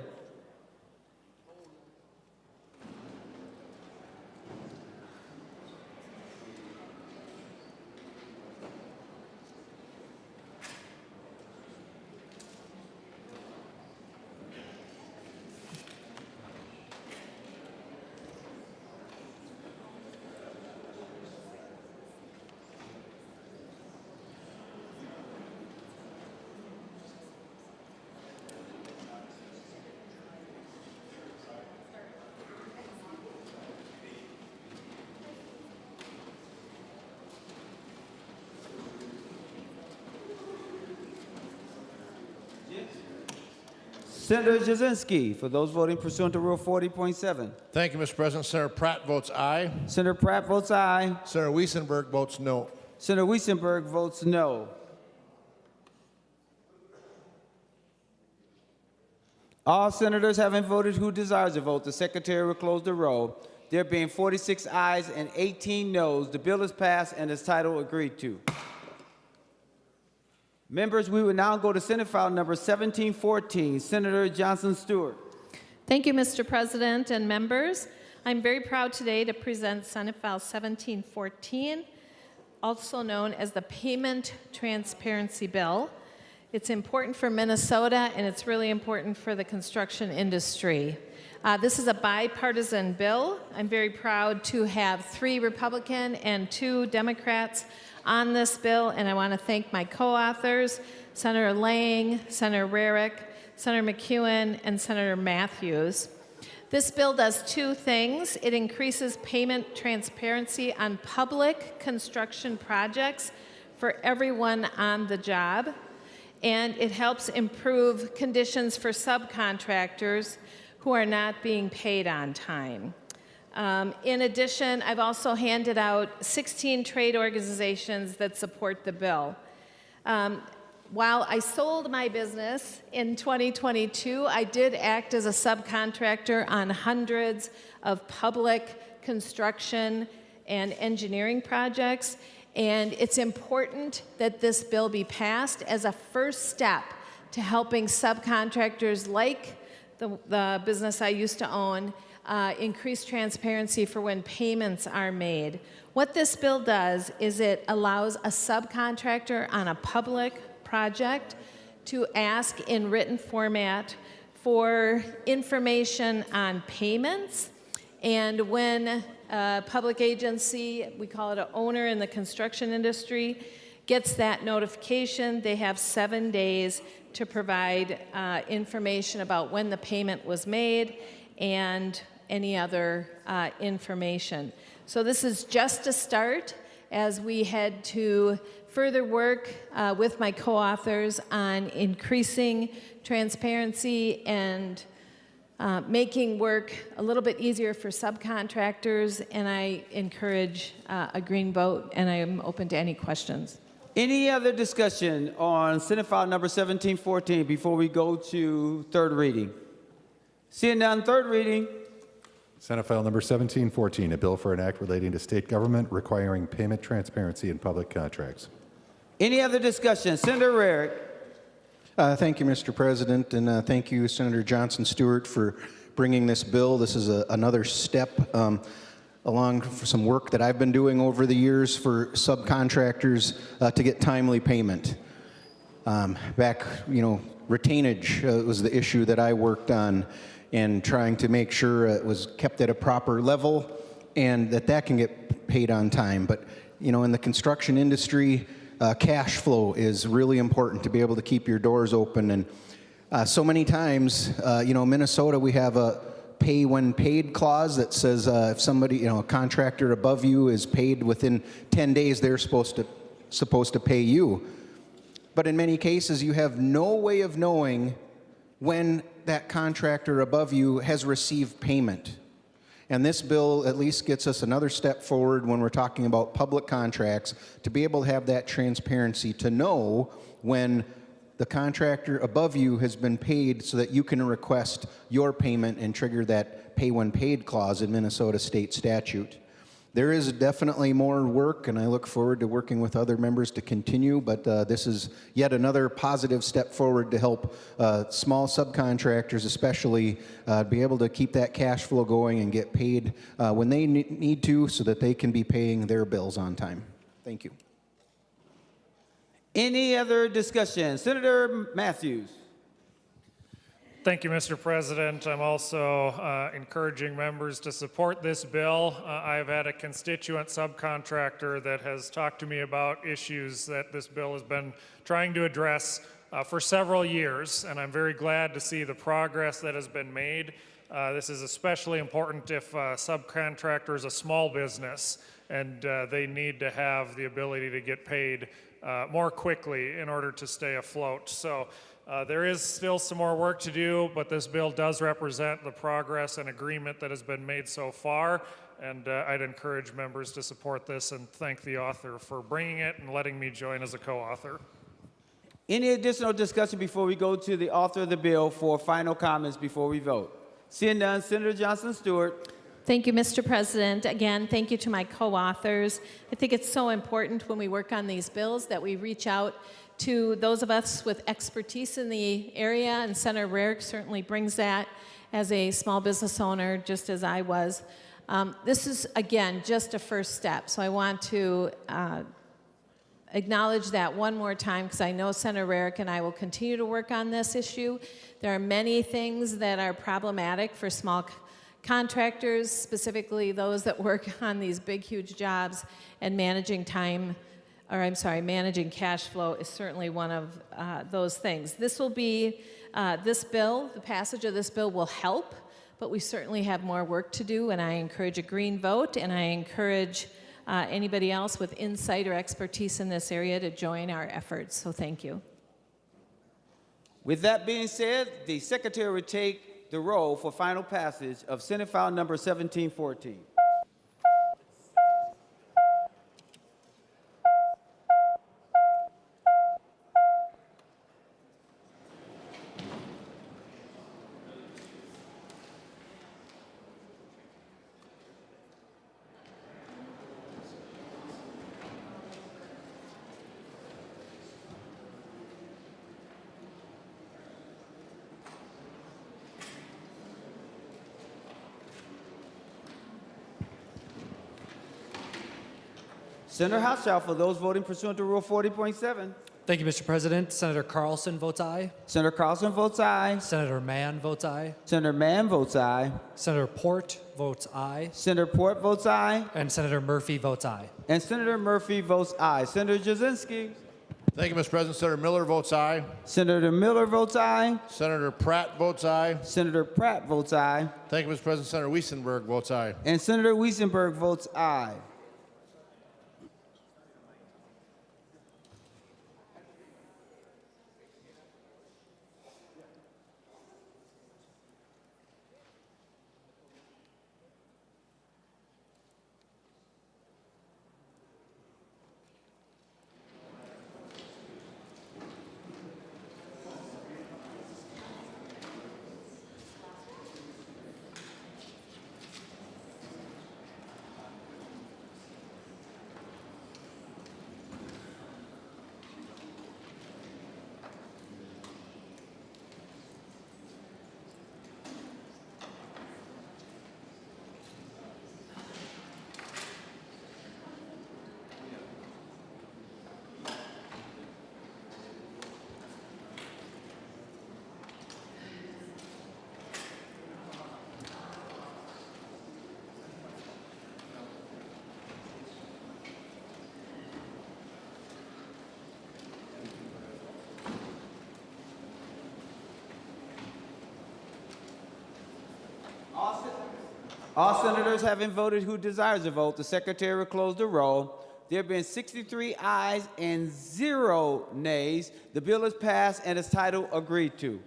Senator Jasinski, for those voting pursuant to Rule 40.7. Thank you, Mr. President. Senator Pratt votes aye. Senator Pratt votes aye. Senator Weissenberg votes no. Senator Weissenberg votes no. All senators having voted who desires to vote, the Secretary will close the roll. There being 46 ayes and 18 noes, the bill is passed and its title agreed to. Members, we will now go to Senate File Number 1714. Senator Johnson Stewart. Thank you, Mr. President and members. I'm very proud today to present Senate File 1714, also known as the Payment Transparency Bill. It's important for Minnesota, and it's really important for the construction industry. This is a bipartisan bill. I'm very proud to have 3 Republican and 2 Democrats on this bill, and I want to thank my co-authors, Senator Lang, Senator Rarick, Senator McEwen, and Senator Matthews. This bill does 2 things. It increases payment transparency on public construction projects for everyone on the job, and it helps improve conditions for subcontractors who are not being paid on time. In addition, I've also handed out 16 trade organizations that support the bill. While I sold my business in 2022, I did act as a subcontractor on hundreds of public construction and engineering projects, And it's important that this bill be passed as a first step to helping subcontractors like the business I used to own increase transparency for when payments are made. What this bill does is it allows a subcontractor on a public project to ask in written format for information on payments. And when a public agency, we call it an owner in the construction industry, gets that notification, they have 7 days to provide information about when the payment was made and any other information. So this is just a start as we head to further work with my co-authors on increasing transparency and making work a little bit easier for subcontractors, and I encourage a green vote, and I am open to any questions. Any other discussion on Senate File number 1714 before we go to third reading? Seeing none, third reading. Senate File number 1714, a bill for an act relating to state government requiring payment transparency in public contracts. Any other discussion? Senator Rarick. Thank you, Mr. President, and thank you, Senator Johnson Stewart, for bringing this bill. This is another step along for some work that I've been doing over the years for subcontractors to get timely payment. Back, retainage was the issue that I worked on, and trying to make sure it was kept at a proper level and that can get paid on time. But, in the construction industry, cash flow is really important to be able to keep your doors open. And so many times, Minnesota, we have a pay when paid clause that says if somebody, a contractor above you is paid within 10 days, they're supposed to pay you. But in many cases, you have no way of knowing when that contractor above you has received payment. And this bill at least gets us another step forward when we're talking about public contracts to be able to have that transparency to know when the contractor above you has been paid so that you can request your payment and trigger that pay when paid clause in Minnesota state statute. There is definitely more work, and I look forward to working with other members to continue, but this is yet another positive step forward to help small subcontractors especially be able to keep that cash flow going and get paid when they need to so that they can be paying their bills on time. Thank you. Any other discussion? Senator Matthews. Thank you, Mr. President. I'm also encouraging members to support this bill. I've had a constituent subcontractor that has talked to me about issues that this bill has been trying to address for several years, and I'm very glad to see the progress that has been made. This is especially important if a subcontractor is a small business and they need to have the ability to get paid more quickly in order to stay afloat. So there is still some more work to do, but this bill does represent the progress and agreement that has been made so far, and I'd encourage members to support this and thank the author for bringing it and letting me join as a co-author. Any additional discussion before we go to the author of the bill for final comments before we vote? Seeing none, Senator Johnson Stewart. Thank you, Mr. President. Again, thank you to my co-authors. I think it's so important when we work on these bills that we reach out to those of us with expertise in the area, and Senator Rarick certainly brings that as a small business owner, just as I was. This is, again, just a first step, so I want to acknowledge that one more time because I know Senator Rarick and I will continue to work on this issue. There are many things that are problematic for small contractors, specifically those that work on these big, huge jobs, and managing cash flow is certainly one of those things. This will be, the passage of this bill will help, but we certainly have more work to do, and I encourage a green vote, and I encourage anybody else with insight or expertise in this area to join our efforts, so thank you. With that being said, the Secretary will take the roll for final passage of Senate File number 1714. Senator Hochschild, for those voting pursuant to Rule 40.7. Thank you, Mr. President. Senator Carlson votes aye. Senator Carlson votes aye. Senator Mann votes aye. Senator Mann votes aye. Senator Port votes aye. Senator Port votes aye. And Senator Murphy votes aye. And Senator Murphy votes aye. Senator Jasinski. Thank you, Mr. President. Senator Miller votes aye. Senator Miller votes aye. Senator Pratt votes aye. Senator Pratt votes aye. Thank you, Mr. President. Senator Weissenberg votes aye. And Senator Weissenberg votes aye. All senators having voted who desires to vote, the secretary will close the roll. There have been 63 ayes and 0 nays. The bill is passed and its title agreed to.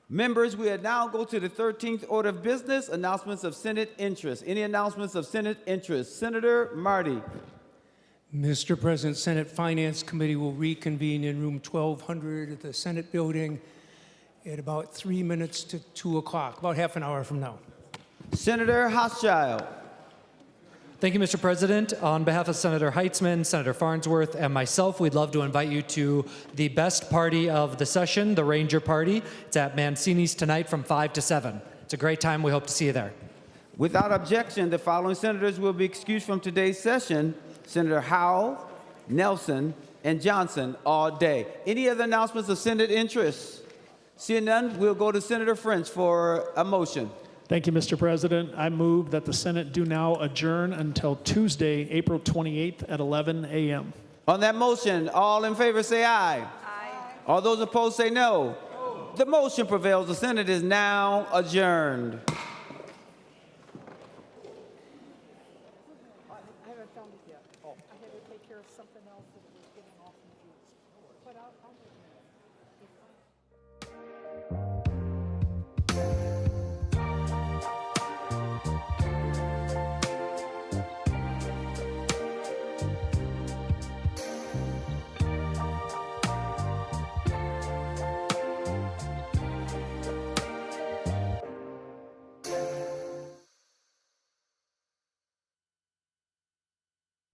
Members, we now go to the 13th order of business, announcements of Senate interest. Any announcements of Senate interest? Senator Marty. Mr. President, Senate Finance Committee will reconvene in room 1200 at the Senate building at about 3 minutes to 2 o'clock, about half an hour from now. Senator Hochschild. Thank you, Mr. President. On behalf of Senator Heitzman, Senator Farnsworth, and myself, we'd love to invite you to the best party of the session, the Ranger Party. It's at Mancini's tonight from 5 to 7. It's a great time. We hope to see you there. Without objection, the following senators will be excused from today's session: Senator Howell, Nelson, and Johnson all day. Any other announcements of Senate interest? Seeing none, we'll go to Senator French for a motion. Thank you, Mr. President. I move that the Senate do now adjourn until Tuesday, April 28th at 11 a.m. On that motion, all in favor say aye. Aye. All those opposed say no. The motion prevails. The Senate is now adjourned.